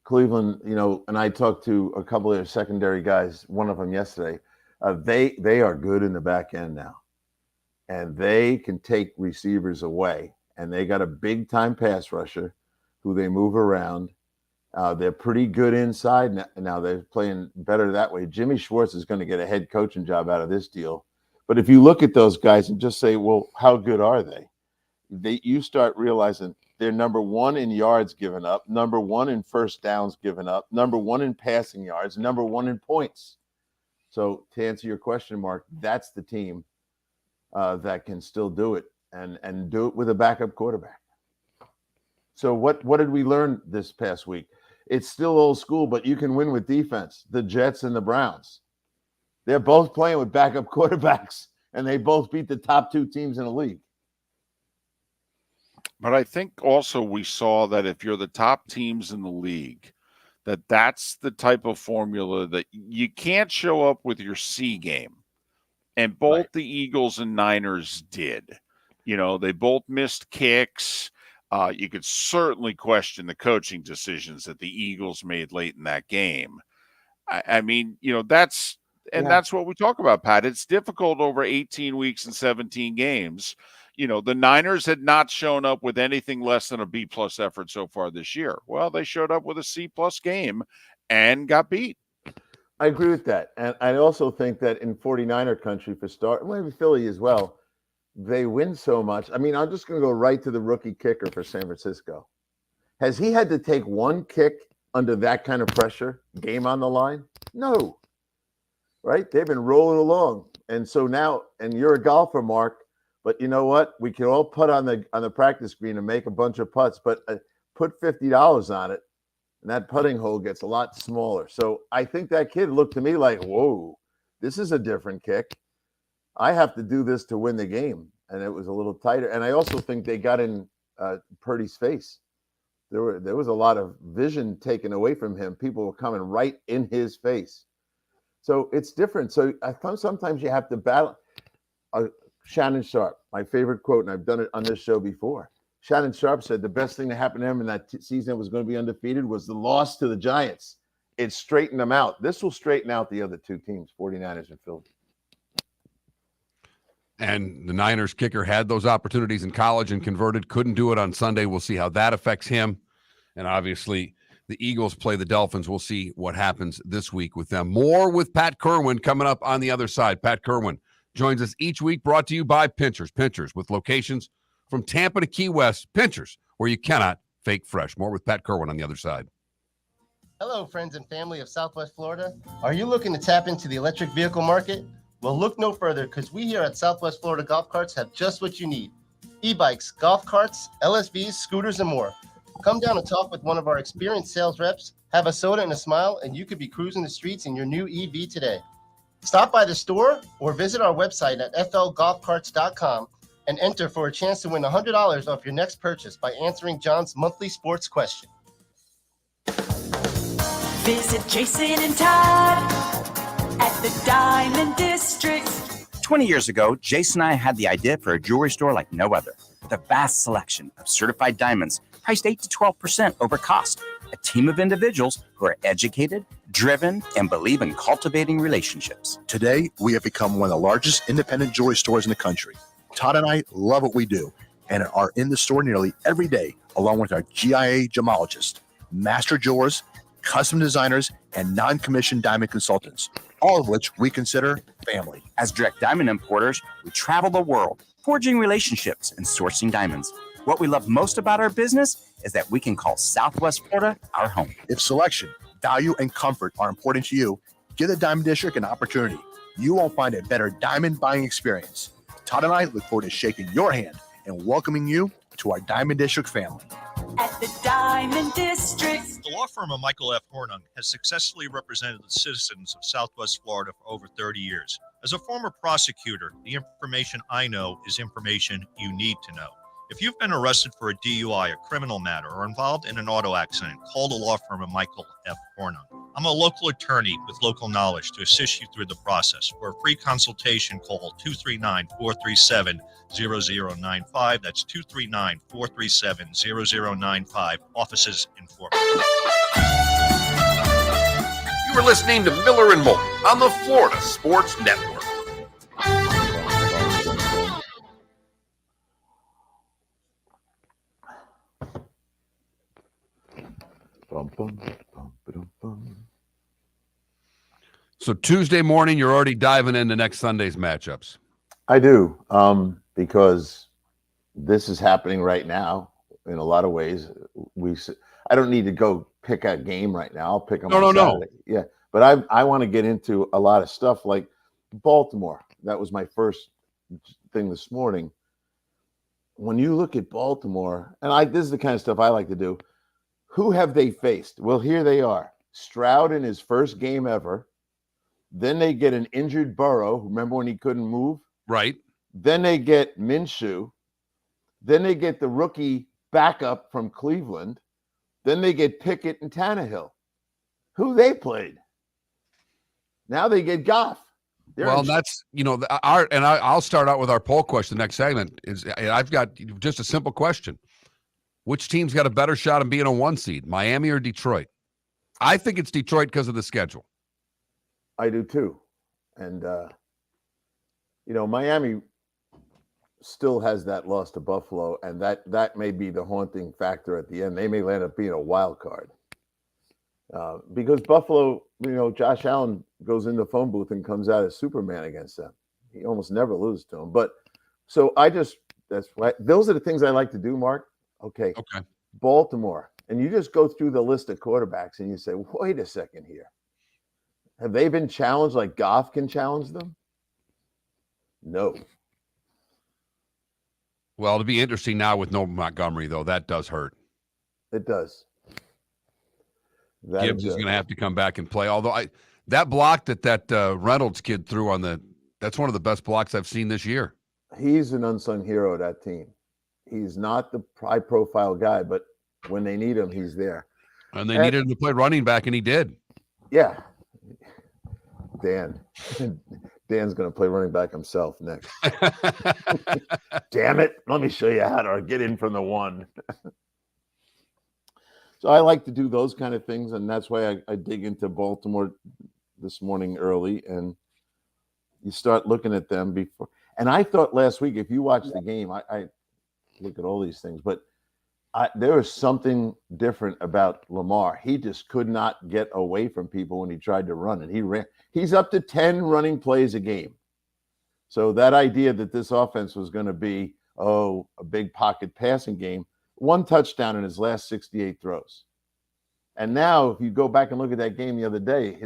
Cleveland, and I talked to a couple of their secondary guys, one of them yesterday. They are good in the back end now, and they can take receivers away, and they got a big-time pass rusher who they move around. They're pretty good inside now. They're playing better that way. Jimmy Schwartz is going to get a head coaching job out of this deal. But if you look at those guys and just say, well, how good are they? You start realizing they're number one in yards given up, number one in first downs given up, number one in passing yards, number one in points. So to answer your question, Mark, that's the team that can still do it and do it with a backup quarterback. So what did we learn this past week? It's still old school, but you can win with defense. The Jets and the Browns. They're both playing with backup quarterbacks, and they both beat the top two teams in the league. But I think also we saw that if you're the top teams in the league, that's the type of formula that you can't show up with your C game. And both the Eagles and Niners did. They both missed kicks. You could certainly question the coaching decisions that the Eagles made late in that game. I mean, that's what we talk about, Pat. It's difficult over 18 weeks and 17 games. The Niners had not shown up with anything less than a B-plus effort so far this year. Well, they showed up with a C-plus game and got beat. I agree with that. And I also think that in 49er country maybe Philly as well, they win so much. I mean, I'm just going to go right to the rookie kicker for San Francisco. Has he had to take one kick under that kind of pressure, game on the line? No. Right? They've been rolling along. And so now, and you're a golfer, Mark, but you know what? We can all put on the practice green and make a bunch of putts, but put $50 on it, and that putting hole gets a lot smaller. So I think that kid looked to me like, whoa, this is a different kick. I have to do this to win the game. And it was a little tighter. And I also think they got in Purdy's face. There was a lot of vision taken away from him. People were coming right in his face. So it's different. So I thought sometimes you have to battle. Shannon Sharp, my favorite quote, and I've done it on this show before. Shannon Sharp said the best thing that happened to him in that season that was going to be undefeated was the loss to the Giants. It straightened them out. This will straighten out the other two teams, 49ers and Philly. And the Niners kicker had those opportunities in college and converted, couldn't do it on Sunday. We'll see how that affects him. And obviously the Eagles play the Dolphins. We'll see what happens this week with them. More with Pat Kirwan coming up on the other side. Pat Kirwan joins us each week, brought to you by Pinchers. Pinchers with locations from Tampa to Key West. Pinchers, where you cannot fake fresh. More with Pat Kirwan on the other side. Hello, friends and family of Southwest Florida. Are you looking to tap into the electric vehicle market? Well, look no further, because we here at Southwest Florida Golf Carts have just what you need. E-bikes, golf carts, LSVs, scooters, and more. Come down and talk with one of our experienced sales reps, have a soda and a smile, and you could be cruising the streets in your new EV today. Stop by the store or visit our website at flgolfcarts.com and enter for a chance to win $100 off your next purchase by answering John's monthly sports question. Visit Jason and Todd at the Diamond District. 20 years ago, Jason and I had the idea for a jewelry store like no other, with a vast selection of certified diamonds priced 8 to 12% over cost. A team of individuals who are educated, driven, and believe in cultivating relationships. Today, we have become one of the largest independent jewelry stores in the country. Todd and I love what we do and are in the store nearly every day, along with our GIA gemologists, master jewelers, custom designers, and non-commissioned diamond consultants, all of which we consider family. As direct diamond importers, we travel the world, forging relationships and sourcing diamonds. What we love most about our business is that we can call Southwest Florida our home. If selection, value, and comfort are important to you, give the Diamond District an opportunity. You won't find a better diamond buying experience. Todd and I look forward to shaking your hand and welcoming you to our Diamond District family. At the Diamond District. The law firm of Michael F. Hornung has successfully represented the citizens of Southwest Florida for over 30 years. As a former prosecutor, the information I know is information you need to know. If you've been arrested for a DUI, a criminal matter, or involved in an auto accident, call the law firm of Michael F. Hornung. I'm a local attorney with local knowledge to assist you through the process. For a free consultation, call 239-437-0095. That's 239-437-0095. Offices informed. You were listening to Miller and Moulton on the Florida Sports Network. So Tuesday morning, you're already diving into next Sunday's matchups. I do, because this is happening right now in a lot of ways. I don't need to go pick a game right now. I'll pick them on Saturday. Yeah, but I want to get into a lot of stuff like Baltimore. That was my first thing this morning. When you look at Baltimore, and this is the kind of stuff I like to do. Who have they faced? Well, here they are. Stroud in his first game ever. Then they get an injured Burrow. Remember when he couldn't move? Right. Then they get Minshew. Then they get the rookie backup from Cleveland. Then they get Pickett and Tannehill. Who they played? Now they get Goff. That's, I'll start out with our poll question. The next segment is I've got just a simple question. Which team's got a better shot of being a 1 seed, Miami or Detroit? I think it's Detroit because of the schedule. I do too. And, Miami still has that loss to Buffalo, and that may be the haunting factor at the end. They may land up being a wild card. Because Buffalo, Josh Allen goes in the phone booth and comes out as Superman against them. He almost never loses to them. But so that's why those are the things I like to do, Mark. Okay. Baltimore. And you just go through the list of quarterbacks and you say, wait a second here. Have they been challenged like Goff can challenge them? No. Well, it'll be interesting now with no Montgomery, though. That does hurt. It does. Gibbs is going to have to come back and play. Although that block that Reynolds kid threw that's one of the best blocks I've seen this year. He's an unsung hero of that team. He's not the high-profile guy, but when they need him, he's there. And they needed him to play running back, and he did. Yeah. Dan's going to play running back himself next. Damn it. Let me show you how to get in from the one. So I like to do those kind of things, and that's why I dig into Baltimore this morning early, and you start looking at them before. And I thought last week, if you watch the game, I look at all these things, but there was something different about Lamar. He just could not get away from people when he tried to run, and he ran. He's up to 10 running plays a game. So that idea that this offense was going to be, a big pocket passing game, 1 touchdown in his last 68 throws. And now if you go back and look at that game the other day,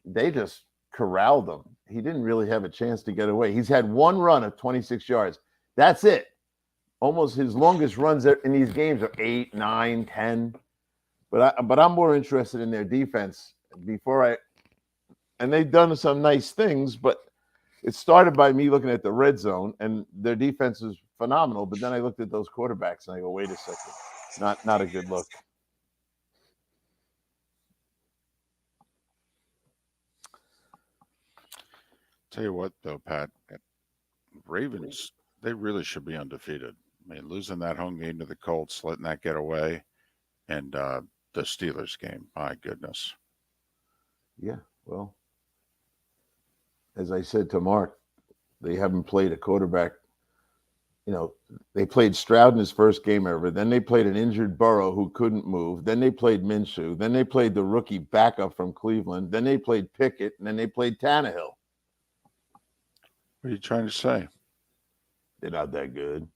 they just corralled him. He didn't really have a chance to get away. He's had 1 run of 26 yards. That's it. Almost his longest runs in these games are 8, 9, 10. But I'm more interested in their defense and they've done some nice things, but it started by me looking at the red zone, and their defense is phenomenal. But then I looked at those quarterbacks and I go, wait a second, not a good look. Tell you what, though, Pat, Ravens, they really should be undefeated. I mean, losing that home game to the Colts, letting that get away, and the Steelers game, my goodness. Yeah, well, as I said to Mark, they haven't played a quarterback. They played Stroud in his first game ever. Then they played an injured Burrow who couldn't move. Then they played Minshew. Then they played the rookie backup from Cleveland. Then they played Pickett, and then they played Tannehill. What are you trying to say? They're not that good.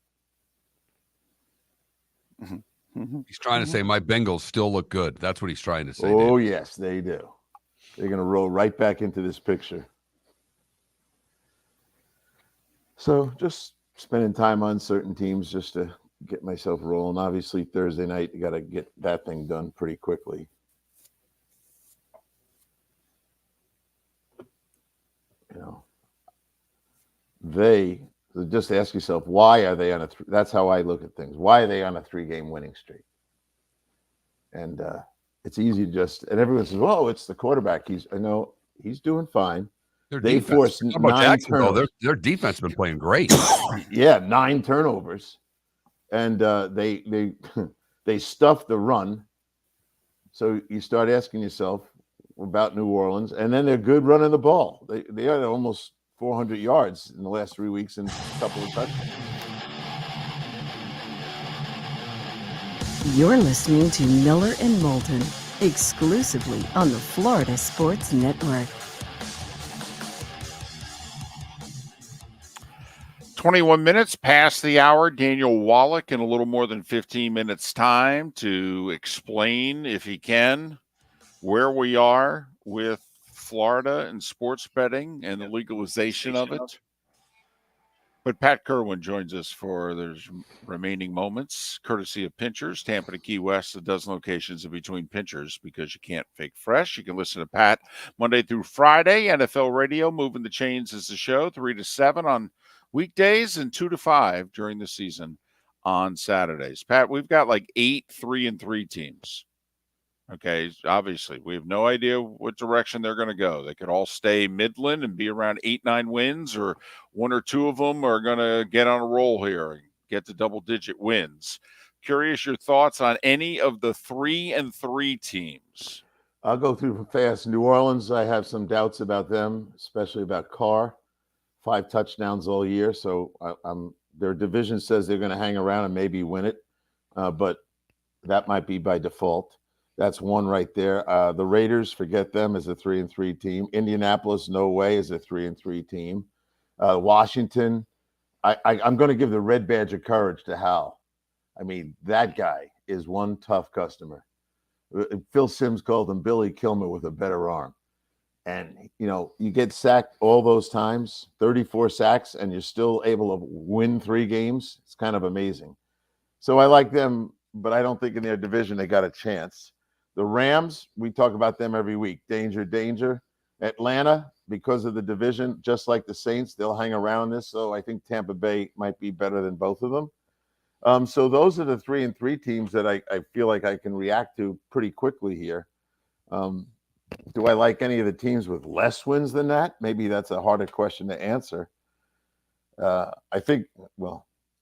He's trying to say my Bengals still look good. That's what he's trying to say. Oh, Dave. yes, they do. They're going to roll right back into this picture. So just spending time on certain teams just to get myself rolling. Obviously, Thursday night, you got to get that thing done pretty quickly. You know, they just ask yourself, why are they on a? That's how I look at things. Why are they on a 3-game winning streak? And it's easy to just, and everyone says, "Oh, it's the quarterback." I know he's doing fine. They forced 9 turnovers. Their defense has been playing great. Yeah, 9 turnovers, and they they stuffed the run. So you start asking yourself about New Orleans, and then they're good running the ball. They had almost 400 yards in the last 3 weeks and a couple of touchdowns. You're listening to Miller and Moulton, exclusively on the Florida Sports Network. 21 minutes past the hour. Daniel Wallach in a little more than 15 minutes time to explain, if he can, where we are with Florida and sports betting and the legalization of it. But Pat Kirwan joins us for the remaining moments, courtesy of Pinchers, Tampa to Key West, a dozen locations in between Pinchers because you can't fake fresh. You can listen to Pat Monday through Friday, NFL Radio, Moving the Chains is the show, 3 to 7 on weekdays and 2 to 5 during the season on Saturdays. Pat, we've got like 8 3-3 teams. Okay, obviously, we have no idea what direction they're going to go. They could all stay Midland and be around 8-9 wins, or 1 or 2 of them are going to get on a roll here and get to double-digit wins. Curious your thoughts on any of the 3-3 teams. I'll go through fast. New Orleans, I have some doubts about them, especially about Carr. 5 touchdowns all year, so their division says they're going to hang around and maybe win it, but that might be by default. That's one right there. The Raiders, forget them as a 3-3 team. Indianapolis, no way, is a 3-3 team. Washington, I'm going to give the red badge of courage to Hal. I mean, that guy is one tough customer. Phil Simms called him Billy Kilmer with a better arm. And, you know, you get sacked all those times, 34 sacks, and you're still able to win 3 games. It's kind of amazing. So I like them, but I don't think in their division they got a chance. The Rams, we talk about them every week. Danger, danger. Atlanta, because of the division, just like the Saints, they'll hang around this. So I think Tampa Bay might be better than both of them. So those are the 3-3 teams that I feel like I can react to pretty quickly here. Do I like any of the teams with less wins than that? Maybe that's a harder question to answer. I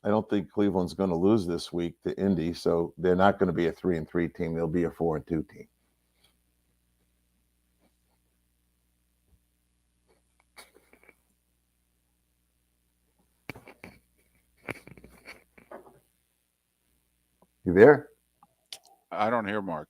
don't think Cleveland's going to lose this week to Indy, so they're not going to be a 3-3 team. They'll be a 4-2 team. You there? I don't hear Mark.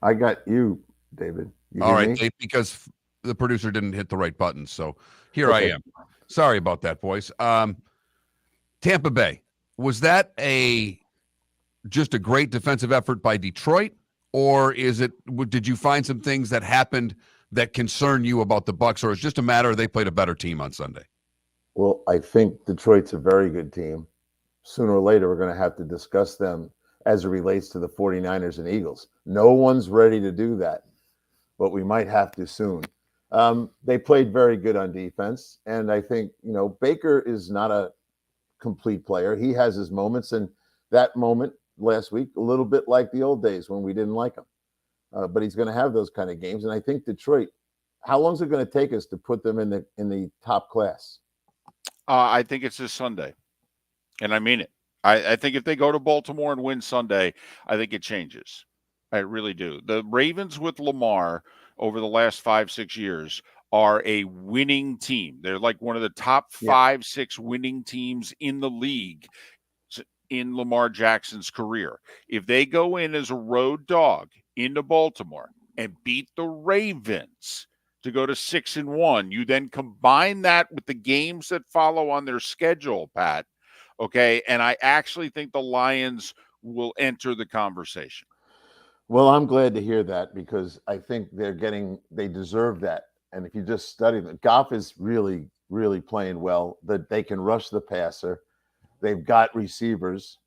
I got you, David. You All hear right, me? Dave, because the producer didn't hit the right button. So here I am. Sorry about that, boys. Tampa Bay, was that just a great defensive effort by Detroit, or did you find some things that happened that concern you about the Bucs, or it's just a matter of they played a better team on Sunday? Well, I think Detroit's a very good team. Sooner or later, we're going to have to discuss them as it relates to the 49ers and Eagles. No one's ready to do that, but we might have to soon. They played very good on defense, and I think, Baker is not a complete player. He has his moments, and that moment last week, a little bit like the old days when we didn't like him. But he's going to have those kind of games, and I think Detroit, how long is it going to take us to put them in the top class? I think it's this Sunday, and I mean it. I think if they go to Baltimore and win Sunday, I think it changes. I really do. The Ravens with Lamar over the last 5-6 years are a winning team. They're like one of the top 5-6 winning teams in the league in Lamar Jackson's career. If they go in as a road dog into Baltimore and beat the Ravens to go to 6-1, you then combine that with the games that follow on their schedule, Pat. Okay, and I actually think the Lions will enter the conversation. Well, I'm glad to hear that because I think they deserve that. And if you just study them, Goff is really, really playing well. That they can rush the passer. They've got receivers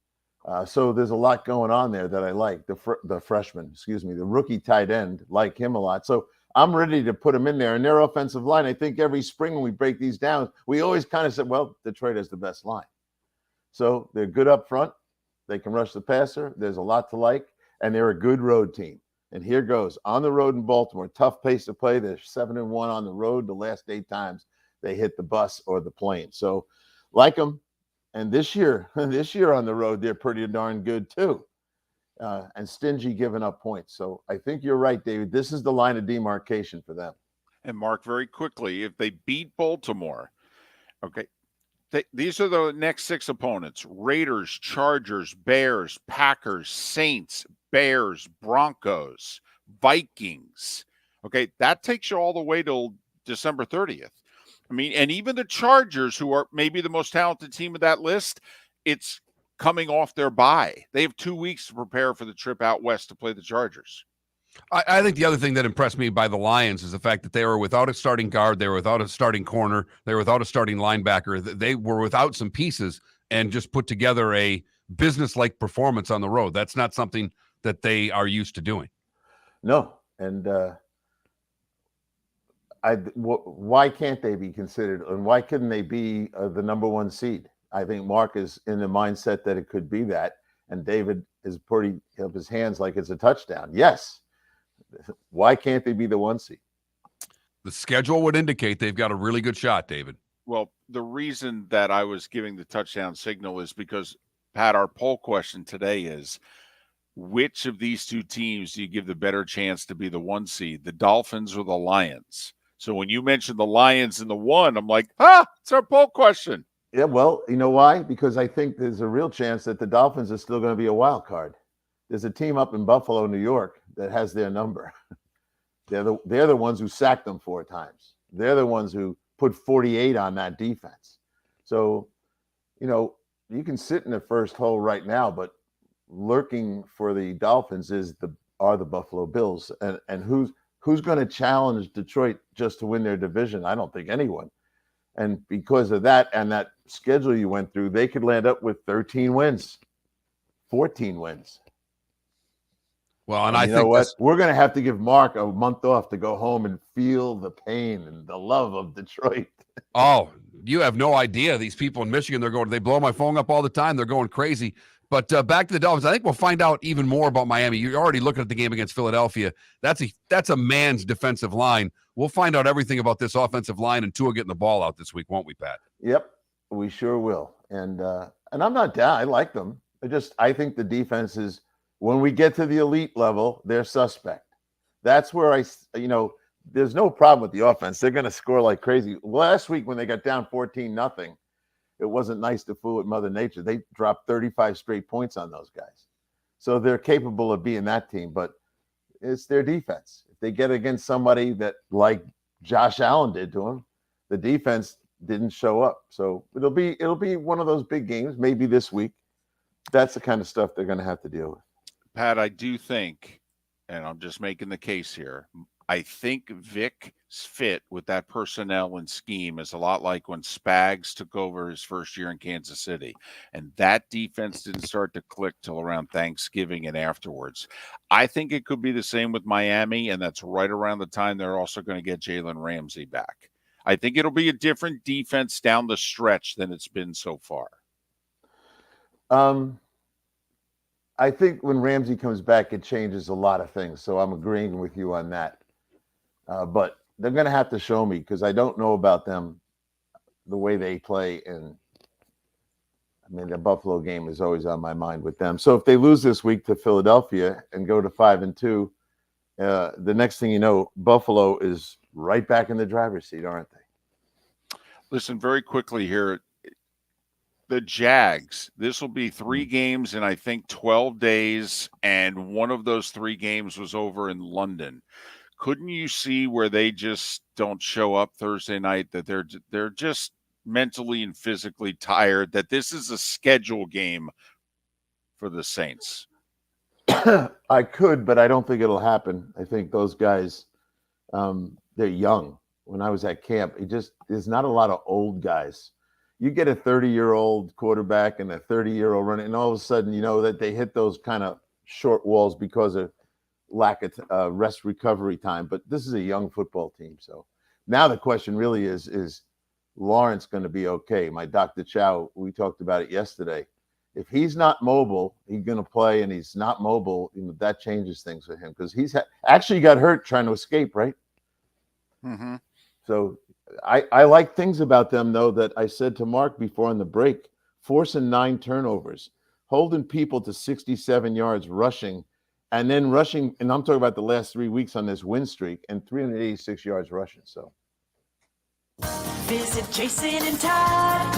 So there's a lot going on there that I like. The freshman, the rookie tight end, like him a lot. So I'm ready to put him in there. And their offensive line, I think every spring when we break these down, we always kind of said, well, Detroit has the best line. So they're good up front. They can rush the passer. There's a lot to like. And they're a good road team. And here goes. On the road in Baltimore, tough pace to play. They're 7-1 on the road. The last 8 times they hit the bus or the plane. So like them. And this year on the road, they're pretty darn good too. And stingy giving up points. So I think you're right, David. This is the line of demarcation for them. And Mark, very quickly, if they beat Baltimore, okay, these are the next 6 opponents: Raiders, Chargers, Bears, Packers, Saints, Bears, Broncos, Vikings. Okay, that takes you all the way till December 30th. I mean, and even the Chargers, who are maybe the most talented team of that list, it's coming off their bye. They have 2 weeks to prepare for the trip out west to play the Chargers. I think the other thing that impressed me by the Lions is the fact that they were without a starting guard, they were without a starting corner, they were without a starting linebacker. They were without some pieces and just put together a business-like performance on the road. That's not something that they are used to doing. No, and why can't they be considered, and why couldn't they be the number 1 seed? I think Mark is in the mindset that it could be that, and David is pretty up his hands like it's a touchdown. Yes. Why can't they be the 1 seed? The schedule would indicate they've got a really good shot, David. Well, the reason that I was giving the touchdown signal is because, Pat, our poll question today is, which of these 2 teams do you give the better chance to be the 1 seed, the Dolphins or the Lions? So when you mentioned the Lions in the 1, I'm like, it's our poll question. Yeah, well, you know why? Because I think there's a real chance that the Dolphins are still going to be a wild card. There's a team up in Buffalo, New York, that has their number. They're the ones who sacked them 4 times. They're the ones who put 48 on that defense. So, you can sit in the first hole right now, but lurking for the Dolphins are the Buffalo Bills. And who's going to challenge Detroit just to win their division? I don't think anyone. And because of that and that schedule you went through, they could land up with 13 wins, 14 wins. Well, and I I think think what? We're going to have to give Mark a month off to go home and feel the pain and the love of Detroit. Oh, you have no idea. These people in Michigan, they blow my phone up all the time. They're going crazy. But back to the Dolphins, I think we'll find out even more about Miami. You're already looking at the game against Philadelphia. That's a man's defensive line. We'll find out everything about this offensive line and Tua getting the ball out this week, won't we, Pat? Yep, we sure will. And I'm not down. I like them. I think the defense is, when we get to the elite level, they're suspect. That's where there's no problem with the offense. They're going to score like crazy. Last week when they got down 14-0, it wasn't nice to fool with Mother Nature. They dropped 35 straight points on those guys. So they're capable of being that team, but it's their defense. If they get against somebody that, like Josh Allen did to him, the defense didn't show up. So it'll be one of those big games, maybe this week. That's the kind of stuff they're going to have to deal with. Pat, I do think, and I'm just making the case here, I think Vic's fit with that personnel and scheme is a lot like when Spags took over his first year in Kansas City. And that defense didn't start to click till around Thanksgiving and afterwards. I think it could be the same with Miami, and that's right around the time they're also going to get Jalen Ramsey back. I think it'll be a different defense down the stretch than it's been so far. I think when Ramsey comes back, it changes a lot of things. So I'm agreeing with you on that. But they're going to have to show me, because I don't know about them, the way they play. And the Buffalo game is always on my mind with them. So if they lose this week to Philadelphia and go to 5-2, the next thing you know, Buffalo is right back in the driver's seat, aren't they? Listen, very quickly here. The Jags, this will be 3 games in, I think, 12 days, and one of those 3 games was over in London. Couldn't you see where they just don't show up Thursday night, that they're just mentally and physically tired, that this is a schedule game for the Saints? I could, but I don't think it'll happen. I think those guys, they're young. When I was at camp, there's not a lot of old guys. You get a 30-year-old quarterback and a 30-year-old runner, and all of a sudden, you know that they hit those kind of short walls because of lack of rest recovery time. But this is a young football team. So now the question really is Lawrence going to be okay? My Dr. Chow, we talked about it yesterday. If he's not mobile, he's going to play, and he's not mobile, that changes things for him because he's actually got hurt trying to escape, right? Mm-hmm. So I like things about them, though, that I said to Mark before on the break, forcing 9 turnovers, holding people to 67 yards rushing, and then rushing, and I'm talking about the last 3 weeks on this win streak, and 386 yards rushing. So Visit Jason and Todd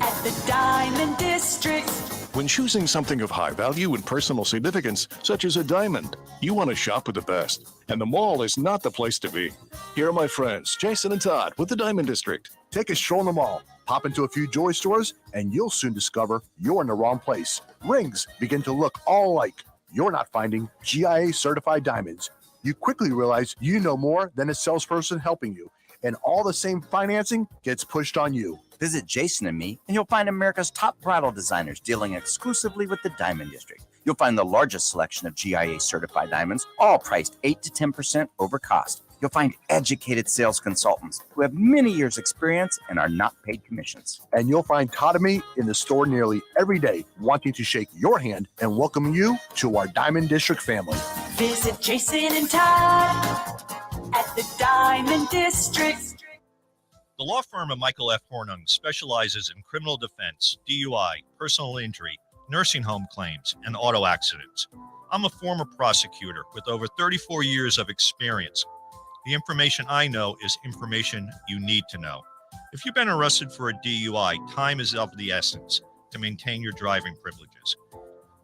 at the Diamond District. When choosing something of high value and personal significance, such as a diamond, you want to shop with the best, and the mall is not the place to be. Here are my friends, Jason and Todd, with the Diamond District. Take a stroll in the mall, pop into a few jewelry stores, and you'll soon discover you're in the wrong place. Rings begin to look all alike. You're not finding GIA certified diamonds. You quickly realize you know more than a salesperson helping you, and all the same financing gets pushed on you. Visit Jason and me, and you'll find America's top bridal designers dealing exclusively with the Diamond District. You'll find the largest selection of GIA certified diamonds, all priced 8 to 10% over cost. You'll find educated sales consultants who have many years' experience and are not paid commissions. And you'll find Todd and me in the store nearly every day, wanting to shake your hand and welcome you to our Diamond District family. Visit Jason and Todd at the Diamond District. The law firm of Michael F. Hornung specializes in criminal defense, DUI, personal injury, nursing home claims, and auto accidents. I'm a former prosecutor with over 34 years of experience. The information I know is information you need to know. If you've been arrested for a DUI, time is of the essence to maintain your driving privileges.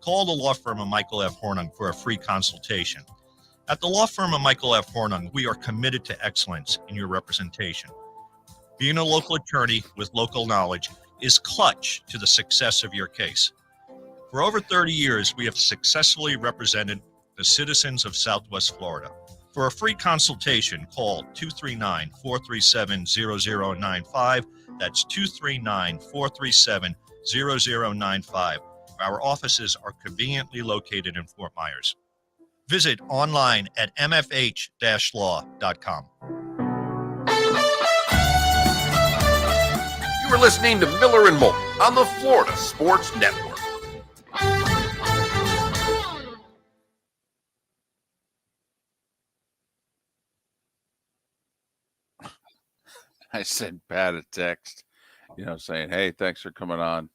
Call the law firm of Michael F. Hornung for a free consultation. At the law firm of Michael F. Hornung, we are committed to excellence in your representation. Being a local attorney with local knowledge is clutch to the success of your case. For over 30 years, we have successfully represented the citizens of Southwest Florida. For a free consultation, call 239-437-0095. That's 239-437-0095. Our offices are conveniently located in Fort Myers. Visit online at mfh-law.com. You are listening to Miller and Moulton on the Florida Sports Network. I sent Pat a text, saying, hey, thanks for coming on.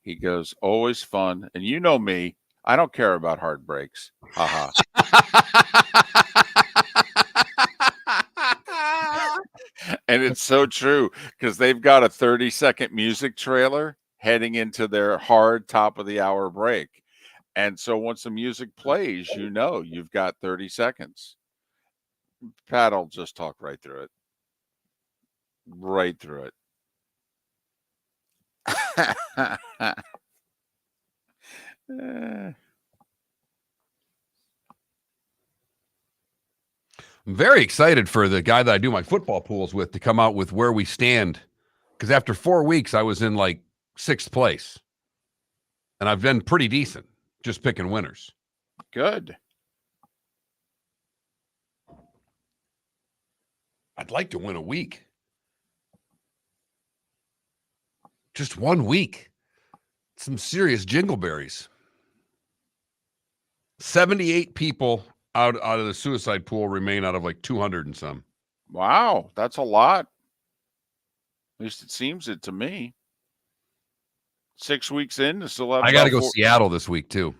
He goes, always fun. And you know me, I don't care about heartbreaks. Haha. And it's so true because they've got a 30-second music trailer heading into their hard top of the hour break. And so once the music plays, you've got 30 seconds. Pat will just talk right through it. Right through it. I'm very excited for the guy that I do my football pools with to come out with where we stand. Because after 4 weeks, I was in like 6th place. And I've been pretty decent, just picking winners. Good. I'd like to win a week. Just 1 week. Some serious jingleberries. 78 people out of the suicide pool remain out of like 200 and some. Wow, that's a lot. At least it seems it to me. 6 weeks in, to still have. I got to go Seattle this week too.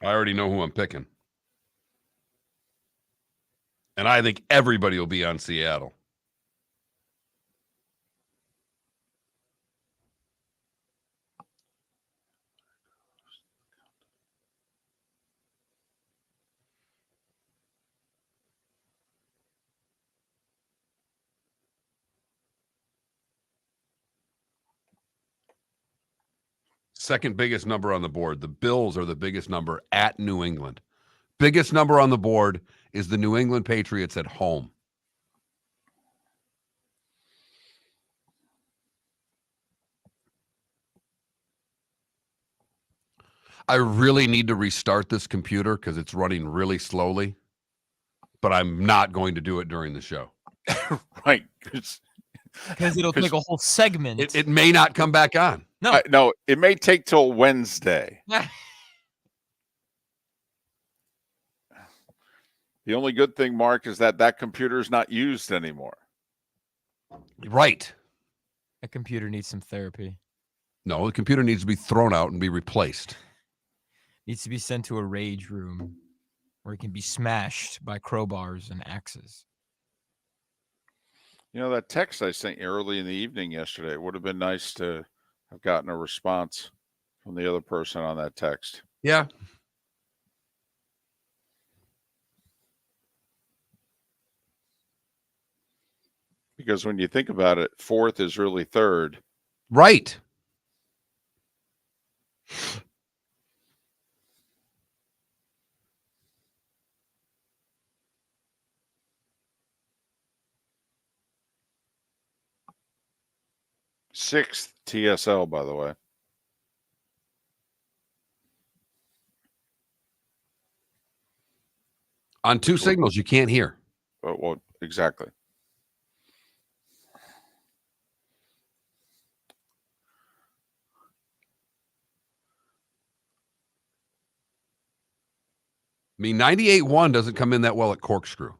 I already know who I'm picking, and I think everybody will be on Seattle. Second biggest number on the board. The Bills are the biggest number at New England. Biggest number on the board is the New England Patriots at home. I really need to restart this computer because it's running really slowly, but I'm not going to do it during the show. Right. Because it'll take a whole segment. It may not come back on. No. No, it may take till Wednesday. The only good thing, Mark, is that computer is not used anymore. Right. That computer needs some therapy. No, the computer needs to be thrown out and be replaced. Needs to be sent to a rage room where it can be smashed by crowbars and axes. You know, that text I sent you early in the evening yesterday, it would have been nice to have gotten a response from the other person on that text. Yeah. Because when you think about it, fourth is really third. Right. Sixth TSL, by the way. On two signals you can't hear. Well, exactly. I mean, 98.1 doesn't come in that well at Corkscrew.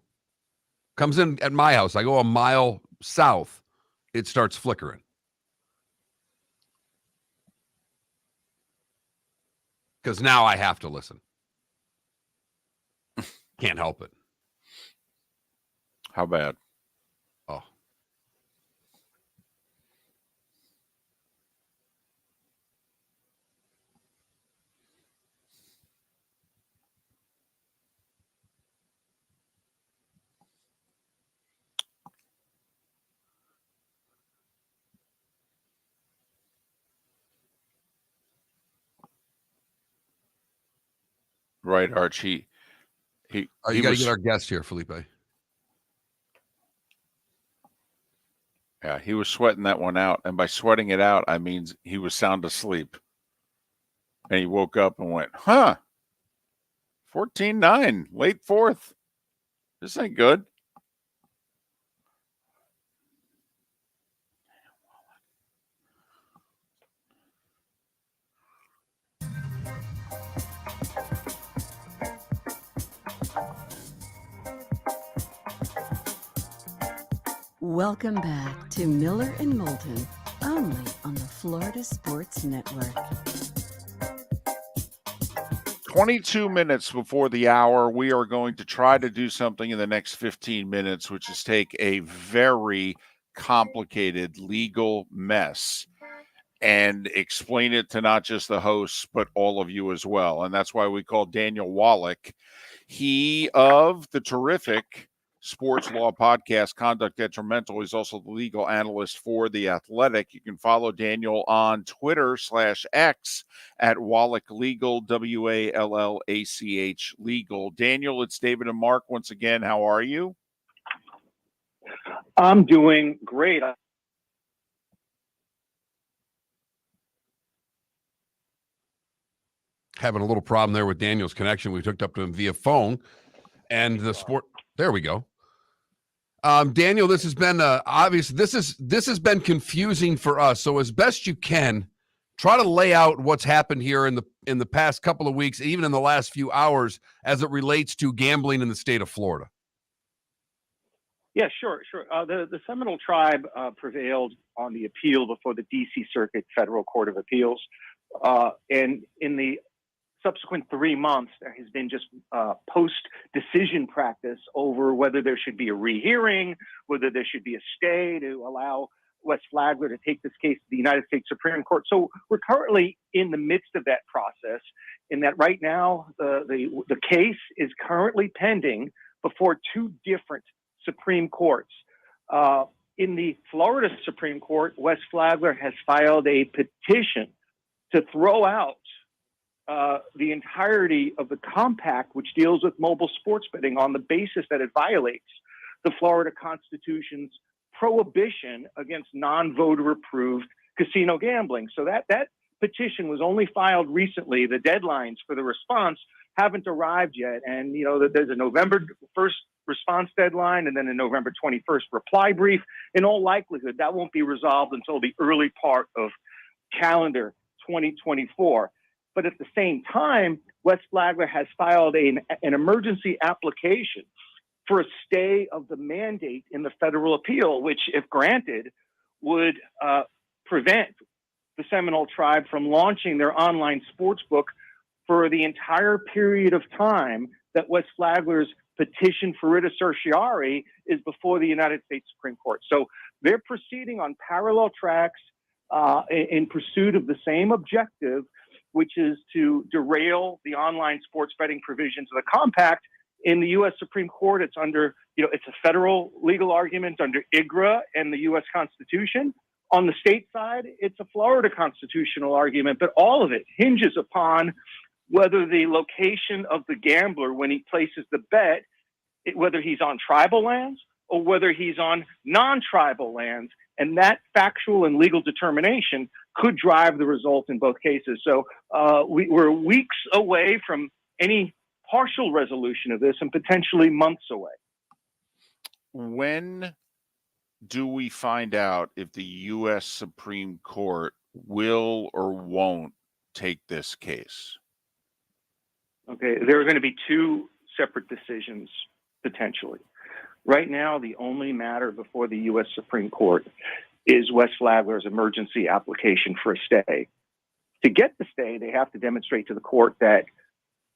Comes in at my house. I go a mile south, it starts flickering. Because now I have to listen. Can't help it. How bad? Oh. Right, Archie. You got to get our guest here, Felipe. Yeah, he was sweating that one out. And by sweating it out, I mean he was sound asleep. And he woke up and went, 14-9, late fourth. This ain't good. Welcome back to Miller and Moulton, only on the Florida Sports Network. 22 minutes before the hour, we are going to try to do something in the next 15 minutes, which is take a very complicated legal mess and explain it to not just the hosts, but all of you as well. And that's why we call Daniel Wallach. He of the terrific sports law podcast, Conduct Detrimental. He's also the legal analyst for The Athletic. You can follow Daniel on Twitter/X at Wallach Legal, WALLACH Legal. Daniel, it's David and Mark once again. How are you? I'm doing great. Having a little problem there with Daniel's connection. We hooked up to him via phone, and the sport. There we go. Daniel, this has been obvious. This has been confusing for us. So as best you can, try to lay out what's happened here in the past couple of weeks, even in the last few hours, as it relates to gambling in the state of Florida. Yeah, sure. The Seminole Tribe prevailed on the appeal before the D.C. Circuit Federal Court of Appeals, and in the subsequent 3 months, there has been just post-decision practice over whether there should be a rehearing, whether there should be a stay to allow Wes Flagler to take this case to the United States Supreme Court. So we're currently in the midst of that process, in that right now the case is currently pending before two different Supreme Courts. In the Florida Supreme Court, Wes Flagler has filed a petition to throw out the entirety of the compact, which deals with mobile sports betting, on the basis that it violates the Florida Constitution's prohibition against non-voter approved casino gambling. So that petition was only filed recently, the deadlines for the response haven't arrived yet. And, there's a November 1st response deadline and then a November 21st reply brief. In all likelihood, that won't be resolved until the early part of calendar 2024. But at the same time, Wes Flagler has filed an emergency application for a stay of the mandate in the federal appeal, which, if granted, would prevent the Seminole Tribe from launching their online sports book for the entire period of time that Wes Flagler's petition for writ of certiorari is before the United States Supreme Court. So they're proceeding on parallel tracks in pursuit of the same objective, which is to derail the online sports betting provisions of the compact. In the U.S. Supreme Court, it's under, it's a federal legal argument under IGRA and the U.S. Constitution. On the state side, it's a Florida constitutional argument, but all of it hinges upon whether the location of the gambler when he places the bet, whether he's on tribal lands or whether he's on non-tribal lands. And that factual and legal determination could drive the result in both cases. So we're weeks away from any partial resolution of this and potentially months away. When do we find out if the U.S. Supreme Court will or won't take this case? Okay, there are going to be two separate decisions potentially. Right now, the only matter before the U.S. Supreme Court is Wes Flagler's emergency application for a stay. To get the stay, they have to demonstrate to the court that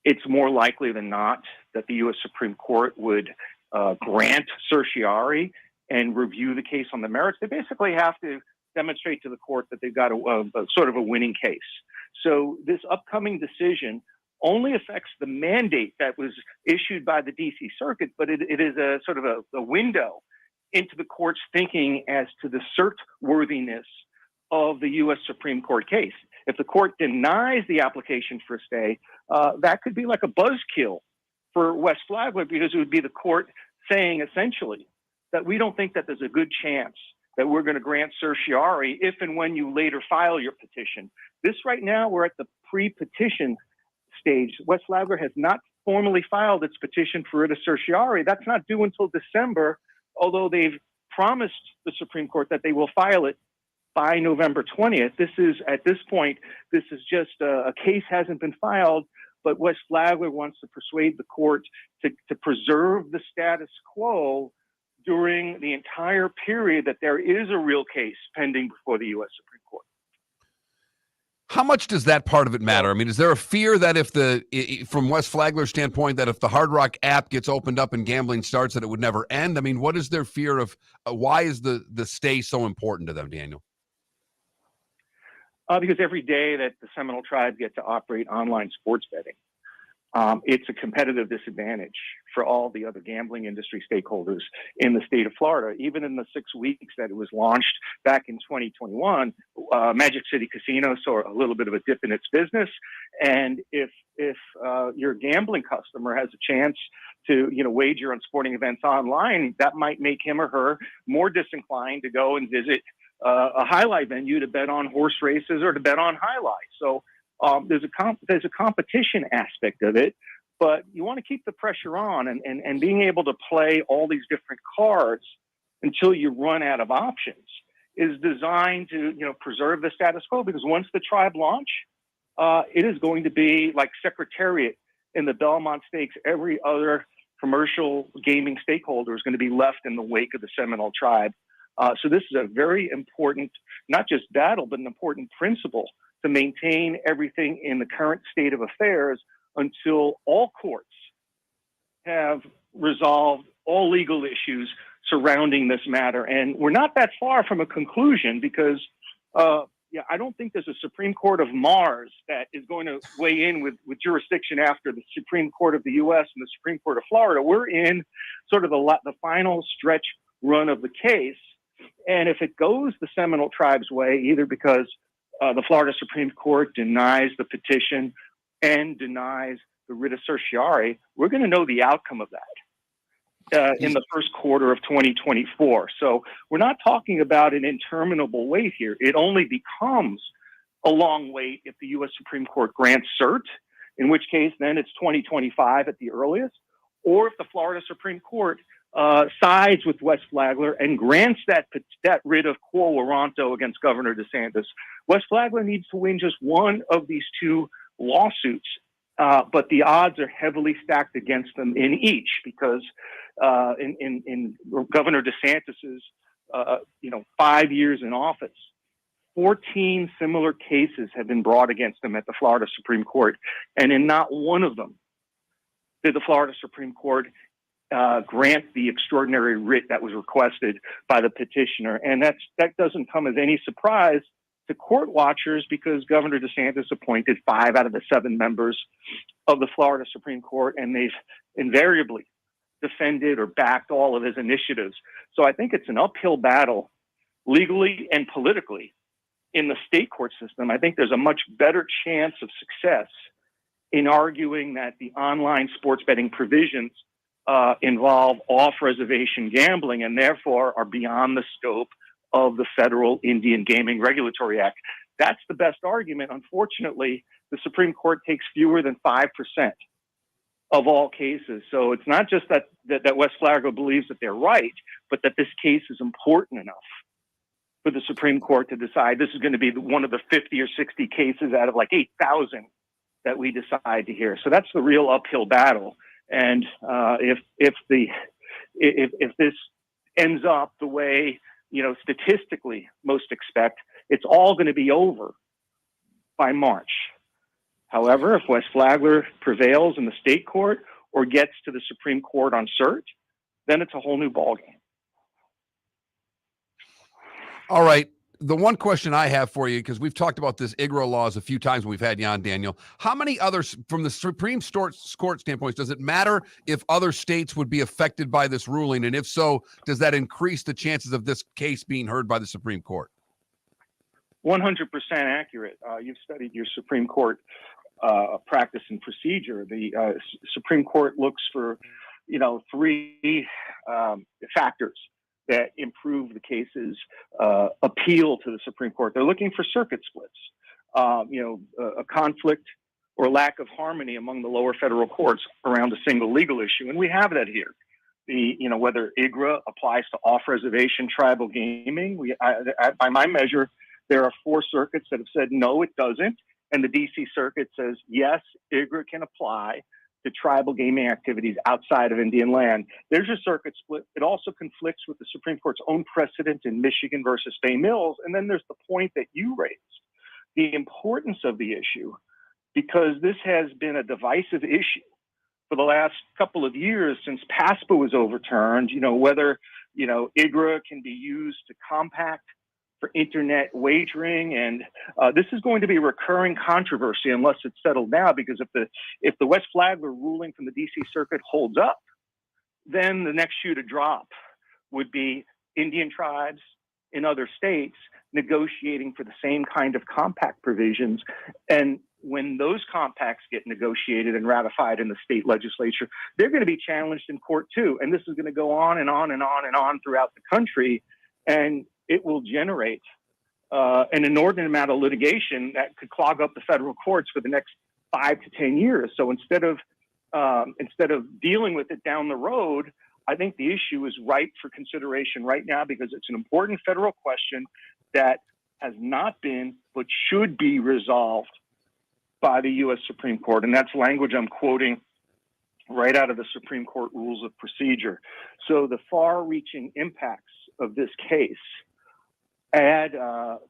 it's more likely than not that the U.S. Supreme Court would grant certiorari and review the case on the merits. They basically have to demonstrate to the court that they've got a sort of a winning case. So this upcoming decision only affects the mandate that was issued by the D.C. Circuit, but it is a sort of a window into the court's thinking as to the cert-worthiness of the U.S. Supreme Court case. If the court denies the application for a stay, that could be like a buzzkill for Wes Flagler, because it would be the court saying essentially that we don't think that there's a good chance that we're going to grant certiorari if and when you later file your petition. This right now, we're at the pre-petition stage. Wes Flagler has not formally filed its petition for writ of certiorari. That's not due until December, although they've promised the Supreme Court that they will file it by November 20th. This is, at this point, this is just a case hasn't been filed, but Wes Flagler wants to persuade the court to preserve the status quo during the entire period that there is a real case pending before the U.S. Supreme Court. How much does that part of it matter? I mean, is there a fear that from Wes Flagler's standpoint, that if the Hard Rock app gets opened up and gambling starts, that it would never end? I mean, what is their fear of, why is the stay so important to them, Daniel? Because every day that the Seminole Tribe get to operate online sports betting, it's a competitive disadvantage for all the other gambling industry stakeholders in the state of Florida. Even in the 6 weeks that it was launched back in 2021, Magic City Casino saw a little bit of a dip in its business. And if your gambling customer has a chance to wager on sporting events online, that might make him or her more disinclined to go and visit a highlight venue to bet on horse races or to bet on highlights. So there's a competition aspect of it, but you want to keep the pressure on and being able to play all these different cards until you run out of options is designed to preserve the status quo, because once the tribe launch, it is going to be like Secretariat in the Belmont Stakes. Every other commercial gaming stakeholder is going to be left in the wake of the Seminole Tribe. So this is a very important, not just battle, but an important principle to maintain everything in the current state of affairs until all courts have resolved all legal issues surrounding this matter. And we're not that far from a conclusion, because I don't think there's a Supreme Court of Mars that is going to weigh in with jurisdiction after the Supreme Court of the U.S. and the Supreme Court of Florida. We're in sort of the final stretch run of the case. And if it goes the Seminole Tribe's way, either because the Florida Supreme Court denies the petition and denies the writ of certiorari, we're going to know the outcome of that in the first quarter of 2024. So we're not talking about an interminable wait here. It only becomes a long wait if the U.S. Supreme Court grants cert, in which case then it's 2025 at the earliest, or if the Florida Supreme Court sides with West Flagler and grants that writ of quo warranto against Governor DeSantis. West Flagler needs to win just one of these two lawsuits, but the odds are heavily stacked against them in each because in Governor DeSantis's 5 years in office, 14 similar cases have been brought against him at the Florida Supreme Court, and in not one of them did the Florida Supreme Court grant the extraordinary writ that was requested by the petitioner. And that doesn't come as any surprise to court watchers because Governor DeSantis appointed 5 out of the 7 members of the Florida Supreme Court, and they've invariably defended or backed all of his initiatives. So I think it's an uphill battle legally and politically in the state court system. I think there's a much better chance of success in arguing that the online sports betting provisions involve off-reservation gambling and therefore are beyond the scope of the Federal Indian Gaming Regulatory Act. That's the best argument. Unfortunately, the Supreme Court takes fewer than 5% of all cases. So it's not just that West Flagler believes that they're right, but that this case is important enough for the Supreme Court to decide this is going to be one of the 50 or 60 cases out of like 8,000 that we decide to hear. So that's the real uphill battle. And if this ends up the way statistically most expect, it's all going to be over by March. However, if West Flagler prevails in the state court or gets to the Supreme Court on cert, then it's a whole new ballgame. All right. The one question I have for you, because we've talked about this IGRA laws a few times when we've had you on, Daniel, how many others, from the Supreme Court standpoint, does it matter if other states would be affected by this ruling? And if so, does that increase the chances of this case being heard by the Supreme Court? 100% accurate. You've studied your Supreme Court practice and procedure. The Supreme Court looks for, 3 factors that improve the case's appeal to the Supreme Court. They're looking for circuit splits, a conflict or lack of harmony among the lower federal courts around a single legal issue. And we have that here. Whether IGRA applies to off-reservation tribal gaming, by my measure, there are 4 circuits that have said, no, it doesn't. And the DC Circuit says, yes, IGRA can apply to tribal gaming activities outside of Indian land. There's a circuit split. It also conflicts with the Supreme Court's own precedent in Michigan versus Bay Mills. And then there's the point that you raised, the importance of the issue, because this has been a divisive issue for the last couple of years since PASPA was overturned, whether, IGRA can be used to compact for internet wagering. And this is going to be a recurring controversy unless it's settled now, because if the West Flagler ruling from the DC Circuit holds up, then the next shoe to drop would be Indian tribes in other states negotiating for the same kind of compact provisions. And when those compacts get negotiated and ratified in the state legislature, they're going to be challenged in court too. And this is going to go on and on and on and on throughout the country. And it will generate an inordinate amount of litigation that could clog up the federal courts for the next 5 to 10 years. So instead of dealing with it down the road, I think the issue is ripe for consideration right now because it's an important federal question that has not been but should be resolved by the U.S. Supreme Court. And that's language I'm quoting right out of the Supreme Court Rules of Procedure. So the far-reaching impacts of this case add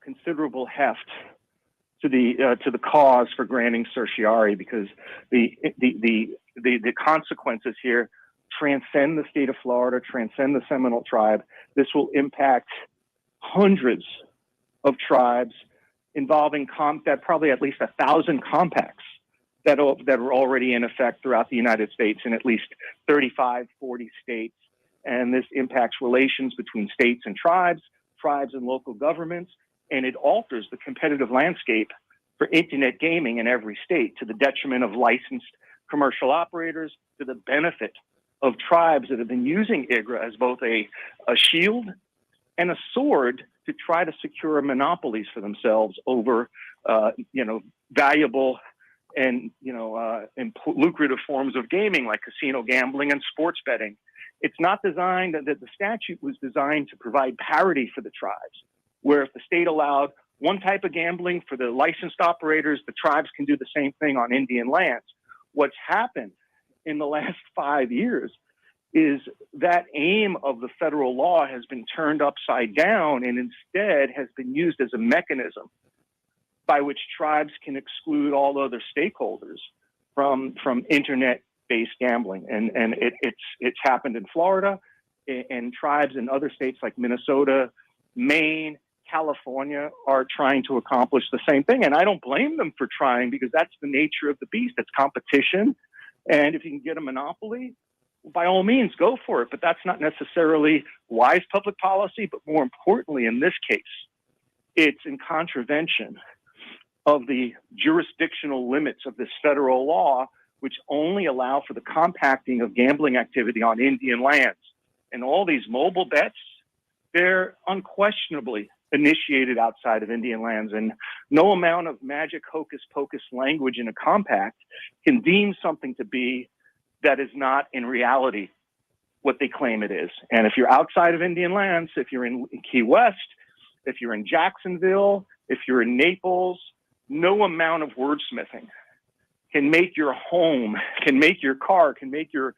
considerable heft to the cause for granting certiorari, because the consequences here transcend the state of Florida, transcend the Seminole tribe. This will impact hundreds of tribes involving probably at least 1,000 compacts that are already in effect throughout the United States in at least 35, 40 states. And this impacts relations between states and tribes and local governments, and it alters the competitive landscape for internet gaming in every state to the detriment of licensed commercial operators, to the benefit of tribes that have been using IGRA as both a shield and a sword to try to secure monopolies for themselves over valuable and lucrative forms of gaming like casino gambling and sports betting. It's not designed that the statute was designed to provide parity for the tribes, where if the state allowed one type of gambling for the licensed operators, the tribes can do the same thing on Indian lands. What's happened in the last 5 years is that aim of the federal law has been turned upside down and instead has been used as a mechanism by which tribes can exclude all other stakeholders from internet-based gambling. And it's happened in Florida, and tribes in other states like Minnesota, Maine, California are trying to accomplish the same thing. And I don't blame them for trying, because that's the nature of the beast. It's competition. And if you can get a monopoly, by all means, go for it. But that's not necessarily wise public policy. But more importantly, in this case, it's in contravention of the jurisdictional limits of this federal law, which only allow for the compacting of gambling activity on Indian lands. And all these mobile bets, they're unquestionably initiated outside of Indian lands, and no amount of magic hocus pocus language in a compact can deem something to be that is not in reality what they claim it is. And if you're outside of Indian lands, if you're in Key West, if you're in Jacksonville, if you're in Naples, no amount of wordsmithing can make your home, can make your car, can make your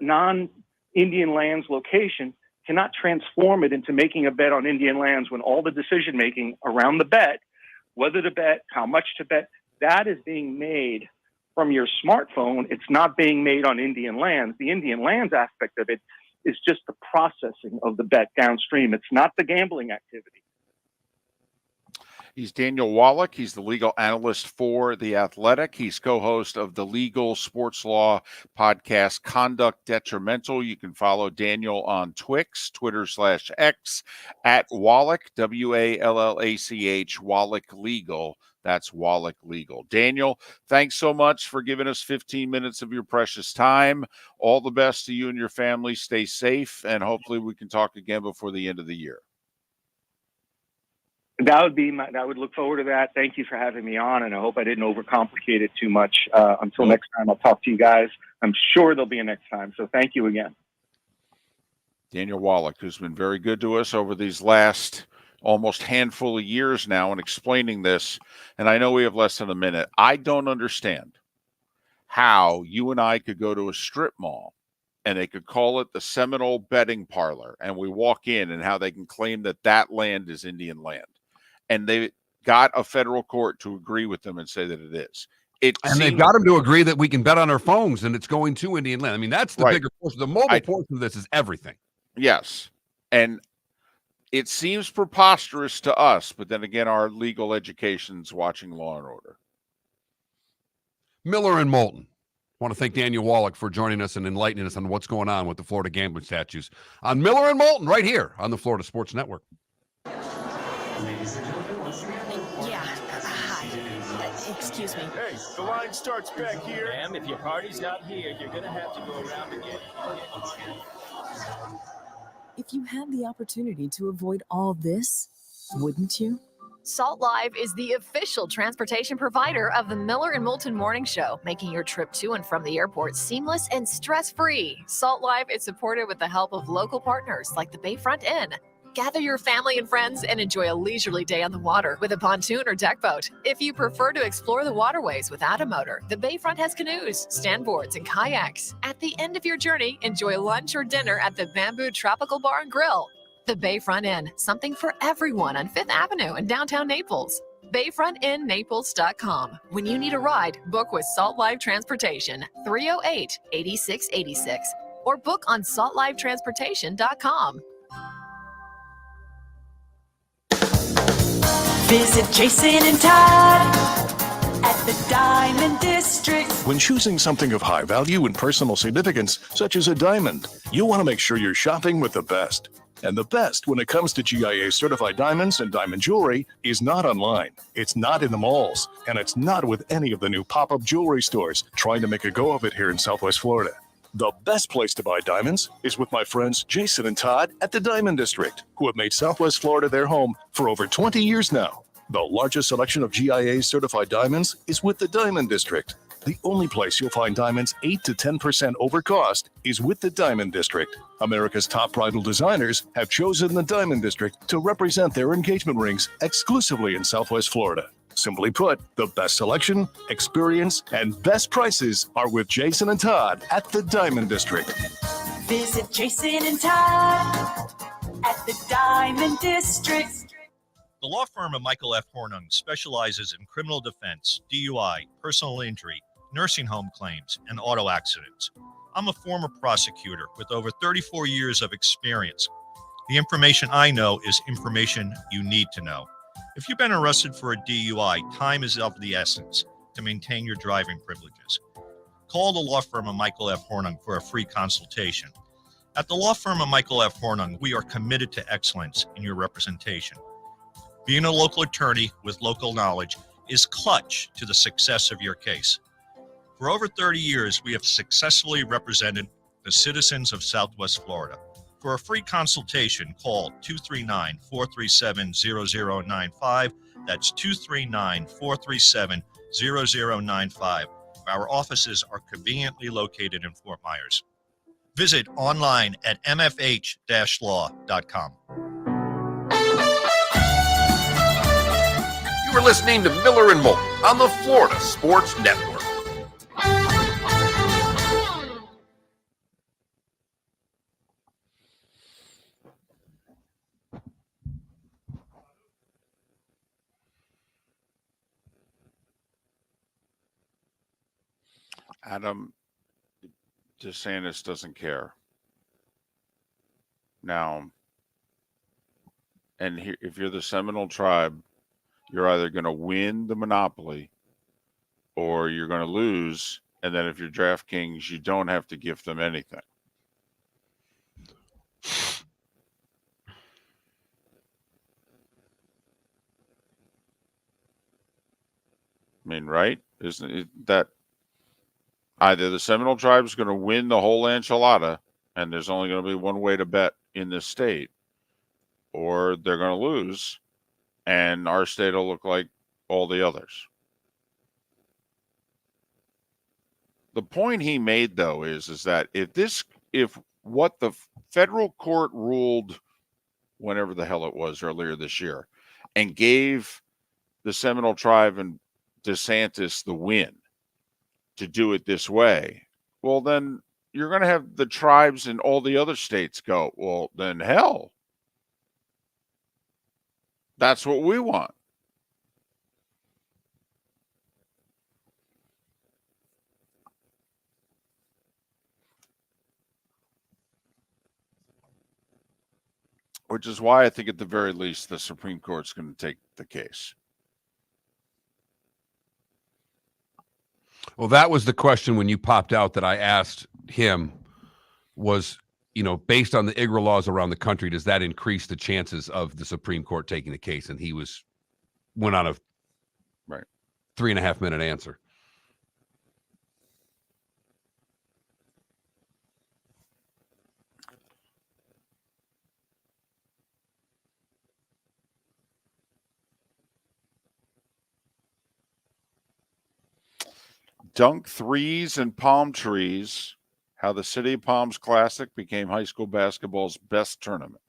non-Indian lands location, cannot transform it into making a bet on Indian lands when all the decision-making around the bet, whether to bet, how much to bet, that is being made from your smartphone. It's not being made on Indian lands. The Indian lands aspect of it is just the processing of the bet downstream. It's not the gambling activity. He's Daniel Wallach. He's the legal analyst for The Athletic. He's co-host of the legal sports law podcast, Conduct Detrimental. You can follow Daniel on Twitter/X at Wallach, WALLACH, Wallach Legal. That's Wallach Legal. Daniel, thanks so much for giving us 15 minutes of your precious time. All the best to you and your family. Stay safe, and hopefully we can talk again before the end of the year. That would look forward to that. Thank you for having me on, and I hope I didn't overcomplicate it too much. Until next time, I'll talk to you guys. I'm sure there'll be a next time. So thank you again. Daniel Wallach, who's been very good to us over these last almost handful of years now in explaining this. And I know we have less than a minute. I don't understand how you and I could go to a strip mall and they could call it the Seminole Betting Parlor, and we walk in, and how they can claim that that land is Indian land. And they got a federal court to agree with them and say that it is. They've got them to agree that we can bet on our phones and it's going to Indian land. I mean, that's the bigger portion. The mobile portion of this is everything. Yes. And it seems preposterous to us, but then again, our legal education's watching Law and Order. Miller and Moulton. I want to thank Daniel Wallach for joining us and enlightening us on what's going on with the Florida gambling statutes on Miller and Moulton right here on the Florida Sports Network. Ladies and gentlemen, once again. Yeah. Hi. Excuse me. Hey, the line starts back here. Ma'am, if your party's not here, you're going to have to go around again. If you had the opportunity to avoid all this, wouldn't you? Salt Live is the official transportation provider of the Miller and Moulton Morning Show, making your trip to and from the airport seamless and stress-free. Salt Live is supported with the help of local partners like the Bayfront Inn. Gather your family and friends and enjoy a leisurely day on the water with a pontoon or deck boat. If you prefer to explore the waterways without a motor, the Bayfront has canoes, standboards, and kayaks. At the end of your journey, enjoy lunch or dinner at the Bamboo Tropical Bar and Grill. The Bayfront Inn, something for everyone on 5th Avenue in downtown Naples. BayfrontInNaples.com. When you need a ride, book with Salt Live Transportation, 308-8686, or book on saltlivetransportation.com. Visit Jason and Todd at the Diamond District. When choosing something of high value and personal significance, such as a diamond, you want to make sure you're shopping with the best. And the best when it comes to GIA certified diamonds and diamond jewelry is not online. It's not in the malls. And it's not with any of the new pop-up jewelry stores trying to make a go of it here in Southwest Florida. The best place to buy diamonds is with my friends Jason and Todd at the Diamond District, who have made Southwest Florida their home for over 20 years now. The largest selection of GIA certified diamonds is with the Diamond District. The only place you'll find diamonds 8 to 10% over cost is with the Diamond District. America's top bridal designers have chosen the Diamond District to represent their engagement rings exclusively in Southwest Florida. Simply put, the best selection, experience, and best prices are with Jason and Todd at the Diamond District. Visit Jason and Todd at the Diamond District. The law firm of Michael F. Hornung specializes in criminal defense, DUI, personal injury, nursing home claims, and auto accidents. I'm a former prosecutor with over 34 years of experience. The information I know is information you need to know. If you've been arrested for a DUI, time is of the essence to maintain your driving privileges. Call the law firm of Michael F. Hornung for a free consultation. At the law firm of Michael F. Hornung, we are committed to excellence in your representation. Being a local attorney with local knowledge is clutch to the success of your case. For over 30 years, we have successfully represented the citizens of Southwest Florida. For a free consultation, call 239-437-0095. That's 239-437-0095. Our offices are conveniently located in Fort Myers. Visit online at mfh-law.com. You are listening to Miller and Moulton on the Florida Sports Network. Adam, DeSantis doesn't care. Now, and here, if you're the Seminole tribe, you're either going to win the monopoly or you're going to lose. And then if you're DraftKings, you don't have to give them anything. I mean, right? Isn't it that either the Seminole tribe is going to win the whole enchilada, and there's only going to be one way to bet in this state, or they're going to lose, and our state will look like all the others. The point he made, though, is that if what the federal court ruled, whenever the hell it was earlier this year, and gave the Seminole tribe and DeSantis the win to do it this way, well, then you're going to have the tribes in all the other states go, well, then hell, that's what we want. Which is why I think at the very least the Supreme Court's going to take the case. Well, that was the question when you popped out that I asked him was, based on the IGRA laws around the country, does that increase the chances of the Supreme Court taking the case? And he went on a 3.5-minute answer. Dunk threes and palm trees, how the City of Palms Classic became high school basketball's best tournament.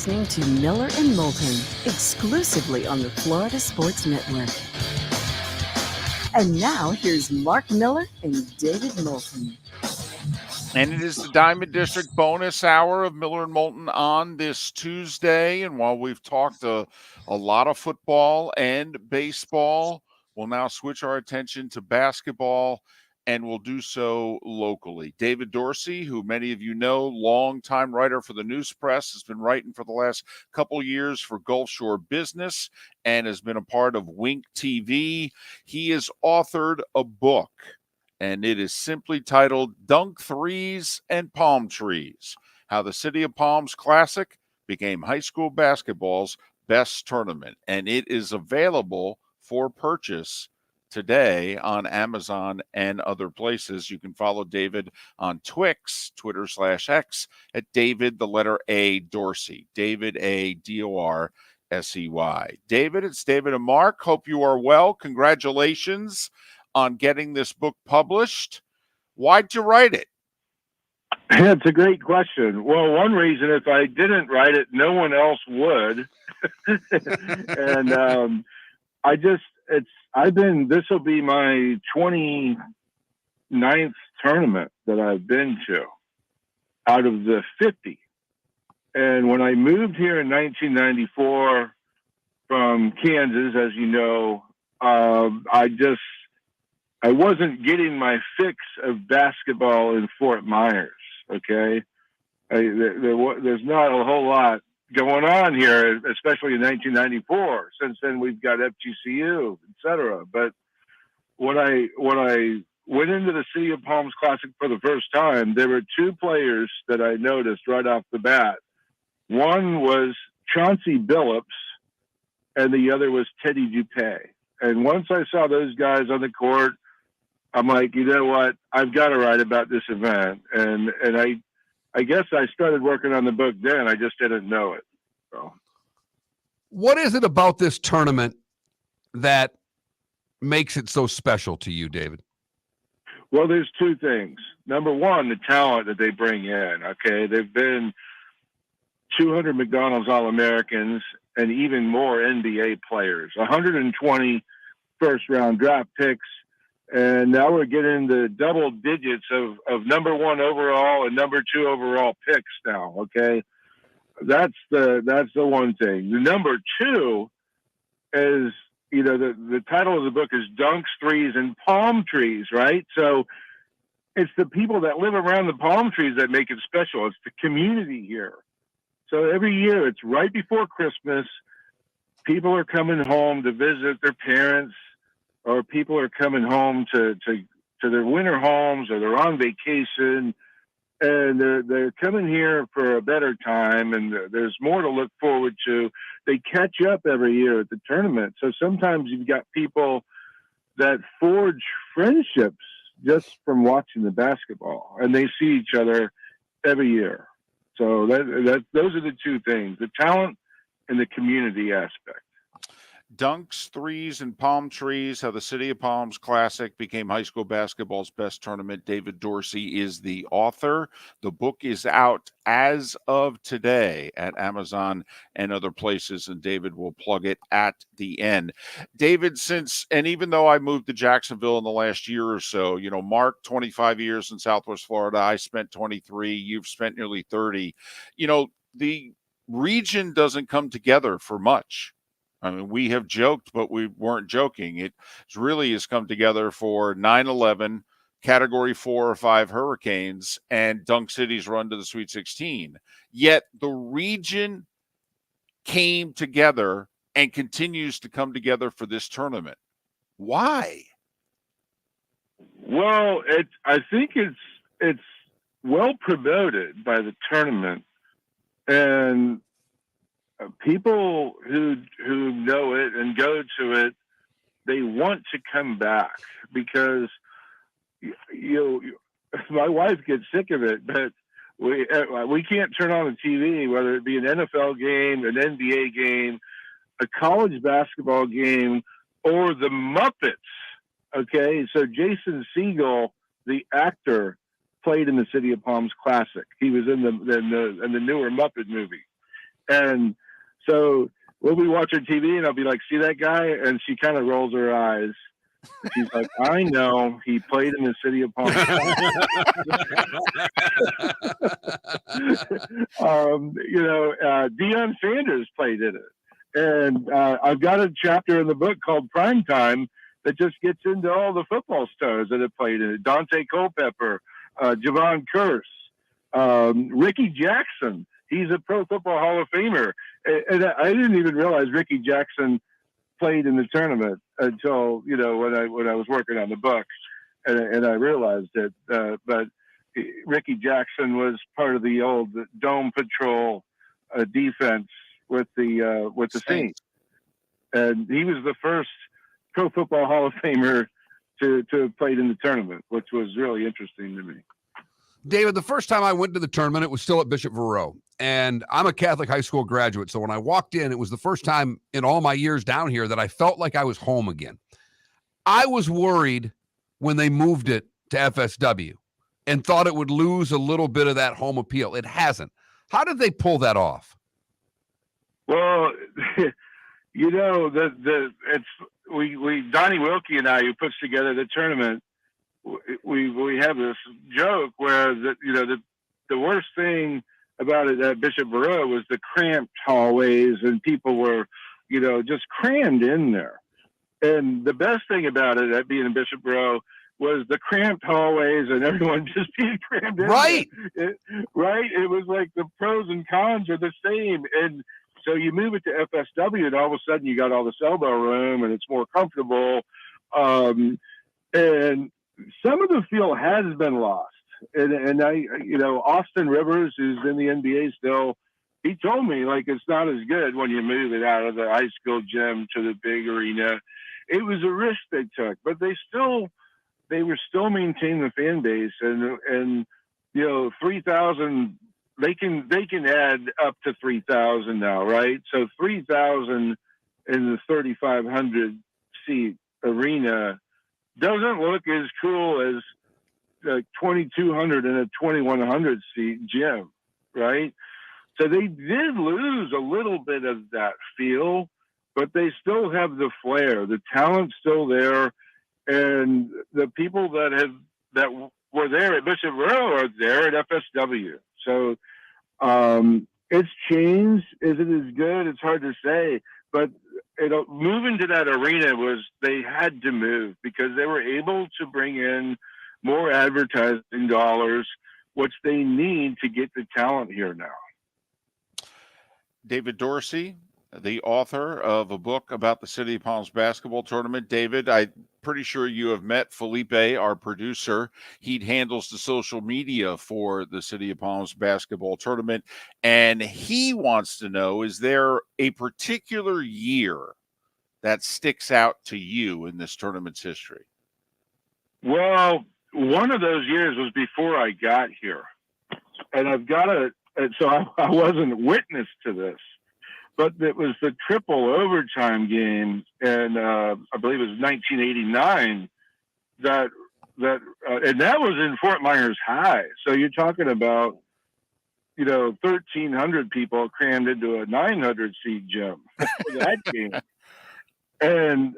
listening to Miller and Moulton, exclusively on the Florida Sports Network. And now, here's Mark Miller and David Moulton. And it is the Diamond District bonus hour of Miller and Moulton on this Tuesday. And while we've talked a lot of football and baseball, we'll now switch our attention to basketball, and we'll do so locally. David Dorsey, who many of you know, longtime writer for the News Press, has been writing for the last couple years for Gulf Shore Business and has been a part of Wink TV. He has authored a book, and it is simply titled Dunk Threes and Palm Trees, How the City of Palms Classic Became High School Basketball's Best Tournament. And it is available for purchase today on Amazon and other places. You can follow David on Twix, Twitter/X, at David, the letter A, Dorsey. David A, Dorsey. David, it's David and Mark. Hope you are well. Congratulations on getting this book published. Why'd you write it? Yeah, it's a great question. Well, one reason, if I didn't write it, no one else would. And this will be my 29th tournament that I've been to out of the 50. And when I moved here in 1994 from Kansas, as you know, I wasn't getting my fix of basketball in Fort Myers. Okay, there's not a whole lot going on here, especially in 1994. Since then, we've got FGCU, etc. But when I went into the City of Palms Classic for the first time, there were two players that I noticed right off the bat. One was Chauncey Billups, and the other was Teddy Dupay. And once I saw those guys on the court, I'm like, you know what? I've got to write about this event. And I guess I started working on the book then. I just didn't know it. So. What is it about this tournament that makes it so special to you, David? Well, there's two things. Number one, the talent that they bring in. Okay, they've been 200 McDonald's All-Americans and even more NBA players, 120 first-round draft picks, and now we're getting the double digits of number one overall and number two overall picks now. Okay, that's the one thing. The number two is, you know, the title of the book is Dunks, Threes, and Palm Trees, right? So it's the people that live around the palm trees that make it special. It's the community here. So every year, it's right before Christmas, people are coming home to visit their parents, or people are coming home to their winter homes, or they're on vacation, and they're coming here for a better time, and there's more to look forward to. They catch up every year at the tournament. So sometimes you've got people that forge friendships just from watching the basketball, and they see each other every year. So those are the two things, the talent and the community aspect. Dunks, Threes, and Palm Trees, How the City of Palms Classic Became High School Basketball's Best Tournament. David Dorsey is the author. The book is out as of today at Amazon and other places, and David will plug it at the end. David, even though I moved to Jacksonville in the last year or so, you know, Mark, 25 years in Southwest Florida, I spent 23, you've spent nearly 30. You know, the region doesn't come together for much. I mean, we have joked, but we weren't joking. It really has come together for 9/11, Category 4 or 5 hurricanes, and Dunk City's run to the Sweet 16. Yet the region came together and continues to come together for this tournament. Why? Well, I think it's well promoted by the tournament, and people who know it and go to it, they want to come back because my wife gets sick of it, but we can't turn on the TV, whether it be an NFL game, an NBA game, a college basketball game, or the Muppets. Okay, so Jason Segel, the actor, played in the City of Palms Classic. He was in the newer Muppet movie. And so we'll be watching TV, and I'll be like, "See that guy?" And she kind of rolls her eyes. She's like, "I know. He played in the city of Palm." Deion Sanders played in it, and I've got a chapter in the book called Prime Time that just gets into all the football stars that have played in it. Dante Culpepper, Javon Curse, Ricky Jackson. He's a Pro Football Hall of Famer, and I didn't even realize Ricky Jackson played in the tournament until when I was working on the book, and I realized it. But Ricky Jackson was part of the old Dome Patrol defense with the Saints, and he was the first Pro Football Hall of Famer to have played in the tournament, which was really interesting to me. David, the first time I went to the tournament, it was still at Bishop Verreau, and I'm a Catholic high school graduate. So when I walked in, it was the first time in all my years down here that I felt like I was home again. I was worried when they moved it to FSW and thought it would lose a little bit of that home appeal. It hasn't. How did they pull that off? Well, Donnie Wilkie and I, who puts together the tournament, we have this joke where the worst thing about it at Bishop Verreau was the cramped hallways, and people were just crammed in there. And the best thing about it at being in Bishop Verreau was the cramped hallways and everyone just being crammed in. Right. Right. It was like the pros and cons are the same. And so you move it to FSW, and all of a sudden you got all this elbow room, and it's more comfortable. And some of the feel has been lost. And I, Austin Rivers, who's in the NBA still, he told me, like, it's not as good when you move it out of the high school gym to the big arena. It was a risk they took, but they were still maintaining the fan base, and 3,000, they can add up to 3,000 now, right? So 3,000 in the 3,500 seat arena doesn't look as cool as 2,200 in a 2,100 seat gym, right? So they did lose a little bit of that feel, but they still have the flair. The talent's still there, and the people that were there at Bishop Verreau are there at FSW. So it's changed. Is it as good? It's hard to say. But moving to that arena they had to move because they were able to bring in more advertising dollars, which they need to get the talent here now. David Dorsey, the author of a book about the City of Palms basketball tournament. David, I'm pretty sure you have met Felipe, our producer. He handles the social media for the City of Palms basketball tournament. And he wants to know, is there a particular year that sticks out to you in this tournament's history? Well, one of those years was before I got here. And I wasn't witness to this. But it was the triple overtime game, and I believe it was 1989. And that was in Fort Myers High. So you're talking about, 1,300 people crammed into a 900 seat gym for that game. And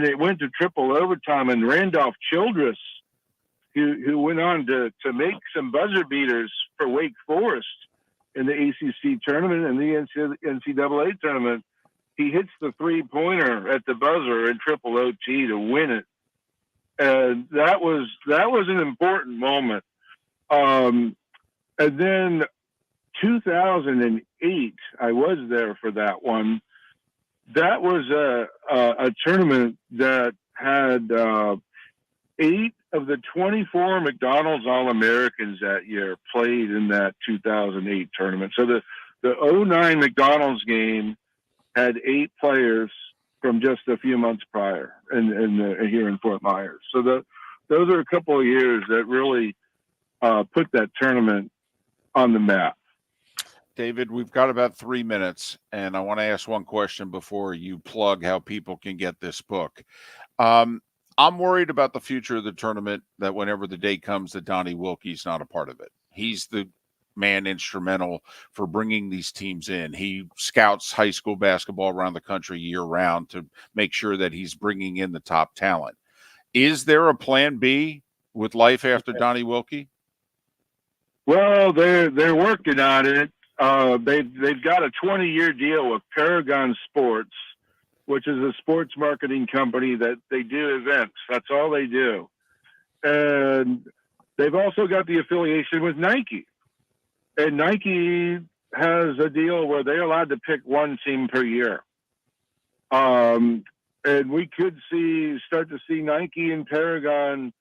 it went to triple overtime, and Randolph Childress, who went on to make some buzzer beaters for Wake Forest in the ACC tournament and the NCAA tournament, he hits the three-pointer at the buzzer in triple OT to win it. And that was an important moment. And then 2008, I was there for that one. That was a tournament that had 8 of the 24 McDonald's All-Americans that year played in that 2008 tournament. So the 2009 McDonald's game had 8 players from just a few months prior here in Fort Myers. So those are a couple of years that really put that tournament on the map. David, we've got about 3 minutes, and I want to ask one question before you plug how people can get this book. I'm worried about the future of the tournament, that whenever the day comes that Donnie Wilkie's not a part of it. He's the man instrumental for bringing these teams in. He scouts high school basketball around the country year round to make sure that he's bringing in the top talent. Is there a plan B with life after Donnie Wilkie? Well, they're working on it. They've got a 20-year deal with Paragon Sports, which is a sports marketing company that they do events. That's all they do. And they've also got the affiliation with Nike. And Nike has a deal where they're allowed to pick one team per year. And we could start to see Nike and Paragon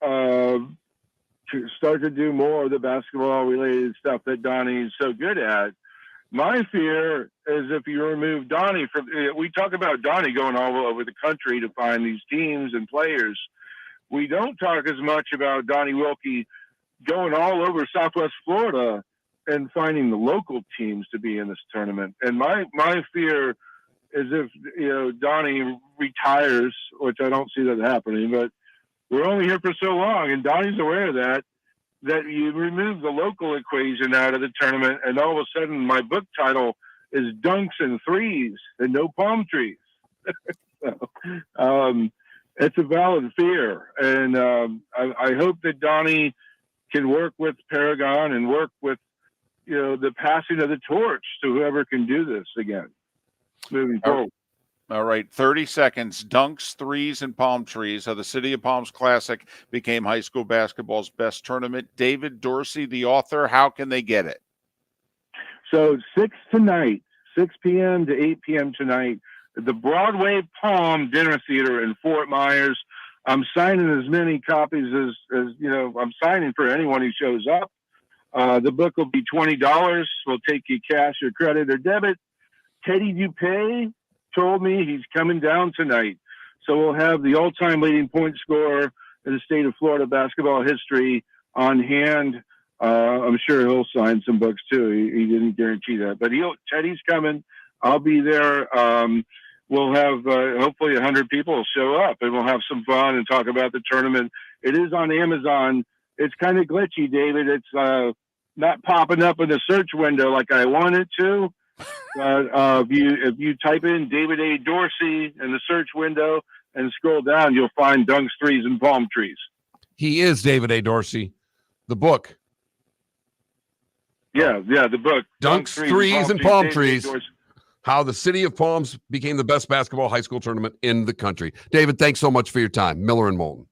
to start to do more of the basketball-related stuff that Donnie's so good at. My fear is if you remove Donnie from, we talk about Donnie going all over the country to find these teams and players. We don't talk as much about Donnie Wilkie going all over Southwest Florida and finding the local teams to be in this tournament. And my fear is if, Donnie retires, which I don't see that happening, but we're only here for so long, and Donnie's aware of that you remove the local equation out of the tournament, and all of a sudden my book title is Dunks and Threes and No Palm Trees. It's a valid fear. And I hope that Donnie can work with Paragon and work with, the passing of the torch to whoever can do this again moving forward. All right, 30 seconds. Dunks, Threes, and Palm Trees. How the City of Palms Classic became high school basketball's best tournament. David Dorsey, the author, how can they get it? So 6 p.m. to 8 p.m. tonight, at the Broadway Palm Dinner Theater in Fort Myers. I'm signing as many copies as I'm signing for anyone who shows up. The book will be $20. We'll take you cash or credit or debit. Teddy Dupay told me he's coming down tonight. So we'll have the all-time leading point scorer in the state of Florida basketball history on hand. I'm sure he'll sign some books too. He didn't guarantee that, but Teddy's coming. I'll be there. We'll have hopefully 100 people will show up, and we'll have some fun and talk about the tournament. It is on Amazon. It's kind of glitchy, David. It's not popping up in the search window like I want it to. If you type in David A. Dorsey in the search window and scroll down, you'll find Dunks, Threes, and Palm Trees. He is David A. Dorsey. The book. Yeah, the book. Dunks, Threes, and Palm Trees. How the City of Palms became the best basketball high school tournament in the country. David, thanks so much for your time. Miller and Moulton.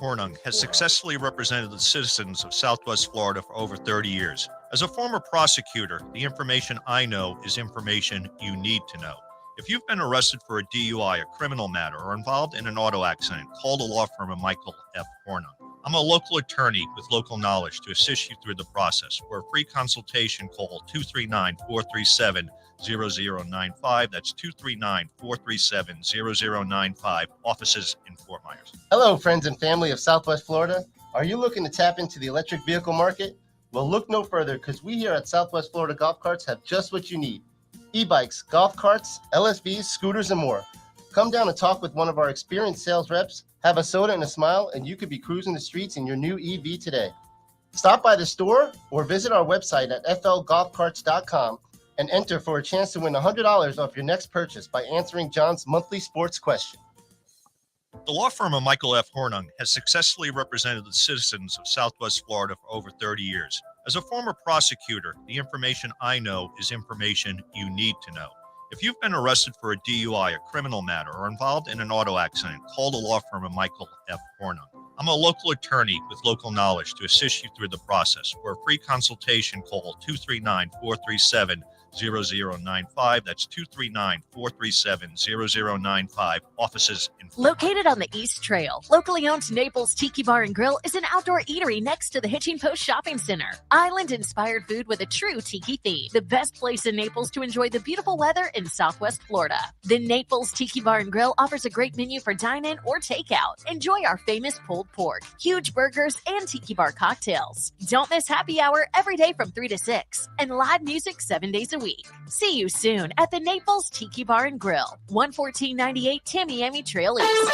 Hornung has successfully represented the citizens of Southwest Florida for over 30 years. As a former prosecutor, the information I know is information you need to know. If you've been arrested for a DUI, a criminal matter, or involved in an auto accident, call the law firm of Michael F. Hornung. I'm a local attorney with local knowledge to assist you through the process. For a free consultation, call 239-437-0095. That's 239-437-0095. Offices in Fort Myers. Hello, friends and family of Southwest Florida. Are you looking to tap into the electric vehicle market? Well, look no further, because we here at Southwest Florida Golf Carts have just what you need. E-bikes, golf carts, LSVs, scooters, and more. Come down and talk with one of our experienced sales reps. Have a soda and a smile, and you could be cruising the streets in your new EV today. Stop by the store or visit our website at flgolfcarts.com and enter for a chance to win $100 off your next purchase by answering John's monthly sports question. The law firm of Michael F. Hornung has successfully represented the citizens of Southwest Florida for over 30 years. As a former prosecutor, the information I know is information you need to know. If you've been arrested for a DUI, a criminal matter, or involved in an auto accident, call the law firm of Michael F. Hornung. I'm a local attorney with local knowledge to assist you through the process. For a free consultation, call 239-437-0095. That's 239-437-0095. Offices in Fort Located on the East Trail, locally owned Naples Tiki Bar and Grill is an outdoor eatery next to the Hitching Post Shopping Center. Island-inspired food with a true tiki theme. The best place in Naples to enjoy the beautiful weather in Southwest Florida. The Naples Tiki Bar and Grill offers a great menu for dine-in or takeout. Enjoy our famous pulled pork, huge burgers, and tiki bar cocktails. Don't miss happy hour every day from 3 to 6 and live music 7 days a week. See you soon at the Naples Tiki Bar and Grill, 11498 Tamiami Trail East.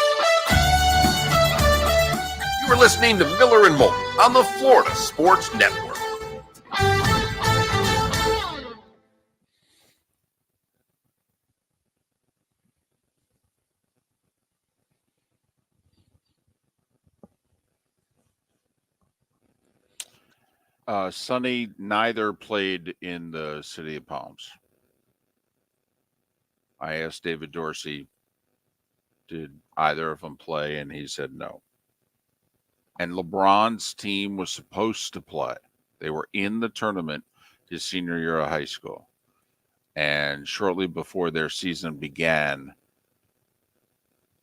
You are listening to Miller and Moulton on the Florida Sports Network. Sonny, neither played in the City of Palms. I asked David Dorsey, did either of them play? And he said no. And LeBron's team was supposed to play. They were in the tournament his senior year of high school. And shortly before their season began,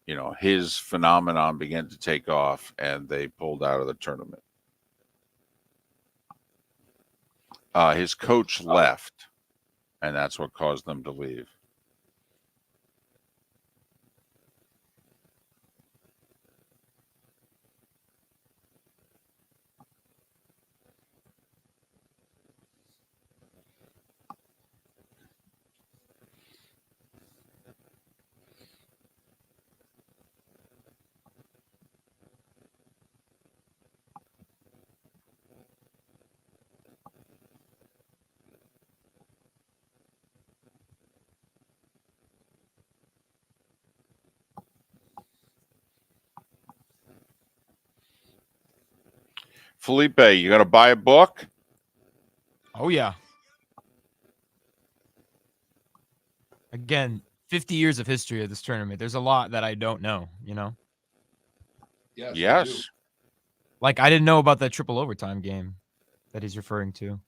you know, his phenomenon began to take off and they pulled out of the tournament. His coach left, and that's what caused them to leave. Felipe, you going to buy a book? Oh, yeah. Again, 50 years of history of this tournament. There's a lot that I don't know, you know? Yes. Like, I didn't know about that triple overtime game that he's referring to.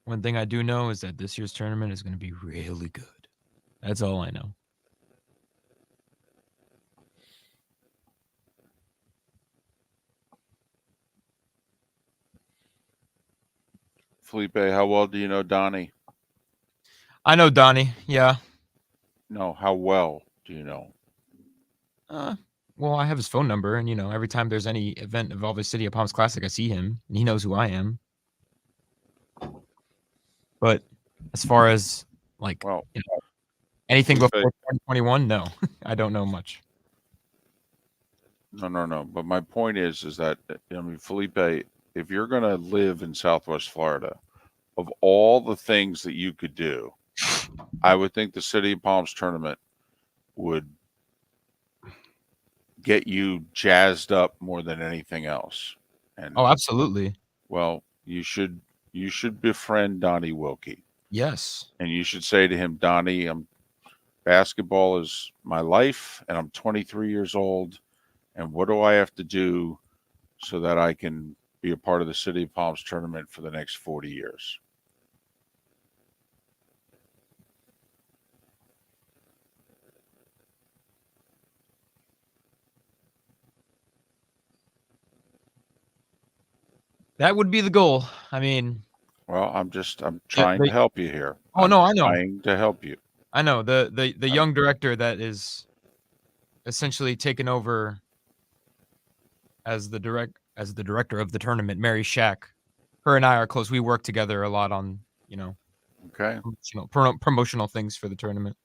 One thing I do know is that this year's tournament is going to be really good. That's all I know. Felipe, how well do you know Donnie? I know Donnie, yeah. No, how well do you know? Well, I have his phone number, and, you know, every time there's any event involving City of Palms Classic, I see him, and he knows who I am. But as far as, like, you know, anything Felipe, before 2021, no. I don't know much. No. But my point is that, I mean, Felipe, if you're going to live in Southwest Florida, of all the things that you could do, I would think the City of Palms tournament would get you jazzed up more than anything else. And Oh, absolutely. well, you should befriend Donnie Wilkie. Yes. And you should say to him, Donnie, basketball is my life, and I'm 23 years old. And what do I have to do so that I can be a part of the City of Palms tournament for the next 40 years? That would be the goal. I mean, well, I'm trying to help you here. Oh, no, I know. I'm trying to help you. I know the young director that is essentially taken over as the director of the tournament, Mary Shack. Her and I are close. We work together a lot on, you know, okay, promotional things for the tournament.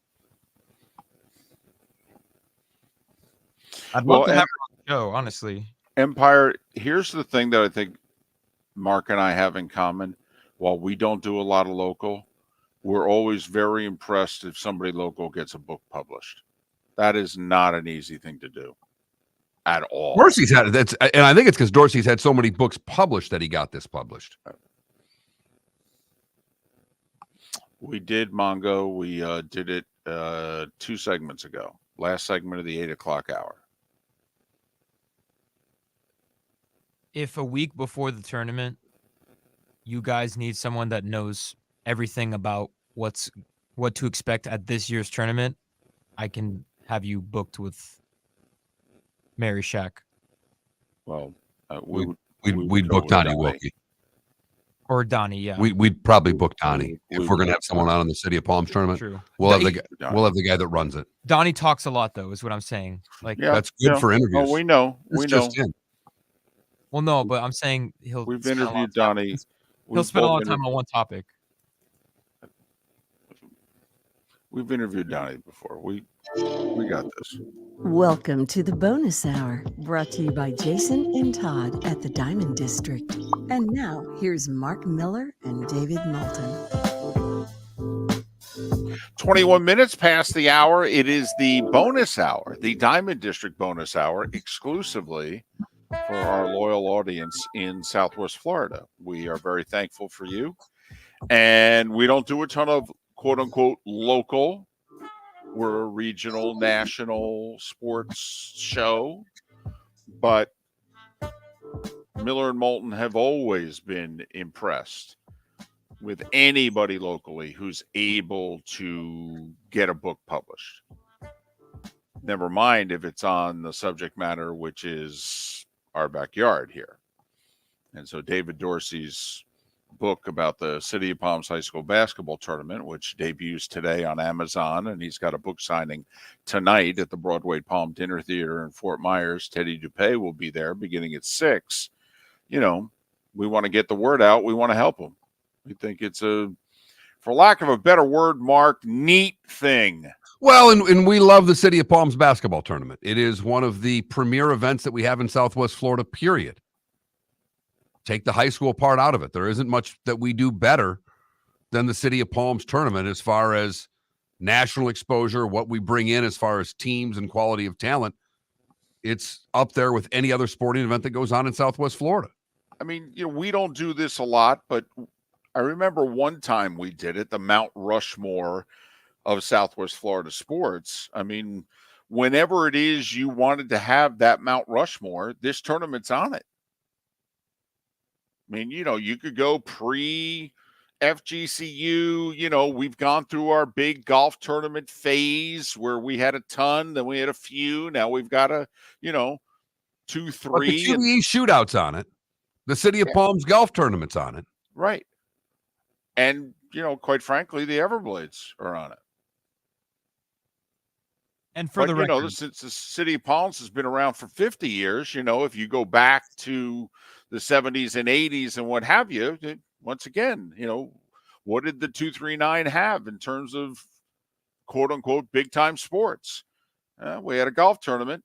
I'd love to have her on the show, honestly. Empire, here's the thing that I think Mark and I have in common. While we don't do a lot of local, we're always very impressed if somebody local gets a book published. That is not an easy thing to do at all. Dorsey's had it. And I think it's because Dorsey's had so many books published that he got this published. We did Mongo. We did it 2 segments ago. Last segment of the 8 o'clock hour. If a week before the tournament, you guys need someone that knows everything about what to expect at this year's tournament, I can have you booked with Mary Shack. Well, we'd book Donnie Wilkie. Or Donnie, yeah. We'd probably book Donnie if we're going to have someone out on the City of Palms tournament. True. We'll have the guy that runs it. Donnie talks a lot, though, is what I'm saying. Like, that's good for interviews. Oh, we know. It's just him. Well, no, but I'm saying We've interviewed Donnie. He'll spend a lot of time on one topic. We've interviewed Donnie before. We got this. Welcome to the bonus hour, brought to you by Jason and Todd at the Diamond District. And now, here's Mark Miller and David Moulton. 21 minutes past the hour. It is the bonus hour, the Diamond District bonus hour, exclusively for our loyal audience in Southwest Florida. We are very thankful for you. And we don't do a ton of quote unquote local. We're a regional, national sports show. But Miller and Moulton have always been impressed with anybody locally who's able to get a book published. Never mind if it's on the subject matter, which is our backyard here. And so David Dorsey's book about the City of Palms High School basketball tournament, which debuts today on Amazon, and he's got a book signing tonight at the Broadway Palm Dinner Theater in Fort Myers. Teddy Dupay will be there beginning at 6. You know, we want to get the word out. We want to help him. We think it's a, for lack of a better word, Mark, neat thing. Well, and we love the City of Palms basketball tournament. It is one of the premier events that we have in Southwest Florida, period. Take the high school part out of it. There isn't much that we do better than the City of Palms tournament as far as national exposure, what we bring in as far as teams and quality of talent. It's up there with any other sporting event that goes on in Southwest Florida. I mean, you know, we don't do this a lot, but I remember one time we did it, the Mount Rushmore of Southwest Florida sports. I mean, whenever it is you wanted to have that Mount Rushmore, this tournament's on it. I mean, you know, you could go pre-FGCU. You know, we've gone through our big golf tournament phase where we had a ton, then we had a few. Now we've got a, you know, 2, 3. But the QBE shootout's on it. The City of Palms golf tournament's on it. Right. And, you know, quite frankly, the Everblades are on it. And for the record, you know, since the City of Palms has been around for 50 years, you know, if you go back to the 70s and 80s and what have you, once again, you know, what did the 239 have in terms of quote unquote big time sports? We had a golf tournament.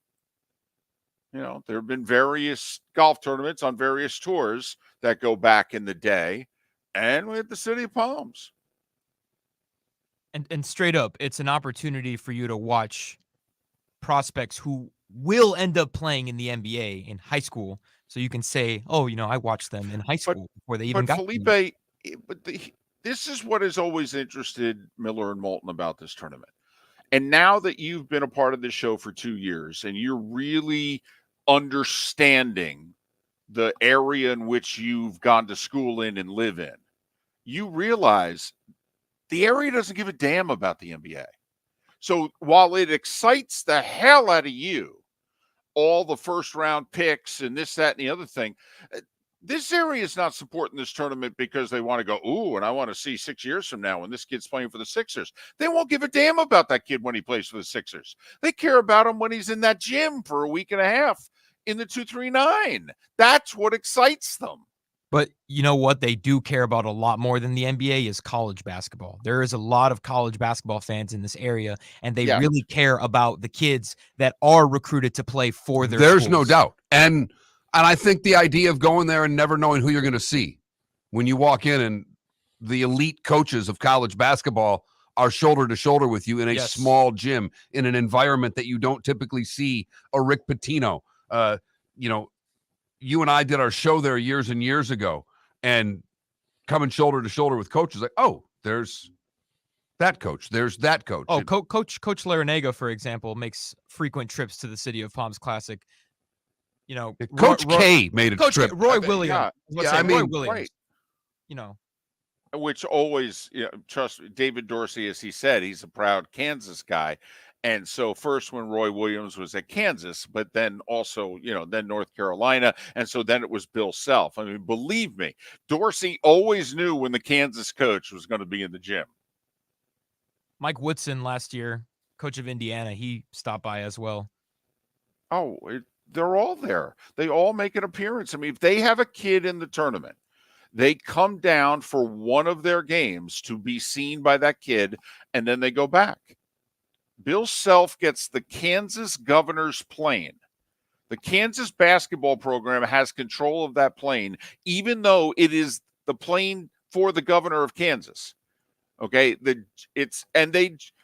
You know, there have been various golf tournaments on various tours that go back in the day. And we had the City of Palms. And straight up, it's an opportunity for you to watch prospects who will end up playing in the NBA in high school. So you can say, oh, you know, I watched them in high school before they even got Felipe, this is what has always interested Miller and Moulton about this tournament. And now that you've been a part of this show for 2 years and you're really understanding the area in which you've gone to school in and live in, you realize the area doesn't give a damn about the NBA. So while it excites the hell out of you, all the first round picks and this, that, and the other thing, this area is not supporting this tournament because they want to go, ooh, and I want to see 6 years from now when this kid's playing for the Sixers. They won't give a damn about that kid when he plays for the Sixers. They care about him when he's in that gym for a week and a half in the 239. That's what excites them. But you know what they do care about a lot more than the NBA is college basketball. There is a lot of college basketball fans in this area, and they really care about the kids that are recruited to play for their There's schools. no doubt. And I think the idea of going there and never knowing who you're going to see when you walk in and the elite coaches of college basketball are shoulder to shoulder with you in a small gym in an environment that you don't typically see a Rick Pitino. You know, you and I did our show there years and years ago, and coming shoulder to shoulder with coaches like, oh, there's that coach. There's that coach. Oh, Coach Larinaga, for example, makes frequent trips to the City of Palms Classic. You know, Coach K made a trip. Roy Williams. Roy Williams. Right. You know, which always, you know, trust David Dorsey, as he said, he's a proud Kansas guy. And so first when Roy Williams was at Kansas, but then also, you know, then North Carolina. And so then it was Bill Self. I mean, believe me, Dorsey always knew when the Kansas coach was going to be in the gym. Mike Woodson last year, coach of Indiana, he stopped by as well. Oh, they're all there. They all make an appearance. I mean, if they have a kid in the tournament They come down for one of their games to be seen by that kid, and then they go back. Bill Self gets the Kansas governor's plane. The Kansas basketball program has control of that plane, even though it is the plane for the governor of Kansas. Okay, who's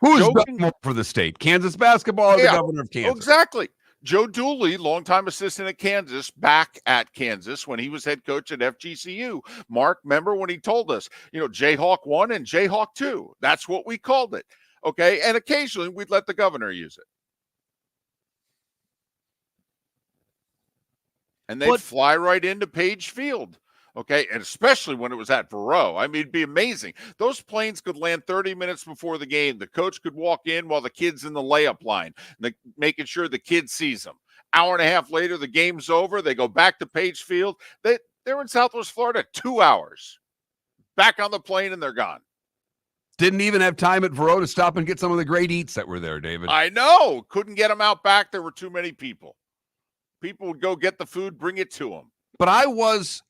done for the state? Kansas basketball or the governor of Kansas? Exactly. Joe Dooley, longtime assistant at Kansas, back at Kansas when he was head coach at FGCU. Mark, remember when he told us, Jayhawk 1 and Jayhawk 2. That's what we called it. Okay, and occasionally we'd let the governor use it. And they'd fly right into Page Field. Okay, and especially when it was at Varro. I mean, it'd be amazing. Those planes could land 30 minutes before the game. The coach could walk in while the kid's in the layup line, making sure the kid sees them. Hour and a half later, the game's over. They go back to Page Field. They're in Southwest Florida 2 hours. Back on the plane, and they're gone. Didn't even have time at Varro to stop and get some of the great eats that were there, David. I know. Couldn't get them out back. There were too many people. People would go get the food, bring it to them. But I was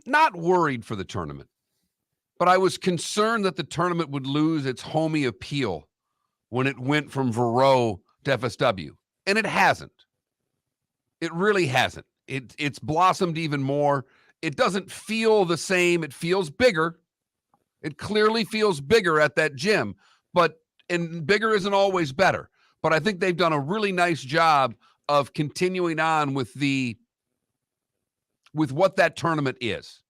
not worried for the tournament, but I was concerned that the tournament would lose its homey appeal when it went from Varro to FSW. And it hasn't. It really hasn't. It's blossomed even more. It doesn't feel the same. It feels bigger. It clearly feels bigger at that gym, and bigger isn't always better. But I think they've done a really nice job of continuing on with what that tournament is.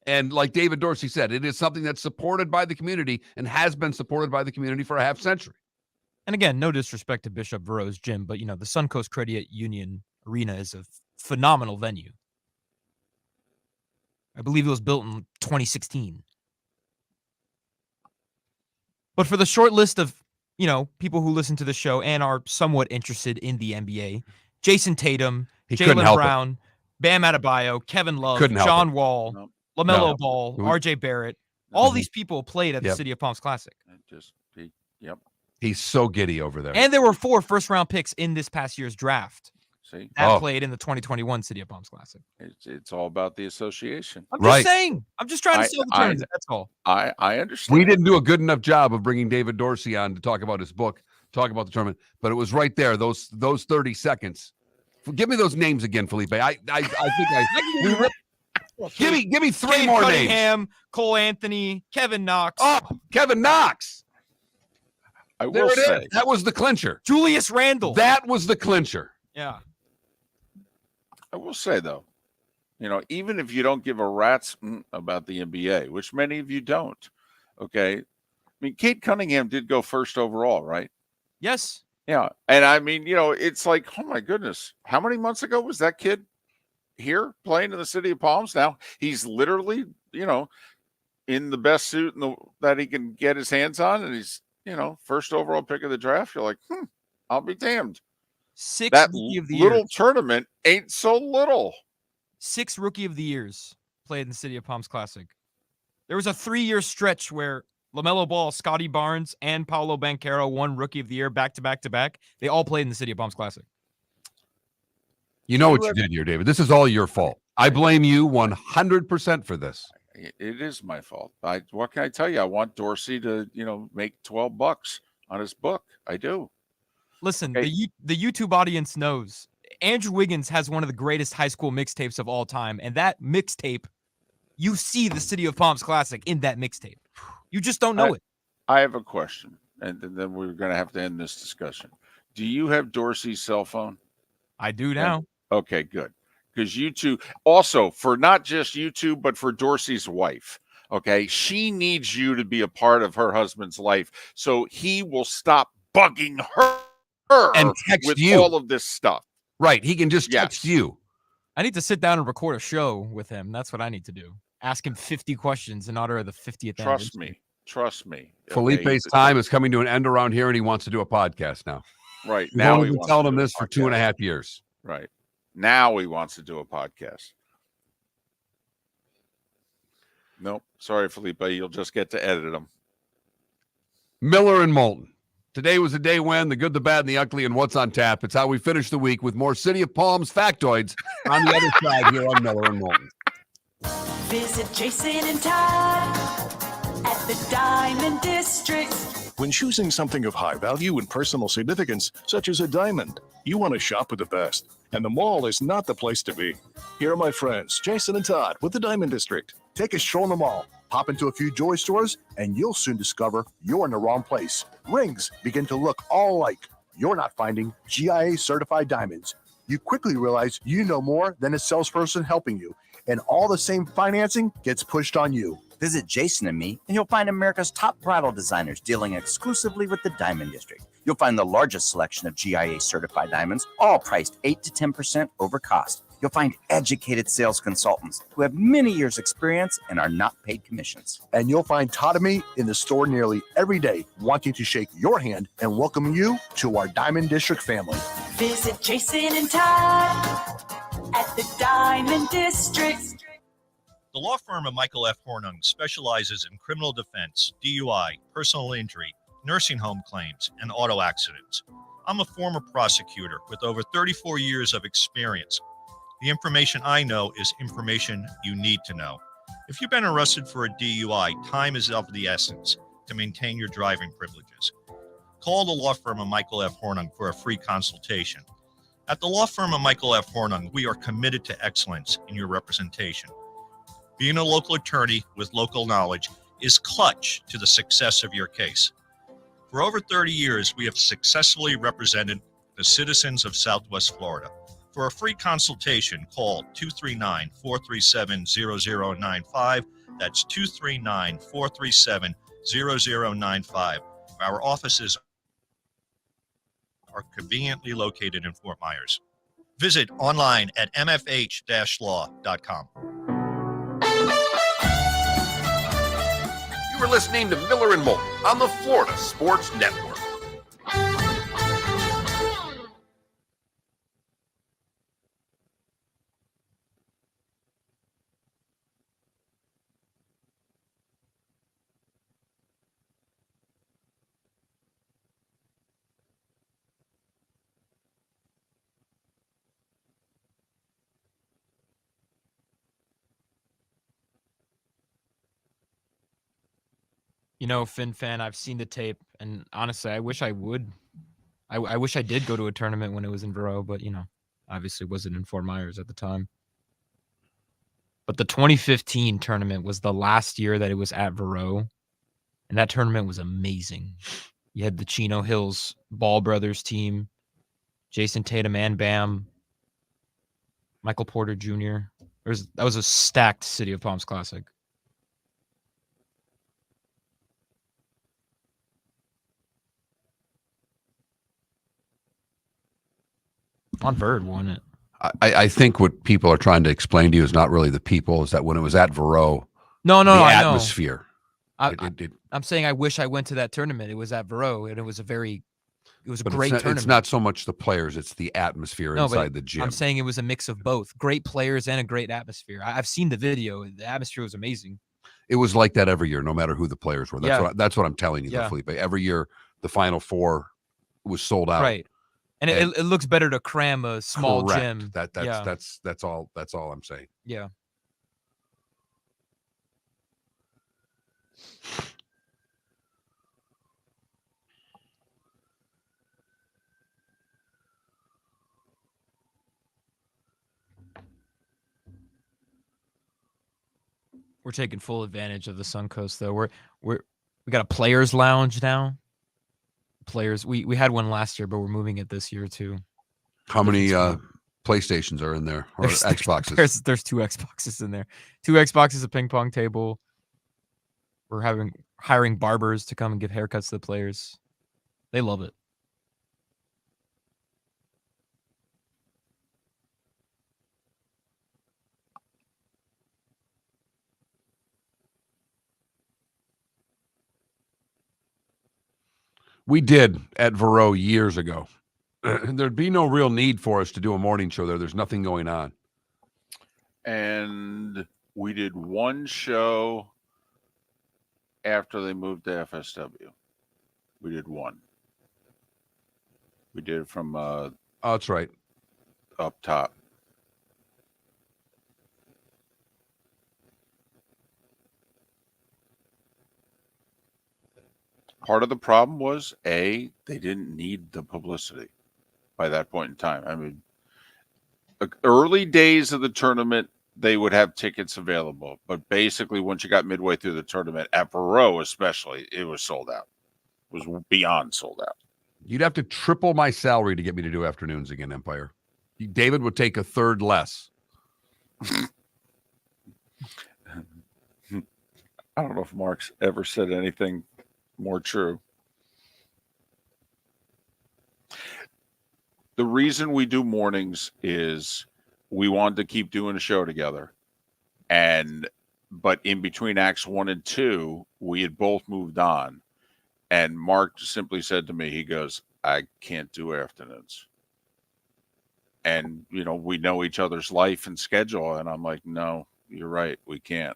And like David Dorsey said, it is something that's supported by the community and has been supported by the community for a half century. And again, no disrespect to Bishop Varro's gym, but the Suncoast Credit Union Arena is a phenomenal venue. I believe it was built in 2016. But for the short list of, people who listen to the show and are somewhat interested in the NBA, Jason Tatum, Jaylen Brown, Bam Adebayo, Kevin Love, John Wall, LaMelo Ball, RJ Barrett, all these people played at the City of Palms Classic. He's so giddy over there. And there were 4 first-round picks in this past year's draft. See? That played in the 2021 City of Palms Classic. It's all about the association. I'm just saying. I'm just trying to sell the tournament. That's all. I understand. We didn't do a good enough job of bringing David Dorsey on to talk about his book, talk about the tournament, but it was right there, those 30 seconds. Give me those names again, Felipe. I think give me 3 Cade more Cunningham, names. Cole Anthony, Kevin Knox. Oh, Kevin Knox. I will say that was the clincher. Julius Randle. That was the clincher. Yeah. I will say, though, even if you don't give a rat's about the NBA, which many of you don't, okay? I mean, Cade Cunningham did go first overall, right? Yes. Yeah. And I mean, it's like, oh, my goodness. How many months ago was that kid here playing in the City of Palms? Now he's literally, in the best suit that he can get his hands on, and he's, first overall pick of the draft. You're like, I'll be damned. 6 that Rookie of the little Year. tournament ain't so little. 6 Rookie of the Years played in the City of Palms Classic. There was a 3-year stretch where LaMelo Ball, Scotty Barnes, and Paolo Banchero won Rookie of the Year back to back to back. They all played in the City of Palms Classic. You know what you did here, David. This is all your fault. I blame you 100% for this. It is my fault. What can I tell you? I want Dorsey to, make $12 on his book. I do. Listen, the YouTube audience knows Andrew Wiggins has one of the greatest high school mixtapes of all time. And that mixtape, you see the City of Palms Classic in that mixtape. You just don't know it. I have a question, and then we're going to have to end this discussion. Do you have Dorsey's cell phone? I do now. Okay, good. Because you two, also for not just you two, but for Dorsey's wife, okay? She needs you to be a part of her husband's life so he will stop bugging her and text with you all of this stuff. Right. He can just text you. I need to sit down and record a show with him. That's what I need to do. Ask him 50 questions in honor of the 50th anniversary. Trust me. Felipe's time is coming to an end around here, and he wants to do a podcast now. Right. You've Now only he been wants telling to him do a this for podcast. 2.5 years. Right. Now he wants to do a podcast. Nope. Sorry, Felipe. You'll just get to edit them. Miller and Moulton. Today was a day when the good, the bad, and the ugly, and what's on tap. It's how we finish the week with more City of Palms factoids on the other side here on Miller and Moulton. Visit Jason and Todd at the Diamond District. When choosing something of high value and personal significance, such as a diamond, you want to shop with the best. And the mall is not the place to be. Here are my friends, Jason and Todd with the Diamond District. Take a stroll in the mall, pop into a few jewelry stores, and you'll soon discover you're in the wrong place. Rings begin to look all alike. You're not finding GIA certified diamonds. You quickly realize you know more than a salesperson helping you, and all the same financing gets pushed on you. Visit Jason and me, and you'll find America's top bridal designers dealing exclusively with the Diamond District. You'll find the largest selection of GIA certified diamonds, all priced 8 to 10% over cost. You'll find educated sales consultants who have many years' experience and are not paid commissions. And you'll find Todd and me in the store nearly every day, wanting to shake your hand and welcome you to our Diamond District family. Visit Jason and Todd at the Diamond District. The law firm of Michael F. Hornung specializes in criminal defense, DUI, personal injury, nursing home claims, and auto accidents. I'm a former prosecutor with over 34 years of experience. The information I know is information you need to know. If you've been arrested for a DUI, time is of the essence to maintain your driving privileges. Call the law firm of Michael F. Hornung for a free consultation. At the law firm of Michael F. Hornung, we are committed to excellence in your representation. Being a local attorney with local knowledge is clutch to the success of your case. For over 30 years, we have successfully represented the citizens of Southwest Florida. For a free consultation, call 239-437-0095. That's 239-437-0095. Our offices are conveniently located in Fort Myers. Visit online at mfh-law.com. You are listening to Miller and Moulton on the Florida Sports Network. You know, Fan, I've seen the tape, and honestly, I wish I would. I wish I did go to a tournament when it was in Vero, but, you know, obviously wasn't in Fort Myers at the time. But the 2015 tournament was the last year that it was at Vero, and that tournament was amazing. You had the Chino Hills Ball Brothers team, Jason Tatum and Bam, Michael Porter Jr. That was a stacked City of Palms Classic. On Bird won it. I think what people are trying to explain to you is not really the people, is that when it was at Vero, the atmosphere. I'm saying I wish I went to that tournament. It was at Vero, and it was a great tournament. It's not so much the players, it's the atmosphere inside the gym. I'm saying it was a mix of both. Great players and a great atmosphere. I've seen the video. The atmosphere was amazing. It was like that every year, no matter who the players were. That's what I'm telling you, Yeah. Felipe. Every year, the Final Four was sold out. Right. And it looks better to cram a small gym. That's all I'm saying. Yeah. We're taking full advantage of the Suncoast, though. We got a players' lounge now. Players, we had one last year, but we're moving it this year too. How many PlayStations are in there, or Xboxes? There's 2 Xboxes in there. 2 Xboxes, a ping pong table. We're hiring barbers to come and give haircuts to the players. They love it. We did at Vero years ago. There'd be no real need for us to do a morning show there. There's nothing going on. And we did one show after they moved to FSW. We did one. We did it from that's right, up top. Part of the problem was, they didn't need the publicity by that point in time. I mean, the early days of the tournament, they would have tickets available. But basically, once you got midway through the tournament, at Perot especially, it was sold out. It was beyond sold out. You'd have to triple my salary to get me to do afternoons again, Empire. David would take a third less. I don't know if Mark's ever said anything more true. The reason we do mornings is we wanted to keep doing a show together. But in between acts 1 and 2, we had both moved on. And Mark simply said to me, he goes, I can't do afternoons. And, we know each other's life and schedule. And I'm like, no, you're right. We can't.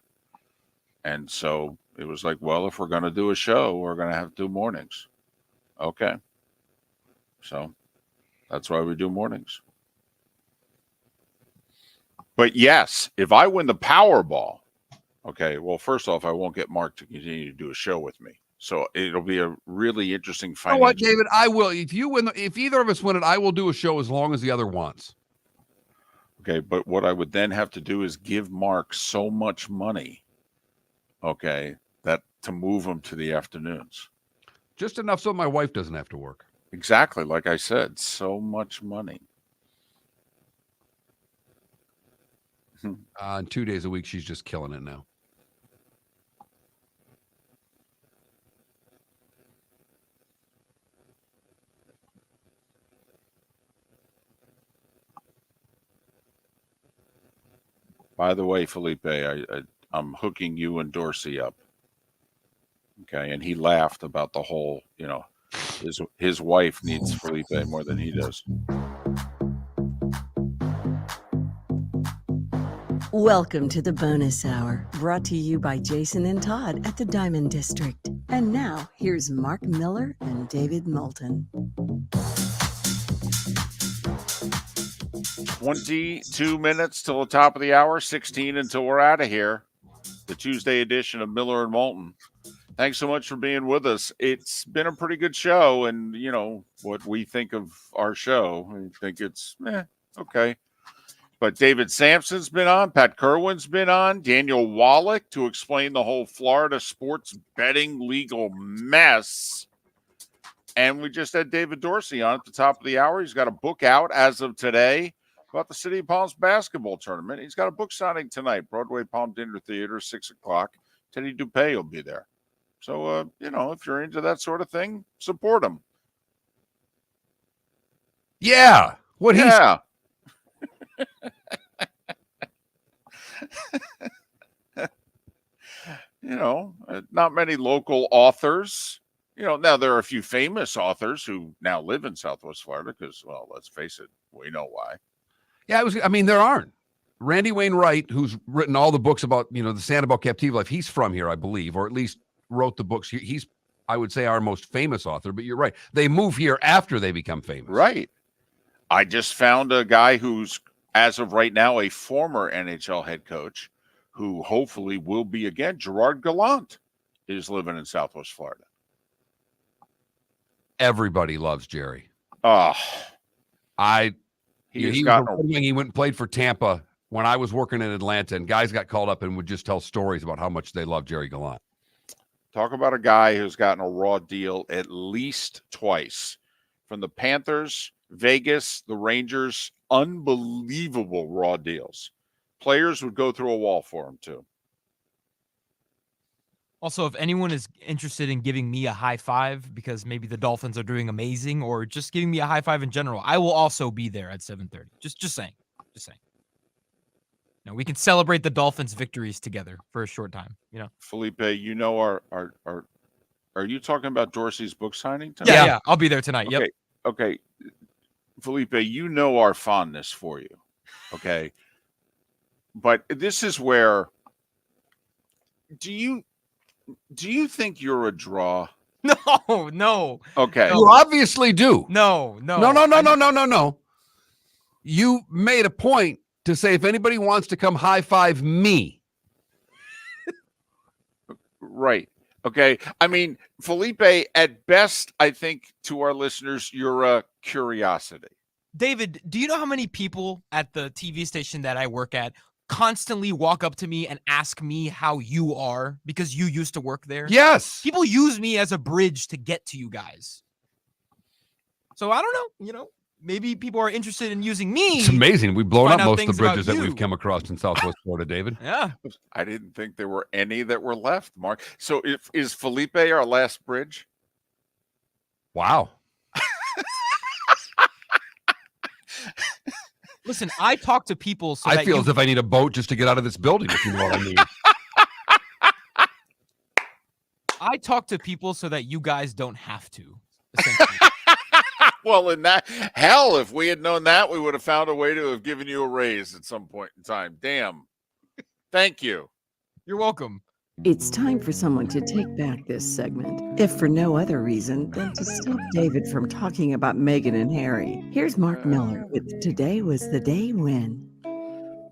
And so it was like, well, if we're going to do a show, we're going to have to do mornings. Okay. So that's why we do mornings. But yes, if I win the Powerball, okay, well, first off, I won't get Mark to continue to do a show with me. So it'll be a really interesting financial. You know what, David? I will. If you win, if either of us win it, I will do a show as long as the other wants. Okay, but what I would then have to do is give Mark so much money, okay, that to move him to the afternoons. Just enough so my wife doesn't have to work. Exactly, like I said, so much money. 2 days a week, she's just killing it now. By the way, Felipe, I'm hooking you and Dorsey up. Okay, and he laughed about the whole, his wife needs Felipe more than he does. Welcome to the bonus hour, brought to you by Jason and Todd at the Diamond District. And now, here's Mark Miller and David Moulton. 22 minutes till the top of the hour, 16 until we're out of here. The Tuesday edition of Miller and Moulton. Thanks so much for being with us. It's been a pretty good show, and what we think of our show, we think it's okay. But David Samson's been on, Pat Kirwan's been on, Daniel Wallach to explain the whole Florida sports betting legal mess. And we just had David Dorsey on at the top of the hour. He's got a book out as of today about the City of Palms basketball tournament. He's got a book signing tonight, Broadway Palm Dinner Theater, 6 o'clock. Teddy Dupay will be there. So, if you're into that sort of thing, support him. Yeah. Yeah. Not many local authors. Now there are a few famous authors who now live in Southwest Florida because, well, let's face it, we know why. Yeah, there aren't. Randy Wainwright, who's written all the books about, the Sanibel captive life, he's from here, I believe, or at least wrote the books. He's, I would say, our most famous author, but you're right. They move here after they become famous. Right. I just found a guy who's, as of right now, a former NHL head coach who hopefully will be again. Gerard Gallant is living in Southwest Florida. Everybody loves Jerry. Oh, he went and played for Tampa when I was working in Atlanta, and guys got called up and would just tell stories about how much they love Jerry Gallant. Talk about a guy who's gotten a raw deal at least twice from the Panthers, Vegas, the Rangers. Unbelievable raw deals. Players would go through a wall for him too. Also, if anyone is interested in giving me a high five because maybe the Dolphins are doing amazing, or just giving me a high five in general, I will also be there at 7:30. Just saying. Now we can celebrate the Dolphins' victories together for a short time. Felipe, are you talking about Dorsey's book signing tonight? Yeah, I'll be there tonight. Okay. Yep. Okay, Felipe, our fondness for you. Okay, but this is where. Do you think you're a draw? No. Okay. You obviously do. No. No. You made a point to say if anybody wants to come high five me. Right. Okay. I mean, Felipe, at best, I think to our listeners, you're a curiosity. David, do you know how many people at the TV station that I work at constantly walk up to me and ask me how you are because you used to work there? Yes. People use me as a bridge to get to you guys. So I don't know, maybe people are interested in using me. It's amazing. We've blown up most of the bridges that you. we've come across in Southwest Florida, David. Yeah. I didn't think there were any that were left, Mark. So is Felipe our last bridge? Wow. Listen, I talk to people so I feel as if I need a boat just to get out of this building, if you know what I mean. I talk to people so that you guys don't have to. Well, in that hell, if we had known that, we would have found a way to have given you a raise at some point in time. Damn. Thank you. You're welcome. It's time for someone to take back this segment, if for no other reason than to stop David from talking about Meghan and Harry. Here's Mark Miller with Today Was the Day When.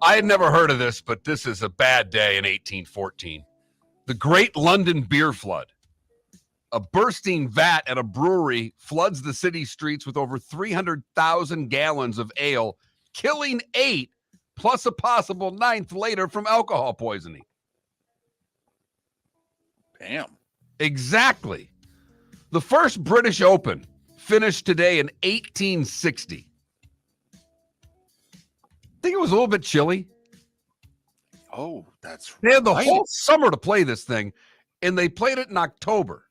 I had never heard of this, but this is a bad day in 1814. The Great London Beer Flood. A bursting vat at a brewery floods the city streets with over 300,000 gallons of ale, killing 8, plus a possible 9th later from alcohol poisoning. Damn. Exactly. The first British Open finished today in 1860. I think it was a little bit chilly. Oh, that's right. They had the whole summer to play this thing, and they played it in October.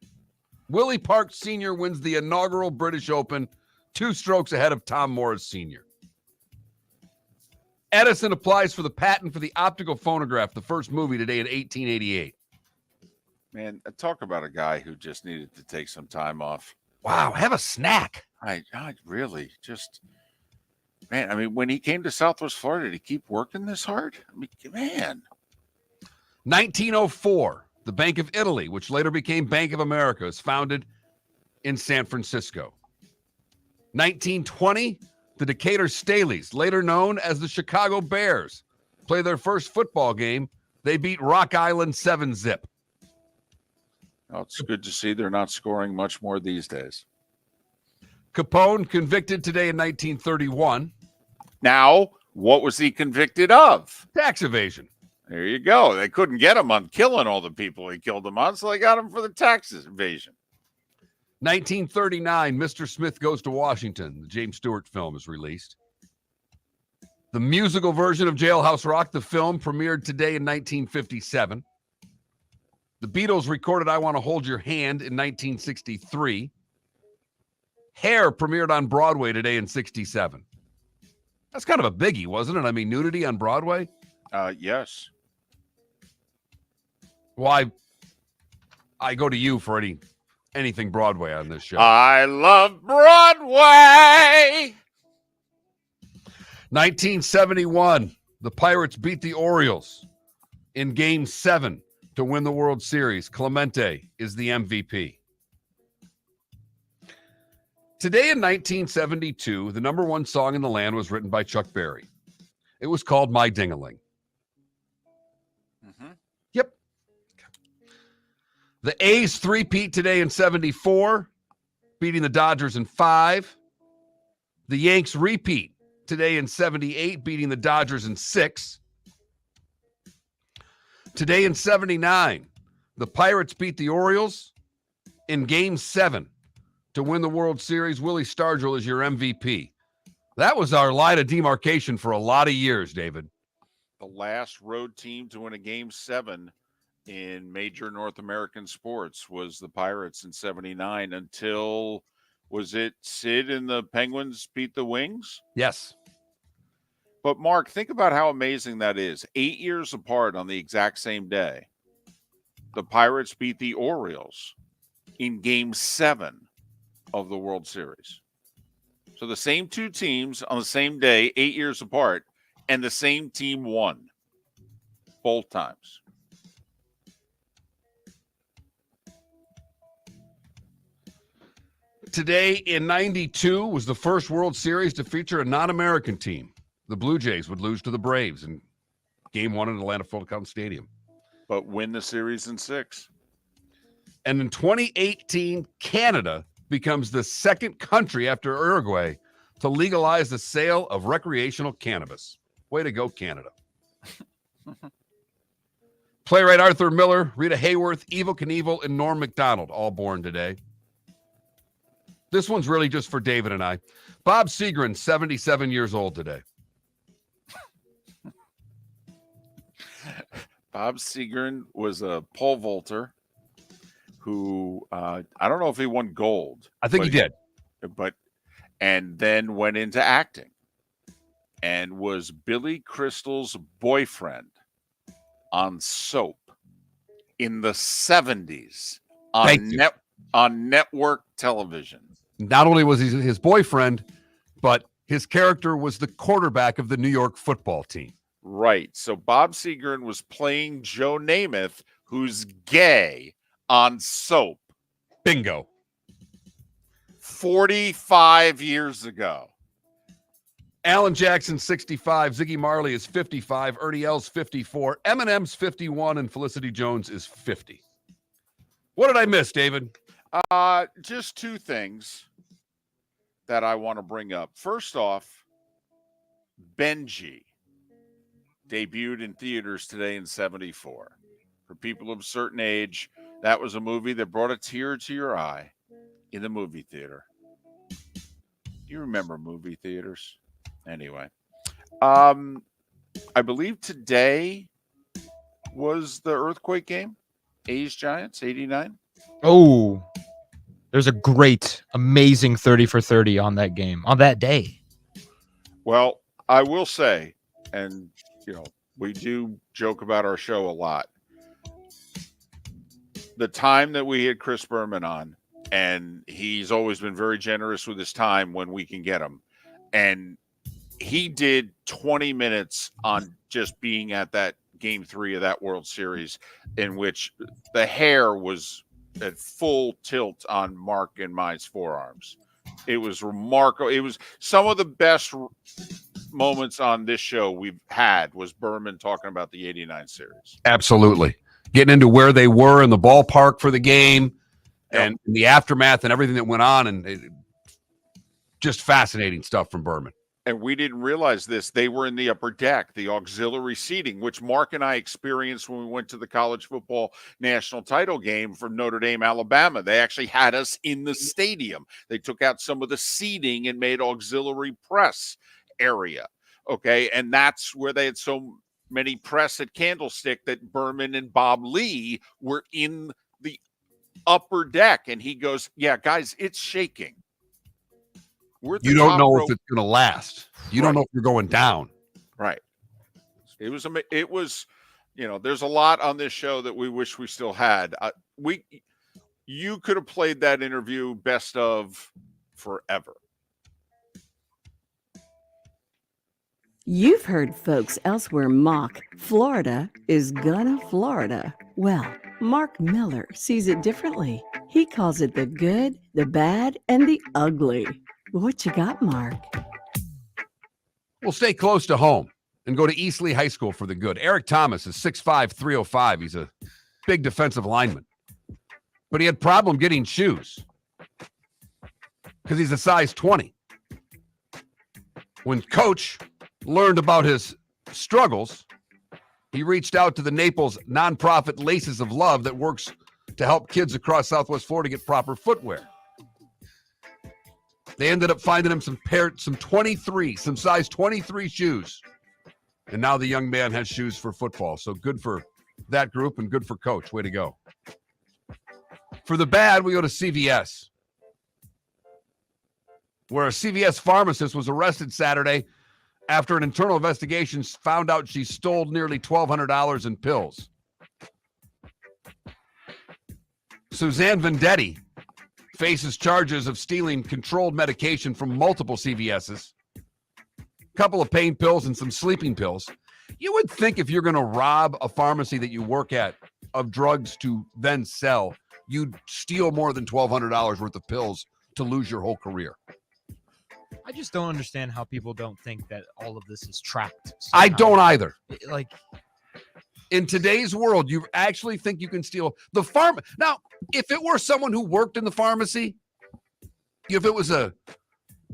Willie Park Sr. wins the inaugural British Open, 2 strokes ahead of Tom Morris Sr. Edison applies for the patent for the optical phonograph, the first movie today in 1888. Man, talk about a guy who just needed to take some time off. Wow, have a snack. I really just, man, I mean, when he came to Southwest Florida, did he keep working this hard? I mean, man. 1904, the Bank of Italy, which later became Bank of America, is founded in San Francisco. 1920, the Decatur Staleys, later known as the Chicago Bears, play their first football game. They beat Rock Island 7-0. Oh, it's good to see they're not scoring much more these days. Capone convicted today in 1931. Now, what was he convicted of? Tax evasion. There you go. They couldn't get him on killing all the people he killed them on, so they got him for the tax evasion. 1939, Mr. Smith Goes to Washington. The James Stewart film is released. The musical version of Jailhouse Rock, the film, premiered today in 1957. The Beatles recorded I Want to Hold Your Hand in 1963. Hair premiered on Broadway today in 67. That's kind of a biggie, wasn't it? I mean, nudity on Broadway? Yes. Well, I go to you for anything Broadway on this show. I love Broadway. 1971, the Pirates beat the Orioles in Game 7 to win the World Series. Clemente is the MVP. Today in 1972, the number 1 song in the land was written by Chuck Berry. It was called My Ding-a-Ling. Mm-hmm. Yep. The A's three-peat today in 74, beating the Dodgers in 5. The Yanks repeat today in 78, beating the Dodgers in 6. Today in 79, the Pirates beat the Orioles in Game 7 to win the World Series. Willie Stargell is your MVP. That was our line of demarcation for a lot of years, David. The last road team to win a Game 7 in major North American sports was the Pirates in 79 until, was it Sid and the Penguins beat the Wings? Yes. But, Mark, think about how amazing that is. 8 years apart on the exact same day, the Pirates beat the Orioles in Game 7 of the World Series. So the same 2 teams on the same day, 8 years apart, and the same team won both times. Today in 92 was the first World Series to feature a non-American team. The Blue Jays would lose to the Braves in Game 1 at Atlanta Full Count Stadium. But win the series in 6. And in 2018, Canada becomes the second country after Uruguay to legalize the sale of recreational cannabis. Way to go, Canada. Playwright Arthur Miller, Rita Hayworth, Evel Knievel, and Norm Macdonald, all born today. This one's really just for David and I. Bob Seagren, 77 years old today. Bob Seagren was a pole vaulter who I don't know if he won gold. I think he did. And then went into acting and was Billy Crystal's boyfriend on Soap in the 70s on network television. Not only was he his boyfriend, but his character was the quarterback of the New York football team. Right. So Bob Seagren was playing Joe Namath, who's gay, on Soap. Bingo. 45 years ago. Alan Jackson, 65. Ziggy Marley is 55. Ernie L's 54. Eminem's 51. And Felicity Jones is 50. What did I miss, David? Just two things that I want to bring up. First off, Benji debuted in theaters today in 74. For people of a certain age, that was a movie that brought a tear to your eye in the movie theater. Do you remember movie theaters? Anyway, I believe today was the earthquake game. A's Giants, 89. Oh, there's a great, amazing 30 for 30 on that game, on that day. Well, I will say, and, we do joke about our show a lot. The time that we had Chris Berman on, and he's always been very generous with his time when we can get him. And he did 20 minutes on just being at that game 3 of that World Series, in which the hair was at full tilt on Mark and my forearms. It was remarkable. It was some of the best moments on this show we've had was Berman talking about the 89 series. Absolutely. Getting into where they were in the ballpark for the game and the aftermath and everything that went on. And just fascinating stuff from Berman. And we didn't realize this. They were in the upper deck, the auxiliary seating, which Mark and I experienced when we went to the college football national title game from Notre Dame, Alabama. They actually had us in the stadium. They took out some of the seating and made auxiliary press area. Okay. And that's where they had so many press at Candlestick that Berman and Bob Lee were in the upper deck. And he goes, yeah, guys, it's shaking. You don't know if it's going to last. You don't know if you're going down. Right. It was, there's a lot on this show that we wish we still had. You could have played that interview best of forever. You've heard folks elsewhere mock Florida is gonna Florida. Well, Mark Miller sees it differently. He calls it the good, the bad, and the ugly. What you got, Mark? We'll stay close to home and go to Eastleigh High School for the good. Eric Thomas is 6'5", 305. He's a big defensive lineman. But he had problem getting shoes because he's a size 20. When Coach learned about his struggles, he reached out to the Naples nonprofit Laces of Love that works to help kids across Southwest Florida get proper footwear. They ended up finding him some size 23 shoes. And now the young man has shoes for football. So good for that group and good for Coach. Way to go. For the bad, we go to CVS, where a CVS pharmacist was arrested Saturday after an internal investigation found out she stole nearly $1,200 in pills. Suzanne Vendetti faces charges of stealing controlled medication from multiple CVS's, a couple of pain pills and some sleeping pills. You would think if you're going to rob a pharmacy that you work at of drugs to then sell, you'd steal more than $1,200 worth of pills to lose your whole career. I just don't understand how people don't think that all of this is tracked. I don't either. In today's world, you actually think you can steal the farm? Now, if it were someone who worked in the pharmacy, if it was a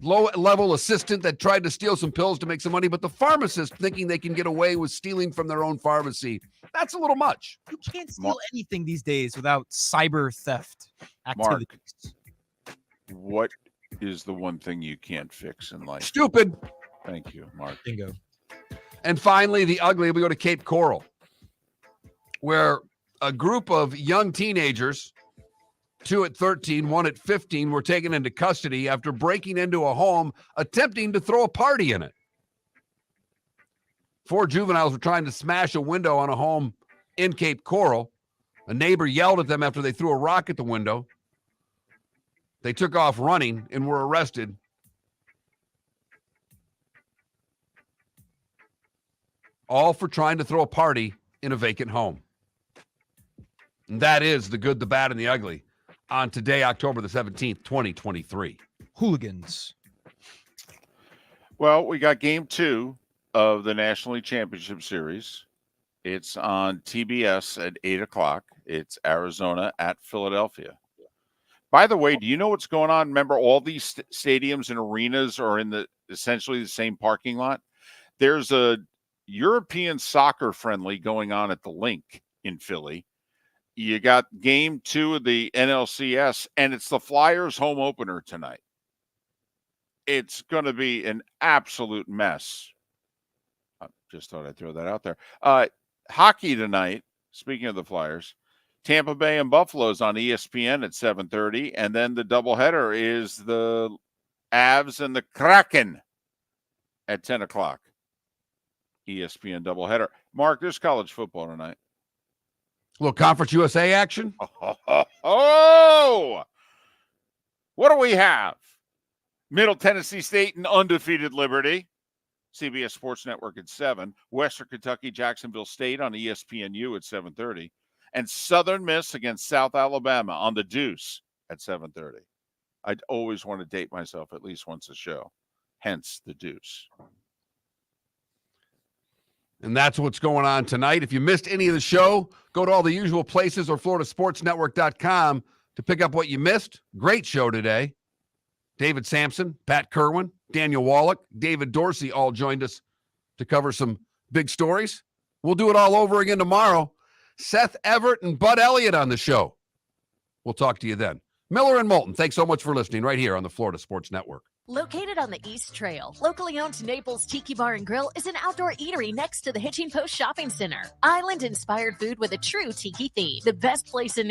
low-level assistant that tried to steal some pills to make some money, but the pharmacist thinking they can get away with stealing from their own pharmacy, that's a little much. You can't steal anything these days without cyber theft activities. Mark, what is the one thing you can't fix in life? Stupid. Thank you, Mark. Bingo. And finally, the ugly, we go to Cape Coral, where a group of young teenagers, 2 at 13, 1 at 15, were taken into custody after breaking into a home, attempting to throw a party in it. 4 juveniles were trying to smash a window on a home in Cape Coral. A neighbor yelled at them after they threw a rock at the window. They took off running and were arrested. All for trying to throw a party in a vacant home. And that is the good, the bad, and the ugly on today, October the 17th, 2023. Hooligans. Well, we got game 2 of the National League Championship Series. It's on TBS at 8 o'clock. It's Arizona at Philadelphia. By the way, do you know what's going on? Remember, all these stadiums and arenas are in essentially the same parking lot. There's a European soccer friendly going on at the Link in Philly. You got game 2 of the NLCS, and it's the Flyers home opener tonight. It's going to be an absolute mess. I just thought I'd throw that out there. Hockey tonight, speaking of the Flyers, Tampa Bay and Buffalo's on ESPN at 7:30, and then the doubleheader is the Avs and the Kraken at 10 o'clock. ESPN doubleheader. Mark, there's college football tonight. A little Conference USA action. Oh, what do we have? Middle Tennessee State and undefeated Liberty. CBS Sports Network at 7. Western Kentucky, Jacksonville State on ESPNU at 7:30. And Southern Miss against South Alabama on the Deuce at 7:30. I'd always want to date myself at least once a show. Hence the Deuce. And that's what's going on tonight. If you missed any of the show, go to all the usual places or floridasportsnetwork.com to pick up what you missed. Great show today. David Samson, Pat Kirwan, Daniel Wallach, David Dorsey all joined us to cover some big stories. We'll do it all over again tomorrow. Seth Everett and Bud Elliott on the show. We'll talk to you then. Miller and Moulton, thanks so much for listening right here on the Florida Sports Network. Located on the East Trail, locally owned Naples Tiki Bar and Grill is an outdoor eatery next to the Hitching Post Shopping Center. Island-inspired food with a true tiki theme. The best place in